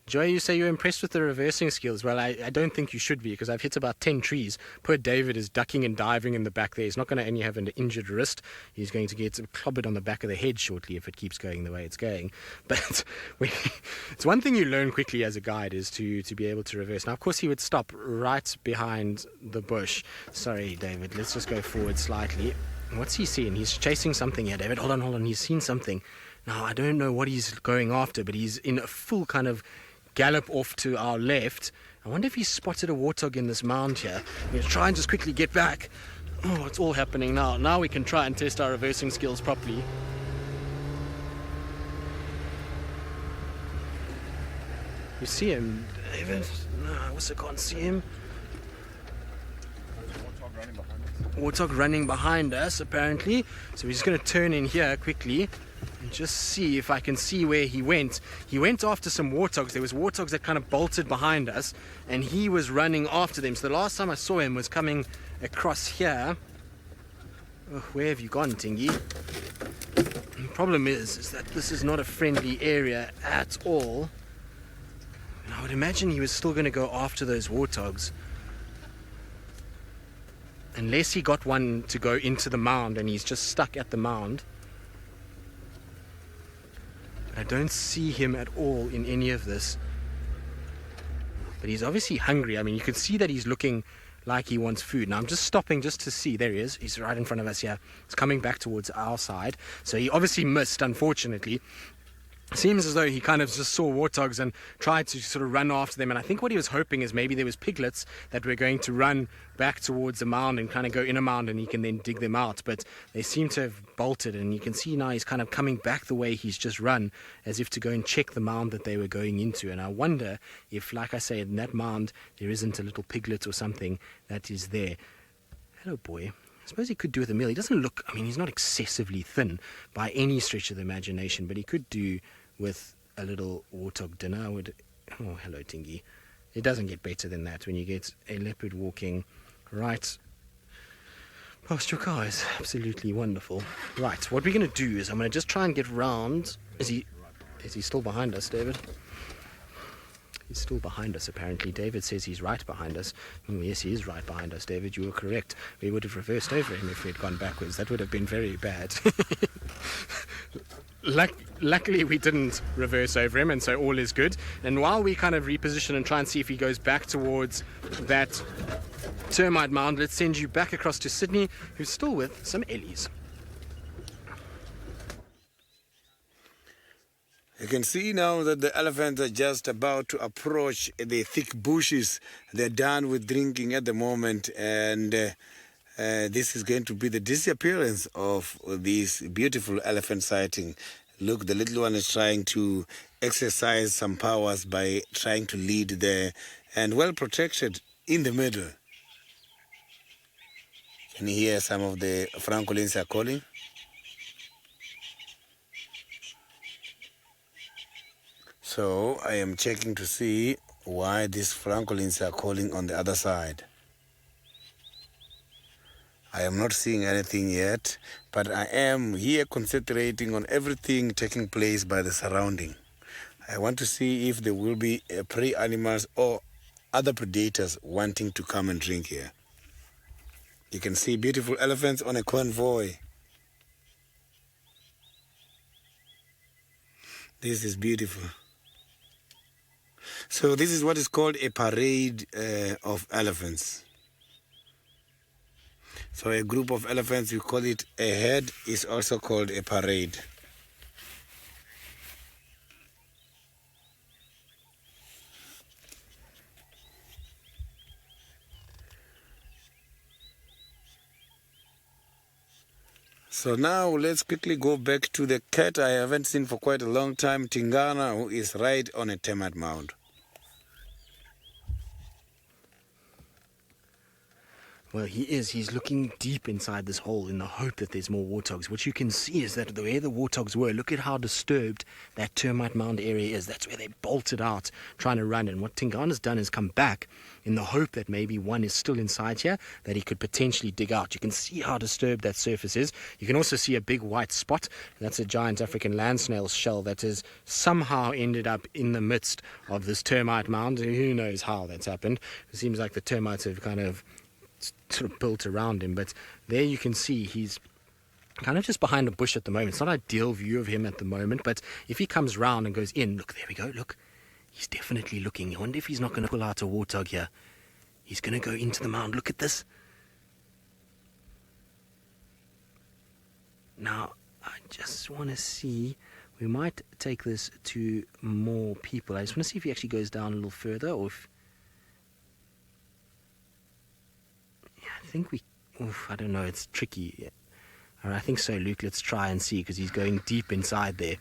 B: Joy, you say you're impressed with the reversing skills. Well, I don't think you should be, because I've hit about 10 trees. Poor David is ducking and diving in the back there. He's not going to only have an injured wrist. He's going to get clobbered on the back of the head shortly if it keeps going the way it's going. But it's one thing you learn quickly as a guide is to be able to reverse. Now, of course, he would stop right behind the bush. Sorry, David. Let's just go forward slightly. What's he seeing? He's chasing something here, David. Hold on. He's seen something. Now, I don't know what he's going after, but he's in a full kind of gallop off to our left. I wonder if he spotted a warthog in this mound here. We'll try and just quickly get back. Oh, it's all happening now. Now we can try and test our reversing skills properly. You see him, David? No, I also can't see him. Warthog running behind us, apparently. So we're just going to turn in here quickly and just see if I can see where he went. He went after some warthogs. There was warthogs that kind of bolted behind us, and he was running after them. So the last time I saw him was coming across here. Oh, where have you gone, Tingy? The problem is that this is not a friendly area at all. And I would imagine he was still going to go after those warthogs, unless he got one to go into the mound and he's just stuck at the mound. I don't see him at all in any of this. But he's obviously hungry. I mean, you can see that he's looking like he wants food. Now I'm just stopping just to see. There he is. He's right in front of us here. He's coming back towards our side. So he obviously missed, unfortunately. Seems as though he kind of just saw warthogs and tried to sort of run after them. And I think what he was hoping is maybe there was piglets that were going to run back towards the mound and kind of go in a mound, and he can then dig them out. But they seem to have bolted, and you can see now he's kind of coming back the way he's just run, as if to go and check the mound that they were going into. And I wonder if, like I say, in that mound there isn't a little piglet or something that is there. Hello, boy. I suppose he could do with a meal. He doesn't look, I mean, he's not excessively thin by any stretch of the imagination, but he could do with a little warthog dinner. Oh, hello, Tingy. It doesn't get better than that when you get a leopard walking right past your car. It's absolutely wonderful. Right, what we're going to do is I'm going to just try and get round. Is he still behind us, David? He's still behind us, apparently. David says he's right behind us. Yes, he is right behind us, David. You were correct. We would have reversed over him if we had gone backwards. That would have been very bad. luckily we didn't reverse over him, and so all is good. And while we kind of reposition and try and see if he goes back towards that termite mound, let's send you back across to Sydney, who's still with some ellies.
C: You can see now that the elephants are just about to approach the thick bushes. They're done with drinking at the moment, and this is going to be the disappearance of this beautiful elephant sighting. Look, the little one is trying to exercise some powers by trying to lead there, and well protected in the middle. Can you hear some of the francolins are calling? So I am checking to see why these francolins are calling on the other side. I am not seeing anything yet, but I am here concentrating on everything taking place by the surrounding. I want to see if there will be prey animals or other predators wanting to come and drink here. You can see beautiful elephants on a convoy. This is beautiful. So this is what is called a parade of elephants. So a group of elephants, we call it a herd, is also called a parade. So now let's quickly go back to the cat I haven't seen for quite a long time, Tingana, who is right on a termite mound.
B: Well, he is. He's looking deep inside this hole in the hope that there's more warthogs. What you can see is that where the warthogs were, look at how disturbed that termite mound area is. That's where they bolted out, trying to run. And what Tingana's done is come back in the hope that maybe one is still inside here that he could potentially dig out. You can see how disturbed that surface is. You can also see a big white spot. That's a giant African land snail shell that has somehow ended up in the midst of this termite mound. Who knows how that's happened. It seems like the termites have kind of sort of built around him, but there you can see he's kind of just behind a bush at the moment. It's not an ideal view of him at the moment, but if he comes round and goes in, look, there we go, look, he's definitely looking. I wonder if he's not going to pull out a warthog here. He's going to go into the mound. Look at this. Now I just want to see, we might take this to more people. I just want to see if he actually goes down a little further, or if I think I don't know, it's tricky. I think so, Luke, let's try and see, because he's going deep inside there.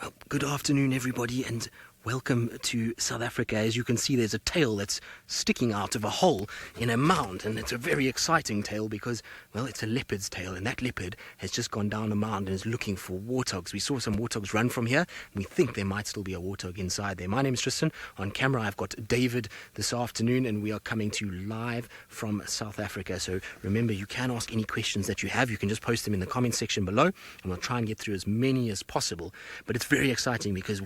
B: Well, good afternoon, everybody, and welcome to South Africa. As you can see, there's a tail that's sticking out of a hole in a mound, and it's a very exciting tail because, well, it's a leopard's tail, and that leopard has just gone down a mound and is looking for warthogs. We saw some warthogs run from here, and we think there might still be a warthog inside there. My name is Tristan. On camera, I've got David this afternoon, and we are coming to you live from South Africa. So remember, you can ask any questions that you have. You can just post them in the comment section below, and we'll try and get through as many as possible. But it's very exciting because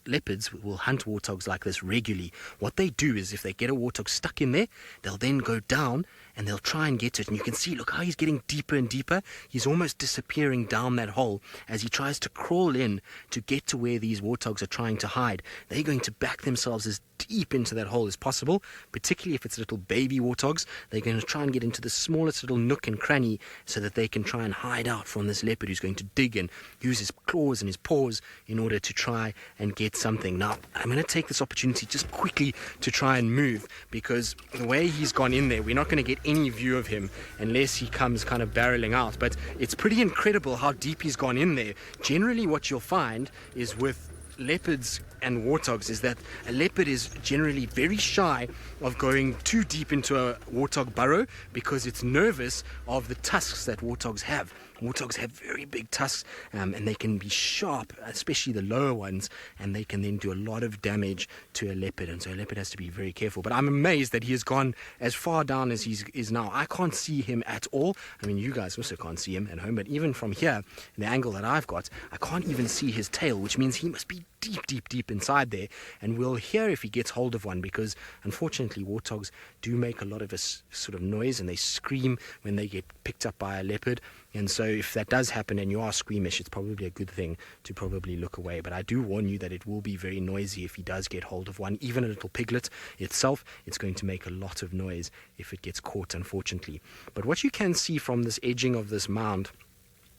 B: leopards will hunt warthogs like this regularly. What they do is, if they get a warthog stuck in there, they'll then go down and they'll try and get it. And you can see, look how he's getting deeper and deeper. He's almost disappearing down that hole as he tries to crawl in to get to where these warthogs are trying to hide. They're going to back themselves as deep into that hole as possible, particularly if it's little baby warthogs. They're going to try and get into the smallest little nook and cranny so that they can try and hide out from this leopard who's going to dig and use his claws and his paws in order to try and get something. Now, I'm going to take this opportunity just quickly to try and move, because the way he's gone in there, we're not going to get any view of him unless he comes kind of barreling out. But it's pretty incredible how deep he's gone in there. Generally, what you'll find is with leopards and warthogs is that a leopard is generally very shy of going too deep into a warthog burrow because it's nervous of the tusks that warthogs have. Warthogs have very big tusks, and they can be sharp, especially the lower ones, and they can then do a lot of damage to a leopard, and so a leopard has to be very careful. But I'm amazed that he has gone as far down as he is now. I can't see him at all. I mean, you guys also can't see him at home, but even from here, the angle that I've got, I can't even see his tail, which means he must be deep inside there, and we'll hear if he gets hold of one, because unfortunately warthogs do make a lot of a sort of noise, and they scream when they get picked up by a leopard. And so if that does happen and you are squeamish, it's probably a good thing to probably look away. But I do warn you that it will be very noisy if he does get hold of one. Even a little piglet itself, it's going to make a lot of noise if it gets caught, unfortunately. But what you can see from this edging of this mound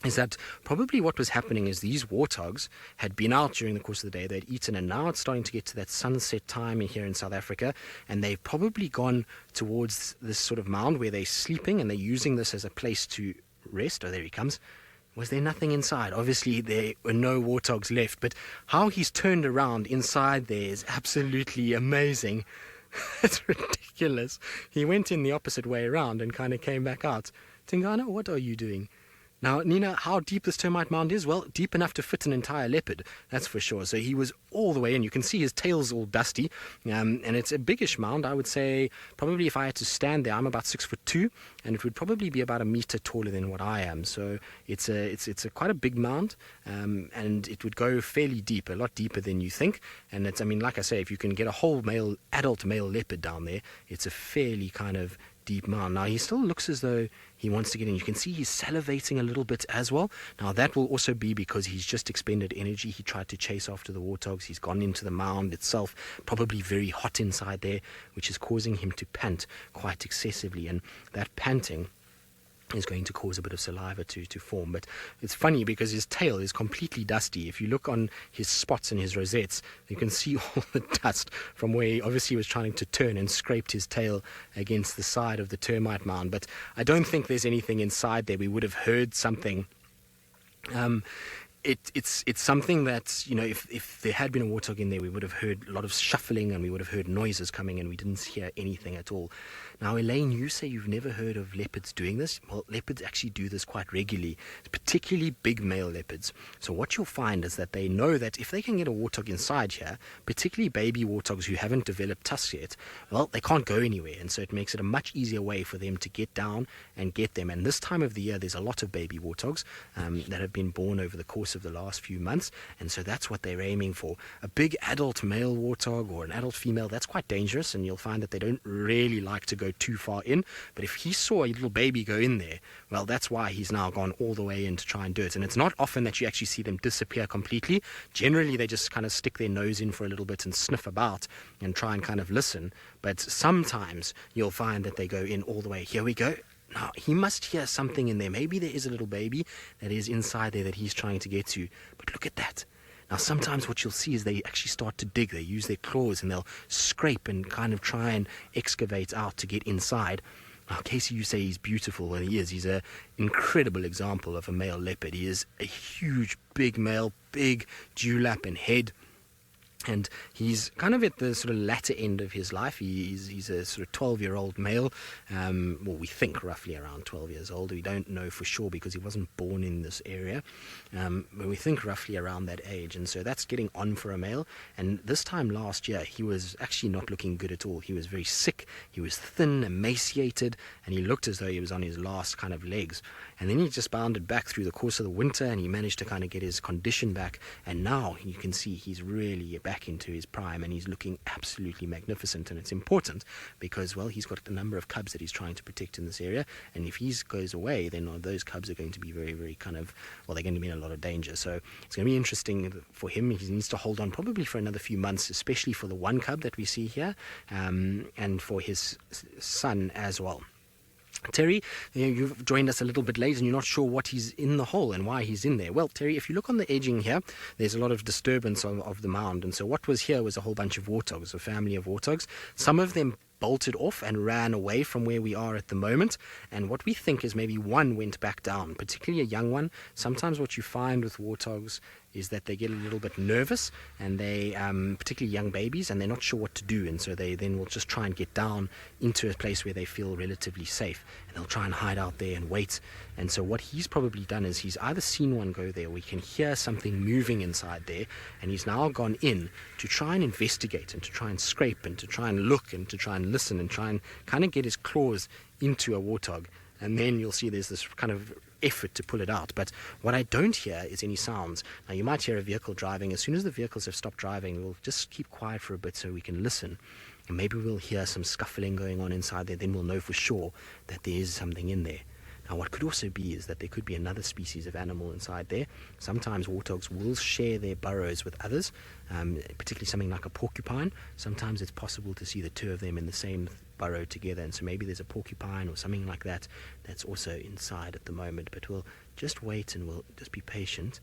B: is that probably what was happening is these warthogs had been out during the course of the day, they'd eaten, and now it's starting to get to that sunset time here in South Africa, and they've probably gone towards this sort of mound where they're sleeping, and they're using this as a place to rest. Oh, there he comes. Was there nothing inside? Obviously there were no warthogs left, but how he's turned around inside there is absolutely amazing. It's ridiculous. He went in the opposite way around and kind of came back out. Tingana, what are you doing? Now, Nina, how deep this termite mound is? Well, deep enough to fit an entire leopard, that's for sure. So he was all the way in. You can see his tail's all dusty, and it's a biggish mound. I would say probably if I had to stand there, I'm about 6'2", and it would probably be about a meter taller than what I am. So it's a quite a big mound, and it would go fairly deep, a lot deeper than you think. And it's, I mean, like I say, if you can get a whole adult male leopard down there, it's a fairly kind of deep mound. Now, he still looks as though he wants to get in. You can see he's salivating a little bit as well. Now, that will also be because he's just expended energy. He tried to chase after the warthogs. He's gone into the mound itself, probably very hot inside there, which is causing him to pant quite excessively. And that panting is going to cause a bit of saliva to form. But it's funny because his tail is completely dusty. If you look on his spots and his rosettes, you can see all the dust from where he obviously was trying to turn and scraped his tail against the side of the termite mound. But I don't think there's anything inside there. We would have heard something. It's something that, you know, if there had been a warthog in there, we would have heard a lot of shuffling and we would have heard noises coming, and we didn't hear anything at all. Now, Elaine, you say you've never heard of leopards doing this. Well, leopards actually do this quite regularly, particularly big male leopards. So what you'll find is that they know that if they can get a warthog inside here, particularly baby warthogs who haven't developed tusks yet, well, they can't go anywhere, and so it makes it a much easier way for them to get down and get them. And this time of the year, there's a lot of baby warthogs that have been born over the course of the last few months, and so that's what they're aiming for. A big adult male warthog or an adult female, that's quite dangerous, and you'll find that they don't really like to go too far in. But if he saw a little baby go in there, well, that's why he's now gone all the way in to try and do it. And it's not often that you actually see them disappear completely. Generally, they just kind of stick their nose in for a little bit and sniff about and try and kind of listen. But sometimes you'll find that they go in all the way. Here we go. Now, he must hear something in there. Maybe there is a little baby that is inside there that he's trying to get to. But look at that. Now, sometimes what you'll see is they actually start to dig. They use their claws and they'll scrape and kind of try and excavate out to get inside. Now, Casey, you say he's beautiful. Well, he is. He's an incredible example of a male leopard. He is a huge, big male, big dewlap and head. And he's kind of at the sort of latter end of his life. He's a sort of 12-year-old male. Well, we think roughly around 12 years old. We don't know for sure because he wasn't born in this area. But we think roughly around that age. And so that's getting on for a male. And this time last year, he was actually not looking good at all. He was very sick. He was thin, emaciated, and he looked as though he was on his last kind of legs. And then he just bounded back through the course of the winter, and he managed to kind of get his condition back. And now you can see he's really back into his prime, and he's looking absolutely magnificent. And it's important because, well, he's got a number of cubs that he's trying to protect in this area. And if he goes away, then those cubs are going to be very, very kind of, well, they're going to be in a lot of danger. So it's going to be interesting for him. He needs to hold on probably for another few months, especially for the one cub that we see here, and for his son as well. Terry, you've joined us a little bit late and you're not sure what he's in the hole and why he's in there. Well, Terry, if you look on the edging here, there's a lot of disturbance of the mound. And so what was here was a whole bunch of warthogs, a family of warthogs. Some of them bolted off and ran away from where we are at the moment, and what we think is maybe one went back down, particularly a young one. Sometimes what you find with warthogs is that they get a little bit nervous, and they, particularly young babies, and they're not sure what to do, and so they then will just try and get down into a place where they feel relatively safe, and they'll try and hide out there and wait. And so what he's probably done is he's either seen one go there, or he can hear something moving inside there, and he's now gone in to try and investigate and to try and scrape and to try and look and to try and listen and try and kind of get his claws into a warthog. And then you'll see there's this kind of effort to pull it out. But what I don't hear is any sounds. Now, you might hear a vehicle driving. As soon as the vehicles have stopped driving, we'll just keep quiet for a bit so we can listen. And maybe we'll hear some scuffling going on inside there. Then we'll know for sure that there is something in there. Now, what could also be is that there could be another species of animal inside there. Sometimes warthogs will share their burrows with others, particularly something like a porcupine. Sometimes it's possible to see the two of them in the same burrow together, and so maybe there's a porcupine or something like that that's also inside at the moment. But we'll just wait and we'll just be patient.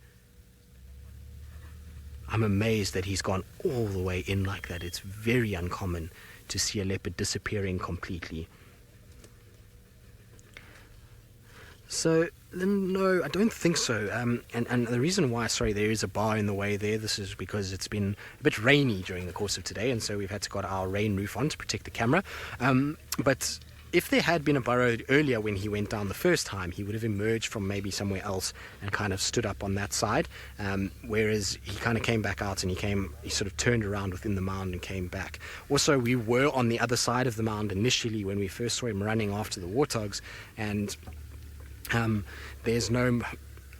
B: I'm amazed that he's gone all the way in like that. It's very uncommon to see a leopard disappearing completely. So, no, I don't think so. And the reason why, sorry, there is a bar in the way there, this is because it's been a bit rainy during the course of today, and so we've had to got our rain roof on to protect the camera. But if there had been a burrow earlier when he went down the first time, he would have emerged from maybe somewhere else and kind of stood up on that side, whereas he kind of came back out and he sort of turned around within the mound and came back. Also, we were on the other side of the mound initially when we first saw him running after the warthogs, and there's no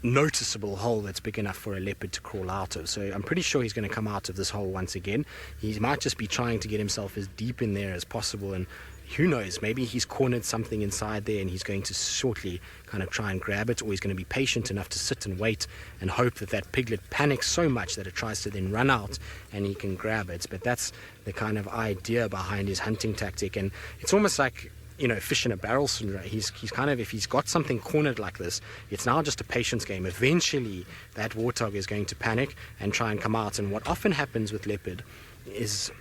B: noticeable hole that's big enough for a leopard to crawl out of. So I'm pretty sure he's going to come out of this hole once again. He might just be trying to get himself as deep in there as possible, and who knows, maybe he's cornered something inside there and he's going to shortly kind of try and grab it, or he's going to be patient enough to sit and wait and hope that that piglet panics so much that it tries to then run out and he can grab it. But that's the kind of idea behind his hunting tactic, and it's almost like, you know, fish in a barrel scenario. He's kind of, if he's got something cornered like this, it's now just a patience game. Eventually that warthog is going to panic and try and come out, and what often happens with leopard is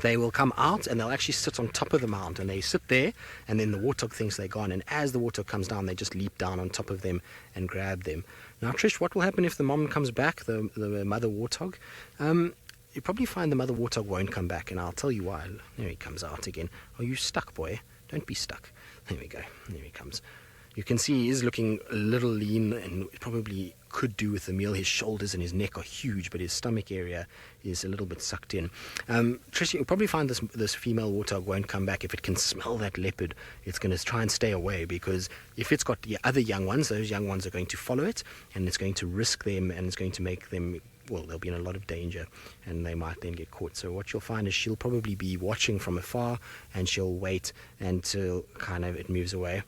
B: they will come out and they'll actually sit on top of the mound, and they sit there, and then the warthog thinks they're gone, and as the warthog comes down, they just leap down on top of them and grab them. Now, Trish, what will happen if the mom comes back, the mother warthog? You probably find the mother warthog won't come back, and I'll tell you why. There he comes out again. Are you stuck, boy? Don't be stuck. There we go. There he comes. You can see he is looking a little lean, and probably could do with the meal. His shoulders and his neck are huge, but his stomach area is a little bit sucked in. Trish, you'll probably find this female warthog won't come back. If it can smell that leopard, it's going to try and stay away, because if it's got the other young ones, those young ones are going to follow it, and it's going to risk them, and it's going to make them, well, they'll be in a lot of danger, and they might then get caught. So what you'll find is she'll probably be watching from afar, and she'll wait until kind of it moves away.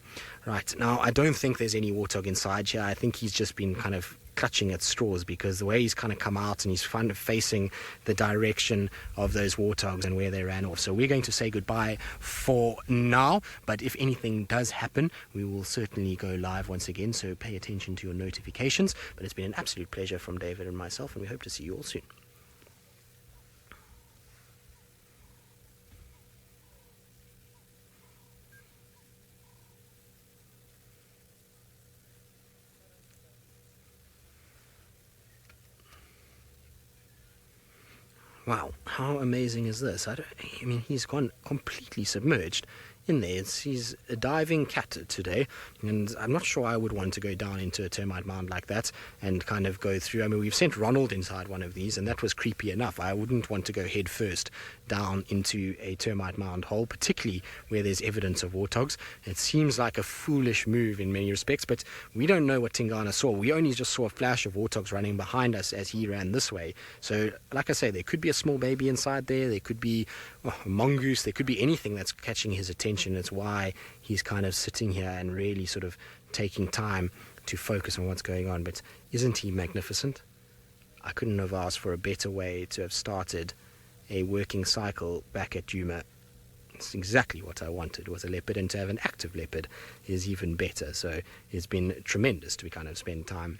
B: Right, now I don't think there's any warthog inside here. I think he's just been kind of clutching at straws, because the way he's kind of come out and he's kind of facing the direction of those warthogs and where they ran off. So we're going to say goodbye for now, but if anything does happen, we will certainly go live once again, so pay attention to your notifications. But it's been an absolute pleasure from David and myself, and we hope to see you all soon. Wow, how amazing is this? I mean, he's gone completely submerged in there. He's a diving cat today, and I'm not sure I would want to go down into a termite mound like that and kind of go through. I mean, we've sent Ronald inside one of these, and that was creepy enough. I wouldn't want to go head first down into a termite mound hole, particularly where there's evidence of warthogs. It seems like a foolish move in many respects, but we don't know what Tingana saw. We only just saw a flash of warthogs running behind us as he ran this way. So, like I say, there could be a small baby inside there. There could be a mongoose. There could be anything that's catching his attention. It's why he's kind of sitting here and really sort of taking time to focus on what's going on. But isn't he magnificent? I couldn't have asked for a better way to have started a working cycle back at Djuma. It's exactly what I wanted, was a leopard, and to have an active leopard is even better. So it's been tremendous to kind of spend time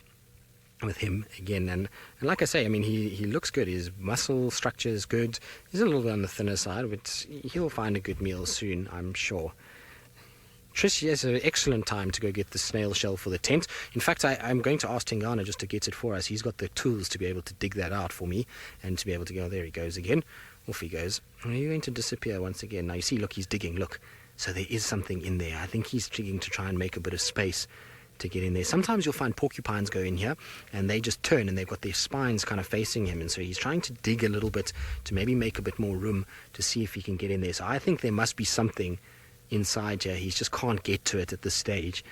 B: with him again, and like I say, I mean, he looks good. His muscle structure is good. He's a little bit on the thinner side, but he'll find a good meal soon, I'm sure. Trish, yes, an excellent time to go get the snail shell for the tent. In fact, I'm going to ask Tingana just to get it for us. He's got the tools to be able to dig that out for me and to be able to go. There he goes again. Off he goes. Are you going to disappear once again? Now you see, look, he's digging. Look, so there is something in there. I think he's digging to try and make a bit of space to get in there. Sometimes you'll find porcupines go in here and they just turn and they've got their spines kind of facing him, and so he's trying to dig a little bit to maybe make a bit more room to see if he can get in there. So I think there must be something inside here. He just can't get to it at this stage.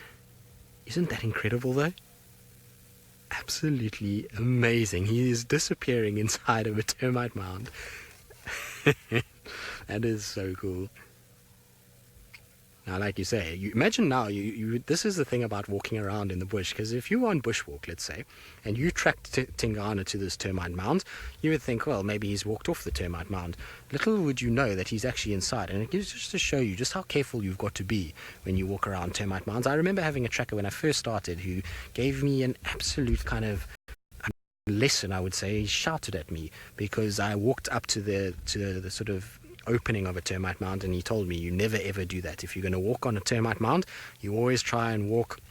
B: Isn't that incredible though? Absolutely amazing. He is disappearing inside of a termite mound. That is so cool. Now, like you say, you imagine now, this is the thing about walking around in the bush, because if you were on bushwalk, let's say, and you tracked Tingana to this termite mound, you would think, well, maybe he's walked off the termite mound. Little would you know that he's actually inside, and it gives just to show you just how careful you've got to be when you walk around termite mounds. I remember having a tracker when I first started who gave me an absolute kind of lesson, I would say. He shouted at me because I walked up to the sort of opening of a termite mound, and he told me, you never ever do that. If you're going to walk on a termite mound, you always try and walk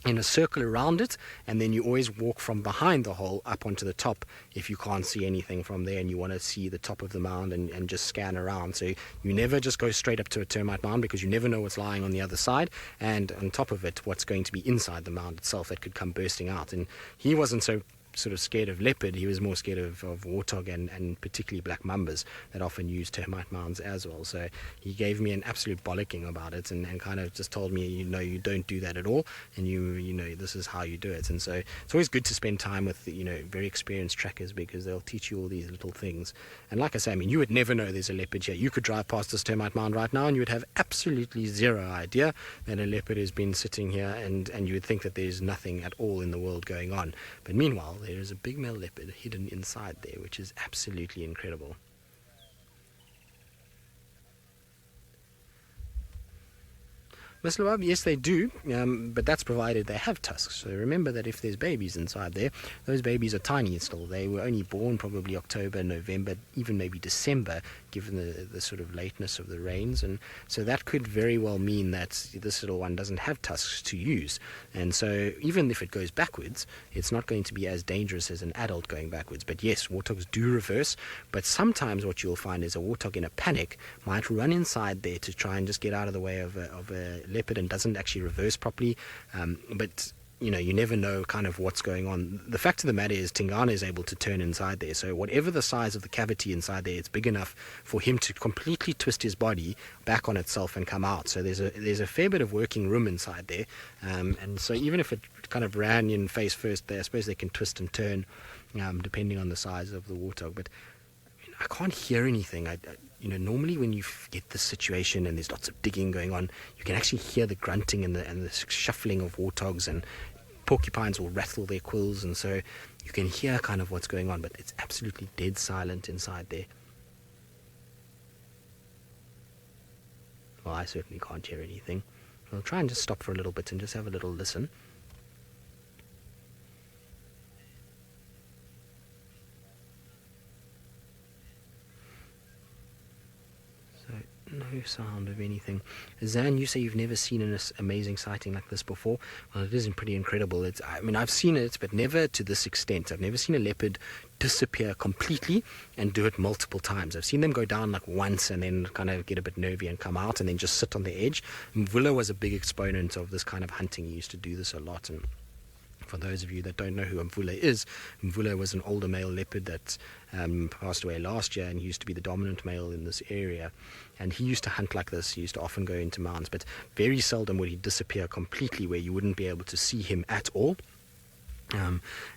B: in a circle around it, and then you always walk from behind the hole up onto the top if you can't see anything from there and you want to see the top of the mound and just scan around. So you never just go straight up to a termite mound, because you never know what's lying on the other side, and on top of it, what's going to be inside the mound itself that could come bursting out. And he wasn't so sort of scared of leopard, he was more scared of warthog and particularly black mambas that often use termite mounds as well. So he gave me an absolute bollocking about it and kind of just told me, you don't do that at all, and you know this is how you do it. And so it's always good to spend time with very experienced trackers, because they'll teach you all these little things. And like I say, I mean, you would never know there's a leopard here. You could drive past this termite mound right now and you would have absolutely zero idea that a leopard has been sitting here, and you would think that there's nothing at all in the world going on. But meanwhile, there is a big male leopard hidden inside there, which is absolutely incredible. Miss Lawab, yes they do, but that's provided they have tusks. So remember that if there's babies inside there, those babies are tiny still. They were only born probably October, November, even maybe December, given the sort of lateness of the rains. And so that could very well mean that this little one doesn't have tusks to use. And so even if it goes backwards, it's not going to be as dangerous as an adult going backwards. But yes, warthogs do reverse, but sometimes what you'll find is a warthog in a panic might run inside there to try and just get out of the way of a leopard and doesn't actually reverse properly. But you never know kind of what's going on. The fact of the matter is Tingana is able to turn inside there, so whatever the size of the cavity inside there, it's big enough for him to completely twist his body back on itself and come out. So there's a fair bit of working room inside there, and so even if it kind of ran in face first there, I suppose they can twist and turn depending on the size of the warthog. But I can't hear anything. Normally when you get this situation and there's lots of digging going on, you can actually hear the grunting and the shuffling of warthogs, and porcupines will rattle their quills, and so you can hear kind of what's going on, but it's absolutely dead silent inside there. Well, I certainly can't hear anything. I'll try and just stop for a little bit and just have a little listen. No sound of anything. Zan, you say you've never seen an amazing sighting like this before. Well, it isn't pretty incredible. I've seen it, but never to this extent. I've never seen a leopard disappear completely and do it multiple times. I've seen them go down like once and then kind of get a bit nervy and come out and then just sit on the edge. Mvula was a big exponent of this kind of hunting. He used to do this a lot. And for those of you that don't know who Mvula was an older male leopard that passed away last year, and he used to be the dominant male in this area. And he used to hunt like this. He used to often go into mounds, but very seldom would he disappear completely where you wouldn't be able to see him at all.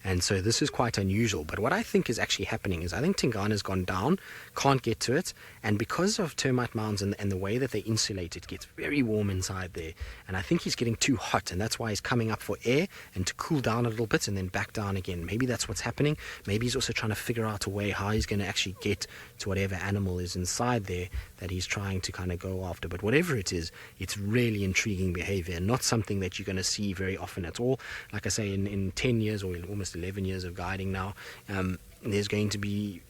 B: And so this is quite unusual. But what I think is actually happening is I think Tingana's gone down, can't get to it, and because of termite mounds and the way that they insulate it, gets very warm inside there. And I think he's getting too hot, and that's why he's coming up for air and to cool down a little bit and then back down again. Maybe that's what's happening. Maybe he's also trying to figure out a way how he's going to actually get to whatever animal is inside there that he's trying to kind of go after. But whatever it is, it's really intriguing behavior, not something that you're going to see very often at all. Like I say, in 10 years or almost 11 years of guiding now, there's going to be,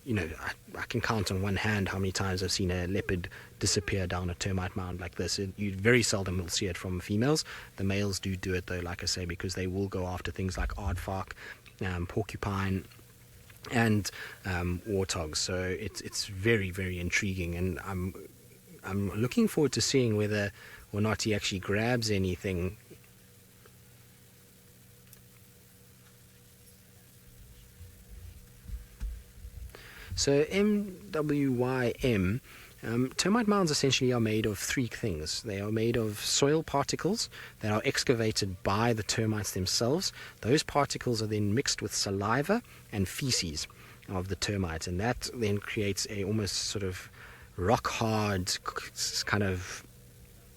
B: I can count on one hand how many times I've seen a leopard disappear down a termite mound like this. You very seldom will see it from females. The males do it though, like I say, because they will go after things like aardvark, porcupine, and warthogs. So it's very, very intriguing, and I'm looking forward to seeing whether or not he actually grabs anything. So MWYM, termite mounds essentially are made of three things. They are made of soil particles that are excavated by the termites themselves. Those particles are then mixed with saliva and feces of the termite, and that then creates a almost sort of rock hard kind of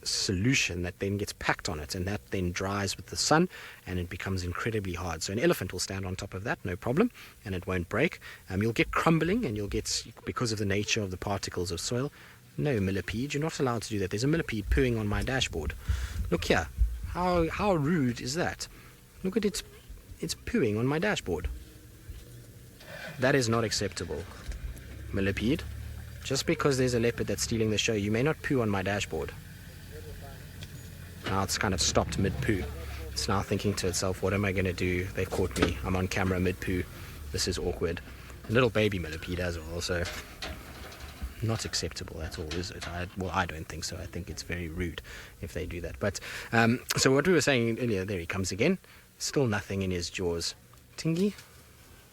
B: solution that then gets packed on it, and that then dries with the sun and it becomes incredibly hard. So an elephant will stand on top of that, no problem, and it won't break. You'll get crumbling, and you'll get, because of the nature of the particles of soil. No, millipede, you're not allowed to do that. There's a millipede pooing on my dashboard. Look here, how rude is that? Look at it's pooing on my dashboard. That is not acceptable, millipede. Just because there's a leopard that's stealing the show, you may not poo on my dashboard. Now it's kind of stopped mid-poo. It's now thinking to itself, what am I going to do? They've caught me. I'm on camera mid-poo. This is awkward. A little baby millipede as well, so not acceptable at all, is it? I don't think so. I think it's very rude if they do that. But so what we were saying earlier, there he comes again. Still nothing in his jaws. Tingy,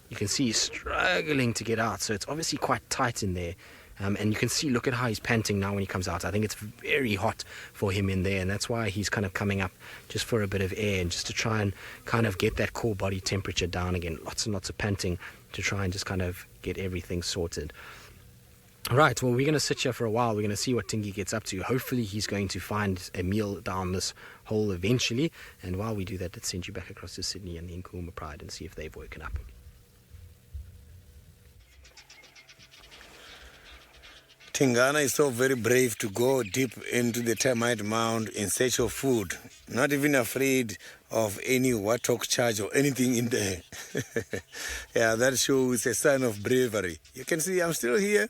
B: you can see he's struggling to get out, so it's obviously quite tight in there. And you can see, look at how he's panting now when he comes out. I think it's very hot for him in there, and that's why he's kind of coming up just for a bit of air and just to try and kind of get that core body temperature down again. Lots and lots of panting to try and just kind of get everything sorted. Right, well, we're going to sit here for a while. We're going to see what Tingy gets up to. Hopefully he's going to find a meal down this hole eventually. And while we do that, let's send you back across to Sydney and the Nkuhuma Pride and see if they've woken up.
C: Tingana is so very brave to go deep into the termite mound in search of food, not even afraid of any warthog charge or anything in there. Yeah, that shows a sign of bravery. You can see I'm still here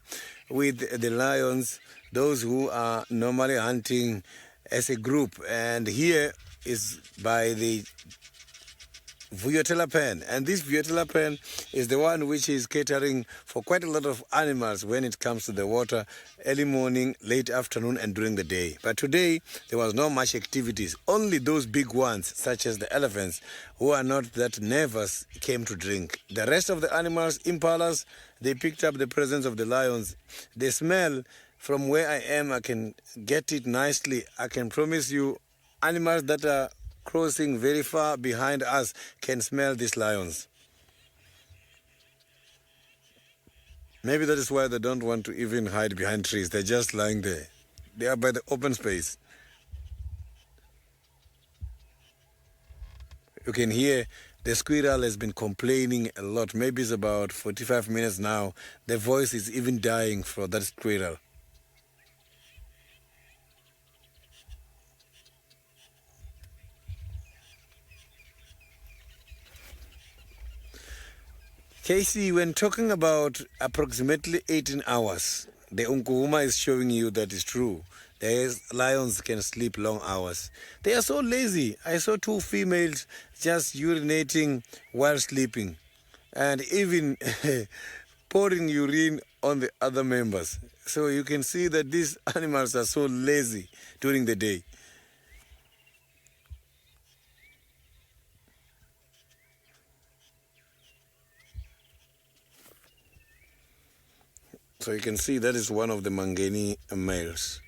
C: with the lions, those who are normally hunting as a group, and here is by the Terrapin, and this Terrapin is the one which is catering for quite a lot of animals when it comes to the water, early morning, late afternoon, and during the day. But today there was not much activities. Only those big ones, such as the elephants, who are not that nervous, came to drink. The rest of the animals, impalas, they picked up the presence of the lions. The smell from where I am, I can get it nicely. I can promise you, animals that are crossing very far behind us can smell these lions. Maybe that is why they don't want to even hide behind trees. They're just lying there. They are by the open space. You can hear the squirrel has been complaining a lot. Maybe it's about 45 minutes now. The voice is even dying for that squirrel. Casey, when talking about approximately 18 hours, the Nkuhuma is showing you that is true. Lions can sleep long hours. They are so lazy. I saw 2 females just urinating while sleeping and even pouring urine on the other members. So you can see that these animals are so lazy during the day. So you can see that is one of the Mangeni males.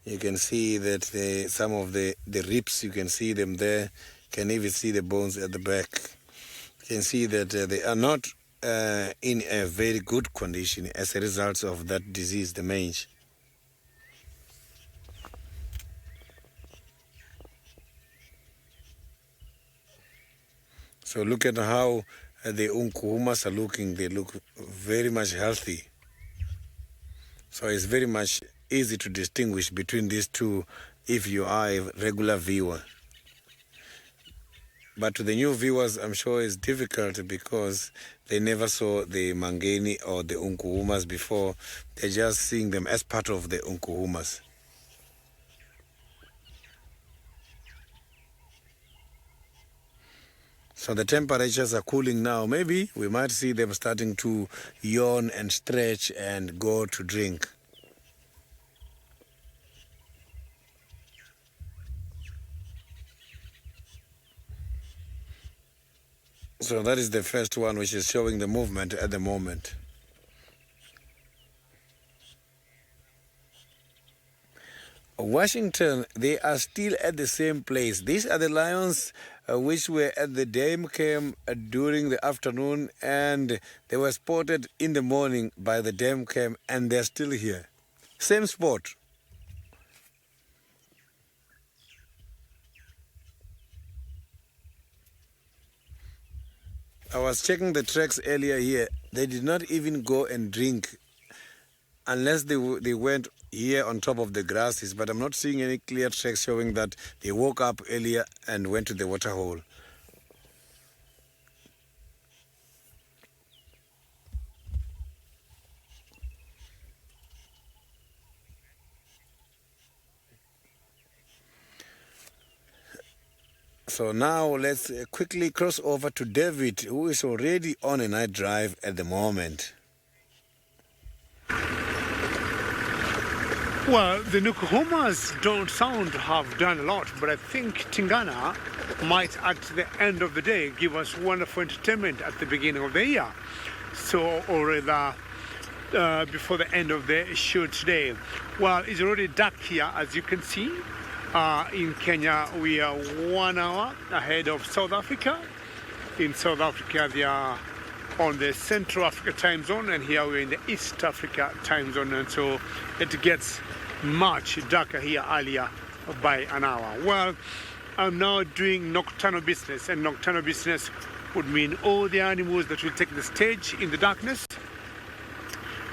C: You can see that some of the ribs, you can see them there. You can even see the bones at the back. You can see that they are not in a very good condition as a result of that disease, the mange. So look at how the Nkuhumas are looking. They look very much healthy. So it's very much easy to distinguish between these two if you are a regular viewer. But to the new viewers, I'm sure it's difficult because they never saw the mangeni or the unkuhumas before. They're just seeing them as part of the unkuhumas. So the temperatures are cooling now. Maybe we might see them starting to yawn and stretch and go to drink. So that is the first one, which is showing the movement at the moment. Washington, they are still at the same place. These are the lions which were at the dam camp during the afternoon, and they were spotted in the morning by the dam camp, and they're still here. Same spot. I was checking the tracks earlier here. They did not even go and drink unless they went here on top of the grasses, but I'm not seeing any clear tracks showing that they woke up earlier and went to the waterhole. So now let's quickly cross over to David, who is already on a night drive at the moment.
D: Well, the Nukuhumas don't sound to have done a lot, but I think Tingana might, at the end of the day, give us wonderful entertainment at the beginning of the year. So, or rather, before the end of the show today. Well, it's already dark here, as you can see. In Kenya, we are 1 hour ahead of South Africa. In South Africa, they are on the Central Africa time zone, and here we're in the East Africa time zone, and so it gets much darker here earlier by an hour. Well, I'm now doing nocturnal business, and nocturnal business would mean all the animals that will take the stage in the darkness.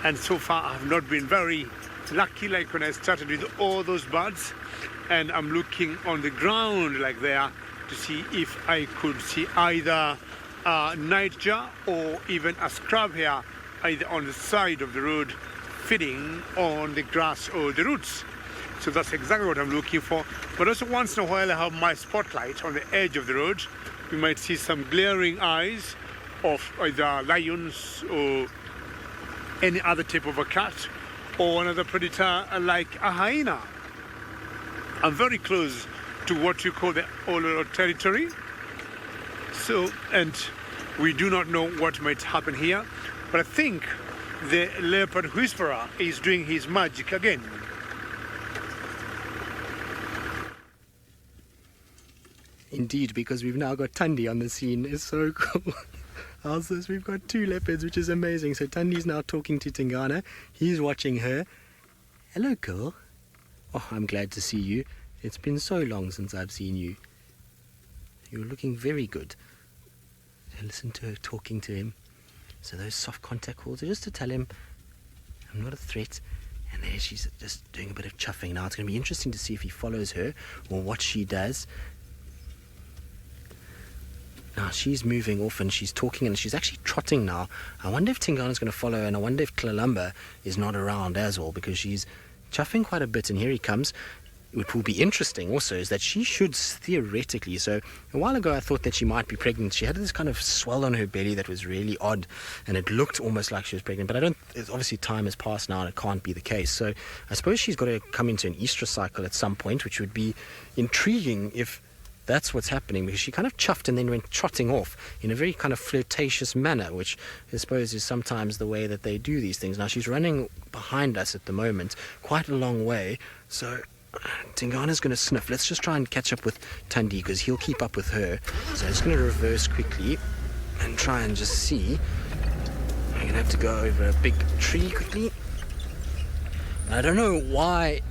D: And so far, I have not been very lucky like when I started with all those birds, and I'm looking on the ground like there to see if I could see either a nightjar or even a scrub hare either on the side of the road feeding on the grass or the roots. So that's exactly what I'm looking for. But also once in a while I have my spotlight on the edge of the road. We might see some glaring eyes of either lions or any other type of a cat or another predator like a hyena. I'm very close to what you call the Ololo territory. So, and we do not know what might happen here, but I think the leopard whisperer is doing his magic again.
B: Indeed, because we've now got Tundi on the scene. It's so cool. How's this? We've got 2 leopards, which is amazing. So Tundi's now talking to Tingana. He's watching her. Hello, girl. Oh, I'm glad to see you. It's been so long since I've seen you. You're looking very good. Listen to her talking to him. So those soft contact calls are just to tell him I'm not a threat. And there she's just doing a bit of chuffing. Now it's going to be interesting to see if he follows her or what she does. Now she's moving off and she's talking and she's actually trotting now. I wonder if Tingana's going to follow her, and I wonder if Tlalamba is not around as well, because she's chuffing quite a bit. And here he comes. What will be interesting also is that she should theoretically, so a while ago I thought that she might be pregnant. She had this kind of swell on her belly that was really odd, and it looked almost like she was pregnant, but obviously time has passed now and it can't be the case. So I suppose she's got to come into an estrus cycle at some point, which would be intriguing if that's what's happening, because she kind of chuffed and then went trotting off in a very kind of flirtatious manner, which I suppose is sometimes the way that they do these things. Now she's running behind us at the moment, quite a long way, so Tingana's going to sniff. Let's just try and catch up with Tundi, because he'll keep up with her. So I'm just going to reverse quickly and try and just see. I'm going to have to go over a big tree quickly. I don't know why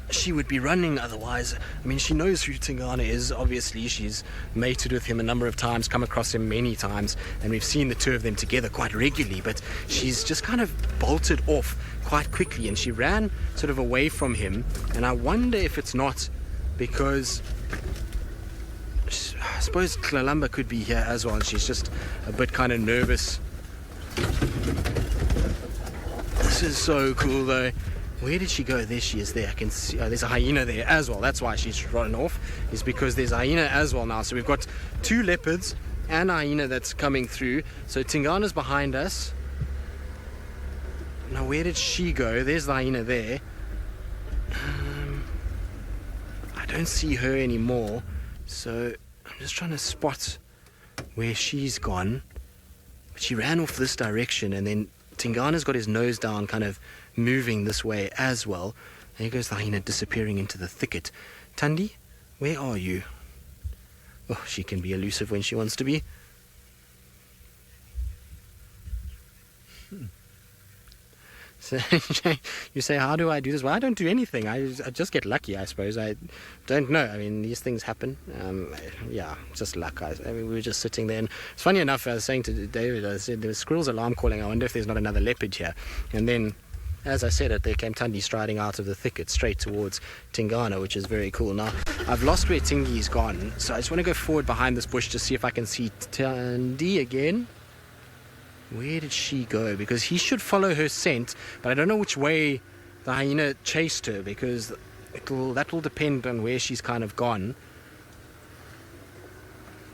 B: she would be running otherwise. I mean, she knows who Tingana is. Obviously, she's mated with him a number of times, come across him many times, and we've seen the 2 of them together quite regularly, but she's just kind of bolted off quite quickly, and she ran sort of away from him. And I wonder if it's not because suppose Clalamba could be here as well, and she's just a bit kind of nervous. This is so cool though. Where did she go? There she is there. I can see, oh, there's a hyena there as well. That's why she's run off, is because there's a hyena as well now. So we've got 2 leopards and a hyena that's coming through. So Tingana's behind us. Now where did she go? There's the hyena there. I don't see her anymore. So I'm just trying to spot where she's gone. But she ran off this direction, and then Tingana's got his nose down, kind of moving this way as well. There goes the hyena disappearing into the thicket. Tandi, where are you? Oh, she can be elusive when she wants to be. So you say, how do I do this? Well, I don't do anything. I just get lucky, I suppose. I don't know. I mean, these things happen. Yeah, just luck. I mean, we were just sitting there. And it's funny enough, I was saying to David, I said, there was squirrel's alarm calling. I wonder if there's not another leopard here. And then, as I said it, there came Tandi striding out of the thicket straight towards Tingana, which is very cool. Now, I've lost where Tingi's gone, so I just want to go forward behind this bush to see if I can see Tandi again. Where did she go? Because he should follow her scent, but I don't know which way the hyena chased her, because that will depend on where she's kind of gone.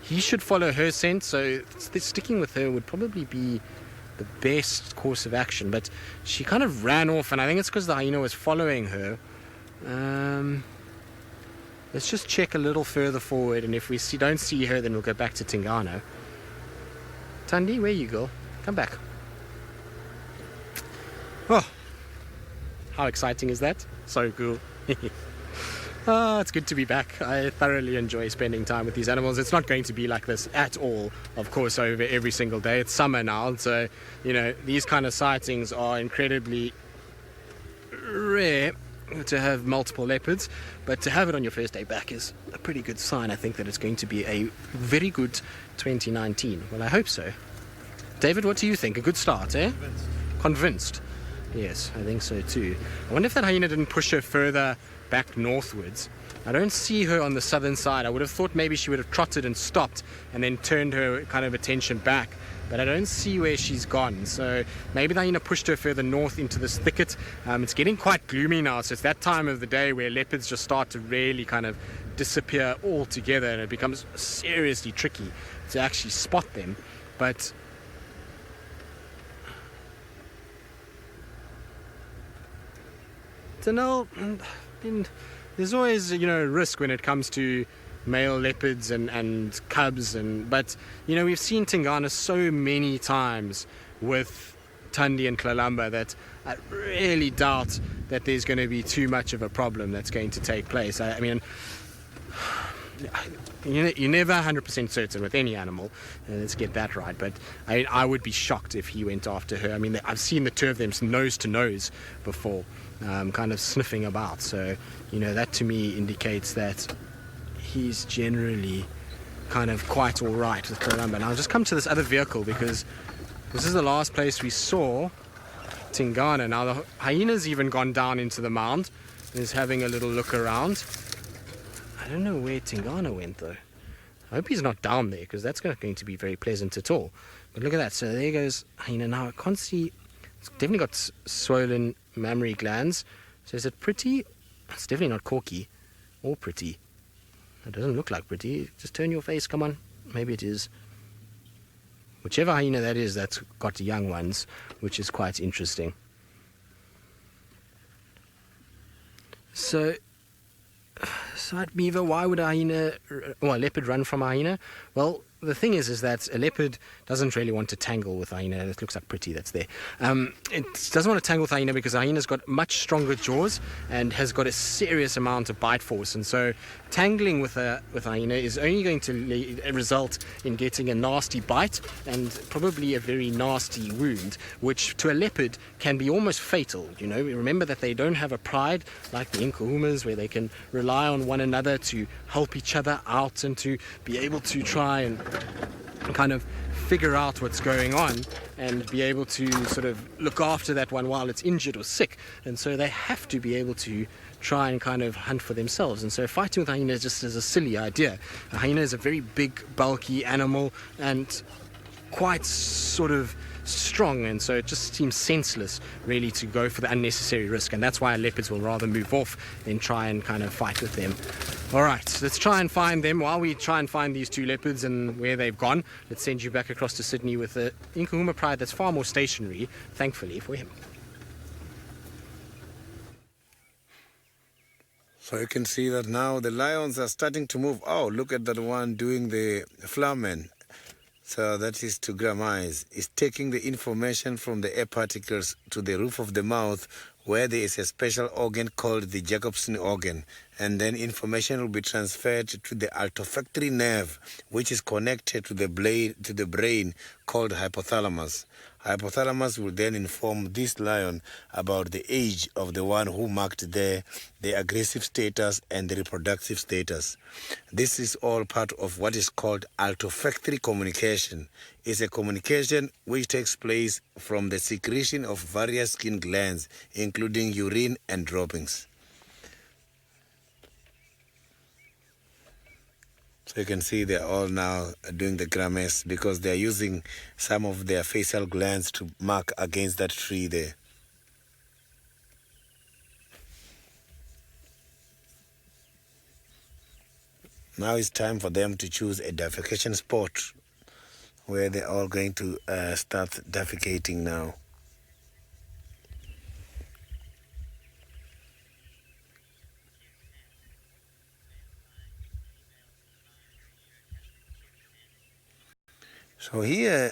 B: He should follow her scent, so sticking with her would probably be the best course of action, but she kind of ran off, and I think it's because the hyena was following her. Let's just check a little further forward, and if we don't see her, then we'll go back to Tingana. Tandi, where you go? Come back. Oh, how exciting is that? So cool. Oh, it's good to be back. I thoroughly enjoy spending time with these animals. It's not going to be like this at all, of course, over every single day. It's summer now, so, you know, these kind of sightings are incredibly rare to have multiple leopards, but to have it on your first day back is a pretty good sign. I think that it's going to be a very good 2019. Well, I hope so. David, what do you think? A good start, eh? Convinced? Yes, I think so too. I wonder if that hyena didn't push her further back northwards. I don't see her on the southern side. I would have thought maybe she would have trotted and stopped and then turned her kind of attention back, but I don't see where she's gone. So maybe the hyena pushed her further north into this thicket. It's getting quite gloomy now, so it's that time of the day where leopards just start to really kind of disappear altogether, and it becomes seriously tricky to actually spot them. But to know, there's always, you know, risk when it comes to male leopards and cubs, but you know, we've seen Tingana so many times with Tandi and Clalamba that I really doubt that there's going to be too much of a problem that's going to take place. I mean, you're never 100% certain with any animal, let's get that right, but I would be shocked if he went after her. I mean, I've seen the 2 of them nose to nose before, kind of sniffing about, so, you know, that to me indicates that he's generally kind of quite all right with Clalamba. Now I'll just come to this other vehicle, because this is the last place we saw Tingana. Now the hyena's even gone down into the mound and is having a little look around. I don't know where Tingana went though. I hope he's not down there, because that's not going to be very pleasant at all. But look at that. So there goes hyena. Now I can't see. It's definitely got swollen mammary glands. So is it pretty? It's definitely not corky or pretty. It doesn't look like pretty. Just turn your face. Come on. Maybe it is. Whichever hyena that is, that's got young ones, which is quite interesting. So, side beaver, why would a leopard run from a hyena? Well, the thing is that a leopard doesn't really want to tangle with a hyena. It looks like pretty, that's there. It doesn't want to tangle with a hyena because a hyena's got much stronger jaws and has got a serious amount of bite force. And so tangling with a hyena is only going to result in getting a nasty bite and probably a very nasty wound, which to a leopard can be almost fatal. You know, remember that they don't have a pride like the Inkahumas, where they can rely on one another to help each other out and to be able to try and kind of figure out what's going on and be able to sort of look after that one while it's injured or sick. And so they have to be able to try and kind of hunt for themselves. And so fighting with hyenas just is a silly idea. A hyena is a very big, bulky animal and quite sort of strong, and so it just seems senseless really to go for the unnecessary risk, and that's why leopards will rather move off than try and kind of fight with them. All right, let's try and find them. While we try and find these two leopards and where they've gone, let's send you back across to Sydney with the Nkuhuma pride that's far more stationary, thankfully for him.
C: So you can see that now the lions are starting to move. Oh, look at that one doing the flamenco. So that is to gramise. It's taking the information from the air particles to the roof of the mouth, where there is a special organ called the Jacobson organ, and then information will be transferred to the olfactory nerve, which is connected to the brain called hypothalamus. Hypothalamus will then inform this lion about the age of the one who marked the aggressive status and the reproductive status. This is all part of what is called olfactory communication. It's a communication which takes place from the secretion of various skin glands, including urine and droppings. So you can see they're all now doing the grimace because they're using some of their facial glands to mark against that tree there. Now it's time for them to choose a defecation spot where they're all going to start defecating now. So here,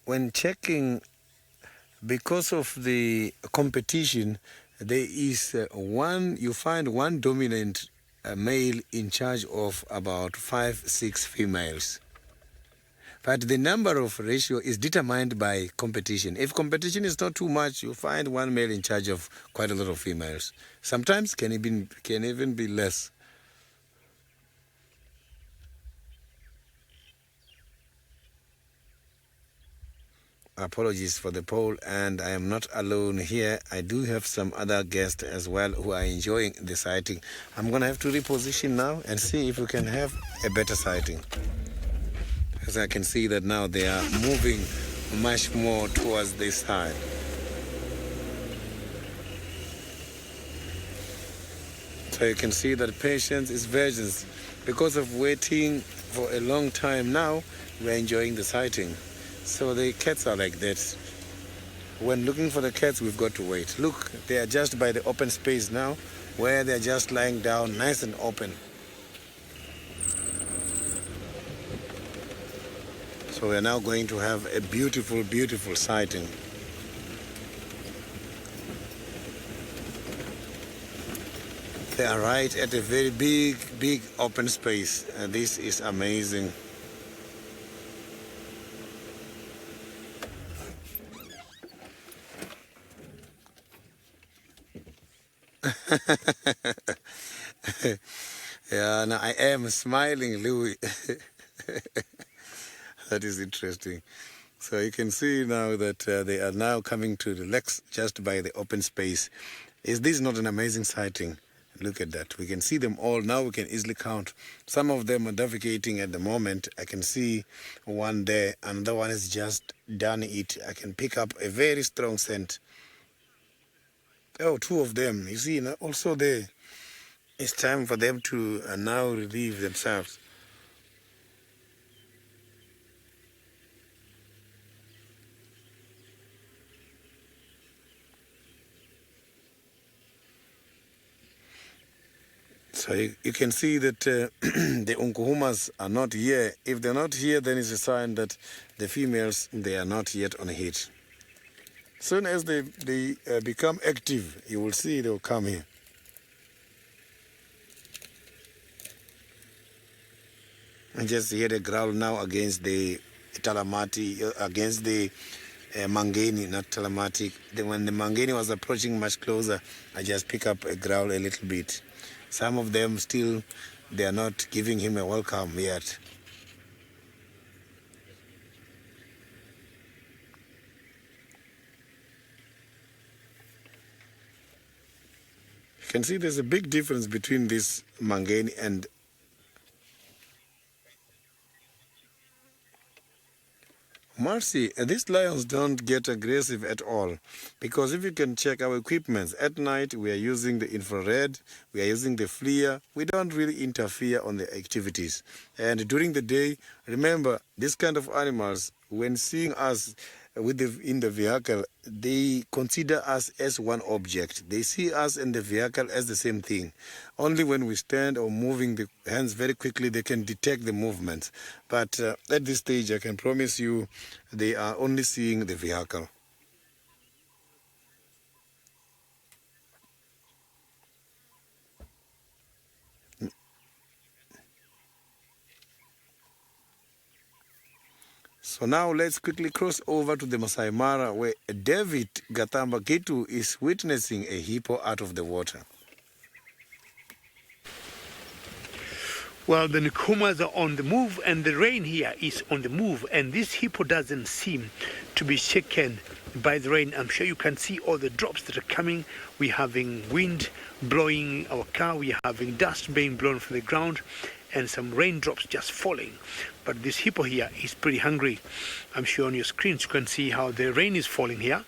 C: when checking, because of the competition, there is you find one dominant male in charge of about 5-6 females. But the number of ratio is determined by competition. If competition is not too much, you find one male in charge of quite a lot of females. Sometimes can even be less. Apologies for the poll, and I am not alone here. I do have some other guests as well who are enjoying the sighting. I'm going to have to reposition now and see if we can have a better sighting. Because I can see that now they are moving much more towards this side. So you can see that patience is virgins. Because of waiting for a long time now, we're enjoying the sighting. So the cats are like that. When looking for the cats, we've got to wait. Look, they are just by the open space now, where they're just lying down nice and open. So we're now going to have a beautiful, beautiful sighting. They are right at a very big, big open space. And this is amazing. Yeah, now I am smiling, Louis. That is interesting. So you can see now that they are now coming to relax just by the open space. Is this not an amazing sighting? Look at that. We can see them all. Now we can easily count. Some of them are defecating at the moment. I can see one there. Another one has just done it. I can pick up a very strong scent. Oh, two of them. You see, also there. It's time for them to now relieve themselves. So you can see that the Nkuhumas are not here. If they're not here, then it's a sign that the females, they are not yet on hit. Soon as they become active, you will see they'll come here. I just hear a growl now against the talamati, against the mangeni, not talamati. When the mangeni was approaching much closer, I just pick up a growl a little bit. Some of them still, they are not giving him a welcome yet. You can see there's a big difference between this mange and Marcy. These lions don't get aggressive at all, because if you can check our equipments at night, we are using the infrared, we are using the FLIR. We don't really interfere on the activities. And during the day, remember, this kind of animals, when seeing us in the vehicle, they consider us as one object. They see us and the vehicle as the same thing. Only when we stand or moving the hands very quickly, they can detect the movements. But at this stage, I can promise you, they are only seeing the vehicle. So now let's quickly cross over to the Maasai Mara, where David Gatamba Gitu is witnessing a hippo out of the water.
D: Well, the Nkumas are on the move, and the rain here is on the move, and this hippo doesn't seem to be shaken by the rain. I'm sure you can see all the drops that are coming. We're having wind blowing our car, we're having dust being blown from the ground, and some raindrops just falling. But this hippo here is pretty hungry. I'm sure on your screens you can see how the rain is falling here,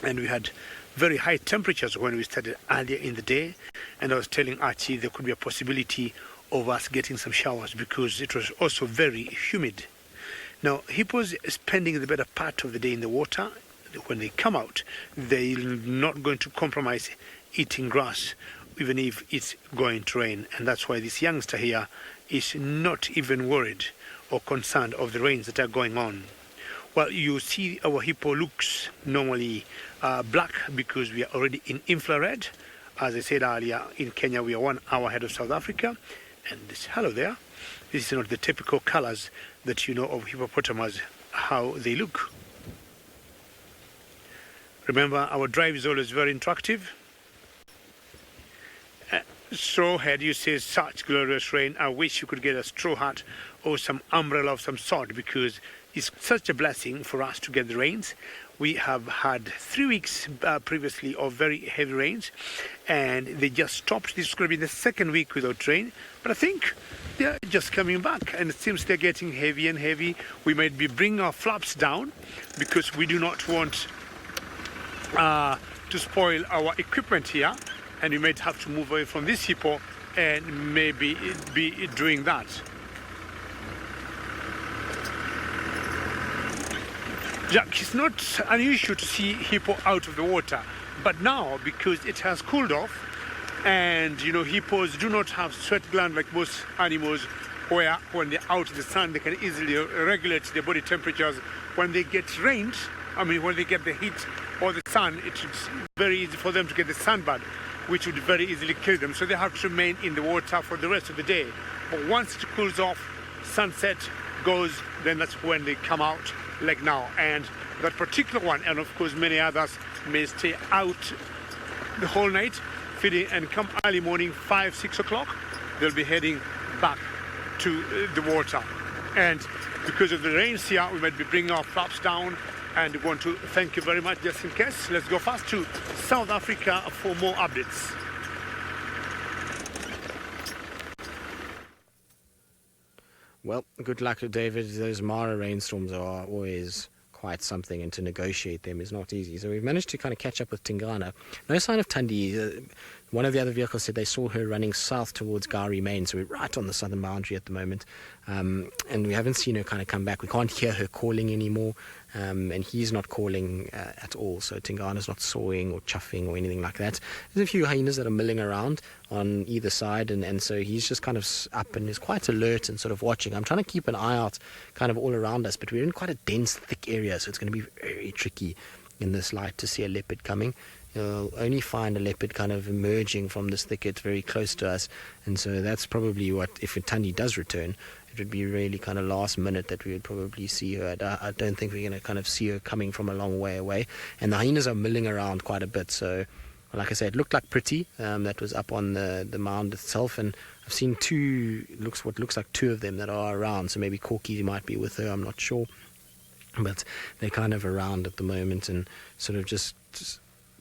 D: and we had very high temperatures when we started earlier in the day, and I was telling Archie there could be a possibility of us getting some showers because it was also very humid. Now, hippos spending the better part of the day in the water. When they come out, they're not going to compromise eating grass, even if it's going to rain. And that's why this youngster here is not even worried or concerned of the rains that are going on. Well, you see our hippo looks normally black because we are already in infrared. As I said earlier, in Kenya we are 1 hour ahead of South Africa. And this, hello there, this is not the typical colors that you know of hippopotamus, how they look. Remember, our drive is always very interactive. Straw hat, you say, such glorious rain. I wish you could get a straw hat or some umbrella of some sort, because it's such a blessing for us to get the rains. We have had 3 weeks previously of very heavy rains, and they just stopped. This is going to be the second week without rain, but I think they're just coming back, and it seems they're getting heavy and heavy. We might be bringing our flaps down because we do not want to spoil our equipment here, and we might have to move away from this hippo and maybe be doing that. Jack, it's not unusual to see hippo out of the water, but now, because it has cooled off, and you know, hippos do not have sweat gland like most animals, where when they're out in the sun they can easily regulate their body temperatures. When they get rained, when they get the heat or the sun, it's very easy for them to get the sunburn, which would very easily kill them. So they have to remain in the water for the rest of the day. But once it cools off, sunset goes, then that's when they come out, like now. And that particular one, and of course many others, may stay out the whole night feeding, and come early morning, 5-6 o'clock, they'll be heading back to the water. And because of the rains here, we might be bringing our flaps down, and we want to thank you very much. Just in case, let's go fast to South Africa for more updates.
B: Well, good luck, David. Those Mara rainstorms are always quite something, and to negotiate them is not easy. So we've managed to kind of catch up with Tingana. No sign of Tandi. One of the other vehicles said they saw her running south towards Gari Main, so we're right on the southern boundary at the moment. And we haven't seen her kind of come back. We can't hear her calling anymore, and he's not calling at all. So Tingana's not sawing or chuffing or anything like that. There's a few hyenas that are milling around on either side, and so he's just kind of up and is quite alert and sort of watching. I'm trying to keep an eye out kind of all around us, but we're in quite a dense, thick area, so it's going to be very tricky in this light to see a leopard coming. You'll only find a leopard kind of emerging from this thicket very close to us, and so that's probably what, if Tandi does return, it would be really kind of last minute that we would probably see her. I don't think we're going to kind of see her coming from a long way away, and the hyenas are milling around quite a bit. So like I said, it looked like Pretty, that was up on the mound itself, and I've seen what looks like two of them that are around, so maybe Corky might be with her, I'm not sure, but they're kind of around at the moment and sort of just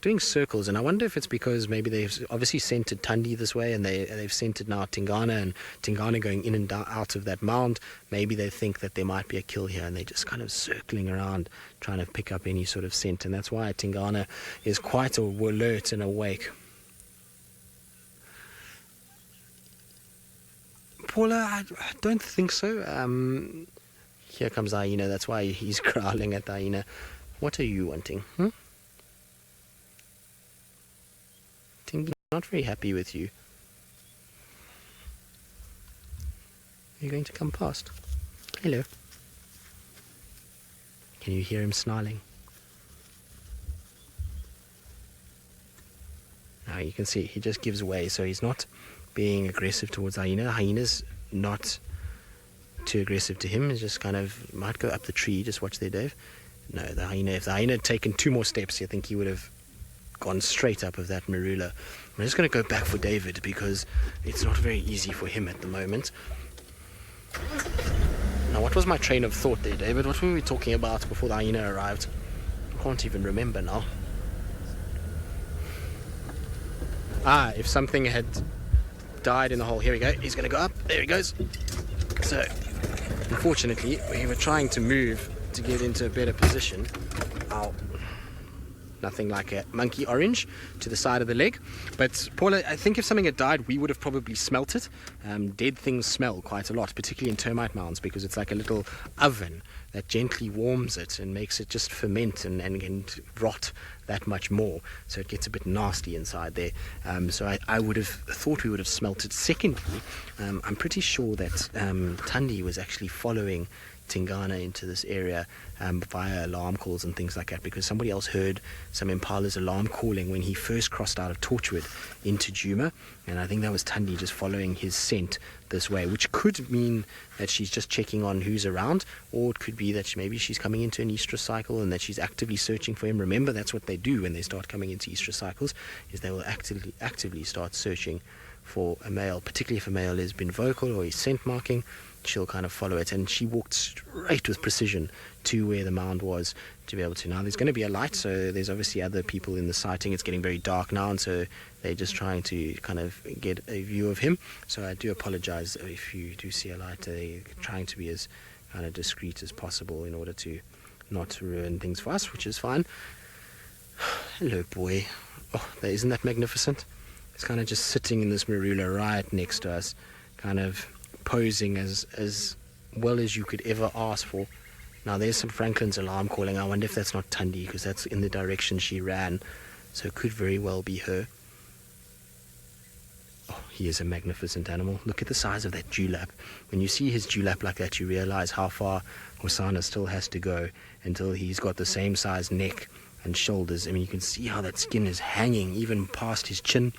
B: doing circles, and I wonder if it's because maybe they've obviously scented Tundi this way, and they've scented now Tingana, and Tingana going in and out of that mound. Maybe they think that there might be a kill here, and they're just kind of circling around trying to pick up any sort of scent, and that's why Tingana is quite alert and awake. Paula, I don't think so. Here comes the hyena. That's why he's growling at the hyena. What are you wanting? Tingy's not very happy with you. Are you going to come past? Hello. Can you hear him snarling? Now you can see he just gives way, so he's not being aggressive towards the hyena. The hyena's not too aggressive to him. He's just kind of might go up the tree. Just watch there, Dave. No, the hyena, if the hyena had taken 2 more steps, I think he would have gone straight up of that marula. I'm just going to go back for David because it's not very easy for him at the moment. Now, what was my train of thought there, David? What were we talking about before the hyena arrived? I can't even remember now. If something had died in the hole. Here we go. He's going to go up. There he goes. So, unfortunately, we were trying to move to get into a better position. Ow. Nothing like a monkey orange to the side of the leg. But, Paula, I think if something had died, we would have probably smelt it. Dead things smell quite a lot, particularly in termite mounds, because it's like a little oven that gently warms it and makes it just ferment and rot that much more, so it gets a bit nasty inside there. So I would have thought we would have smelt it. Secondly, I'm pretty sure that Tundi was actually following Tingana into this area via alarm calls and things like that, because somebody else heard some impala's alarm calling when he first crossed out of Torchwood into Djuma, and I think that was Tundi just following his scent this way, which could mean that she's just checking on who's around, or it could be that maybe she's coming into an estrus cycle and that she's actively searching for him. Remember, that's what they do when they start coming into estrus cycles, is they will actively start searching for a male, particularly if a male has been vocal or he's scent marking. She'll kind of follow it, and she walked straight with precision to where the mound was to be able to. Now there's going to be a light, so there's obviously other people in the sighting. It's getting very dark now, and so they're just trying to kind of get a view of him. So I do apologize if you do see a light. They're trying to be as kind of discreet as possible in order to not ruin things for us, which is fine. Hello, boy. Oh, isn't that magnificent? It's kind of just sitting in this marula right next to us, kind of posing as well as you could ever ask for. Now there's some Franklin's alarm calling. I wonder if that's not Tundi, because that's in the direction she ran, so it could very well be her. Oh, he is a magnificent animal. Look at the size of that dewlap. When you see his dewlap like that, you realize how far Hosana still has to go until he's got the same size neck and shoulders. I mean, you can see how that skin is hanging even past his chin.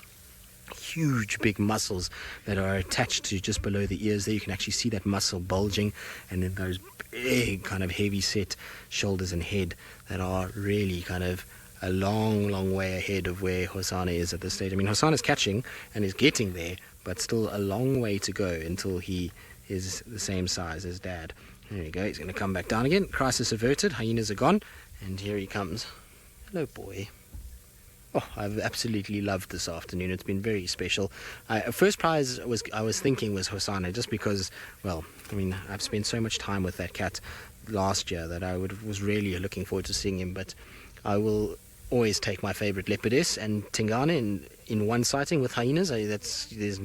B: Huge big muscles that are attached to just below the ears there. You can actually see that muscle bulging, and then those big kind of heavy set shoulders and head that are really kind of a long way ahead of where Hosana is at this stage. I mean, Hosana's catching and is getting there, but still a long way to go until he is the same size as Dad. There you go. He's going to come back down again. Crisis averted. Hyenas are gone, and here he comes. Hello, boy. Oh, I've absolutely loved this afternoon. It's been very special. First prize I was thinking was Hosana, just because, well, I mean, I've spent so much time with that cat last year that I was really looking forward to seeing him. But I will always take my favorite leopardess and Tingana in one sighting with hyenas. There's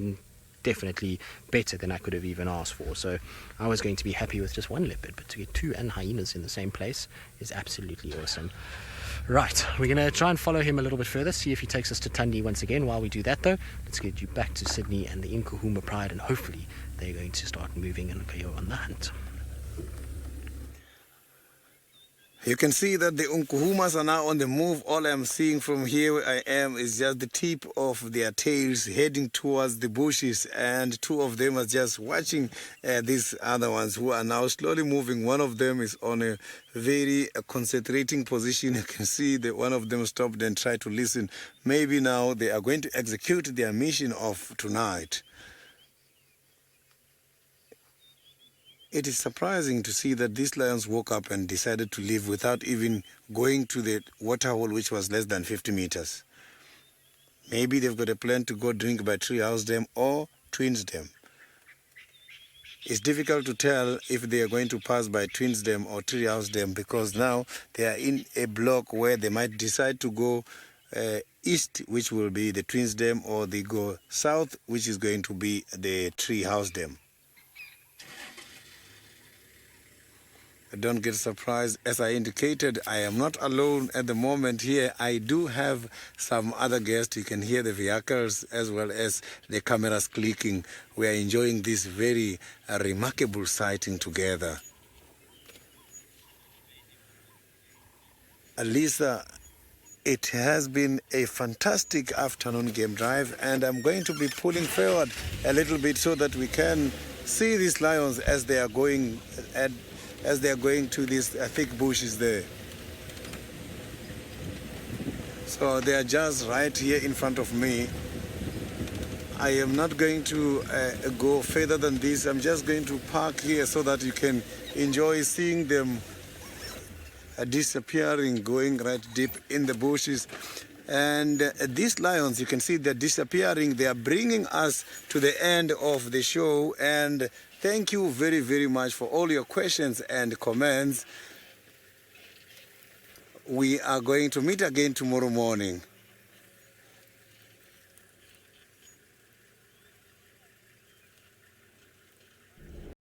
B: definitely better than I could have even asked for. So I was going to be happy with just one leopard, but to get 2 and hyenas in the same place is absolutely awesome. Right, we're going to try and follow him a little bit further, see if he takes us to Tundi once again. While we do that, though, let's get you back to Sydney and the Nkuhuma Pride, and hopefully they're going to start moving and go on the hunt.
C: You can see that the Nkuhumas are now on the move. All I'm seeing from here where I am is just the tip of their tails heading towards the bushes, and 2 of them are just watching these other ones who are now slowly moving. One of them is on a very concentrating position. You can see that one of them stopped and tried to listen. Maybe now they are going to execute their mission of tonight. It is surprising to see that these lions woke up and decided to leave without even going to the waterhole, which was less than 50 meters. Maybe they've got a plan to go drink by Treehouse Dam or Twins Dam. It's difficult to tell if they are going to pass by Twins Dam or Treehouse Dam, because now they are in a block where they might decide to go east, which will be the Twins Dam, or they go south, which is going to be the Treehouse Dam. Don't get surprised. As I indicated, I am not alone at the moment here. I do have some other guests. You can hear the vehicles as well as the cameras clicking. We are enjoying this very remarkable sighting together. Lisa, it has been a fantastic afternoon game drive, and I'm going to be pulling forward a little bit so that we can see these lions as they are going to these thick bushes there. So they are just right here in front of me. I am not going to go further than this. I'm just going to park here so that you can enjoy seeing them disappearing, going right deep in the bushes. And these lions, you can see they're disappearing. They are bringing us to the end of the show. And thank you very, very much for all your questions and comments. We are going to meet again tomorrow morning.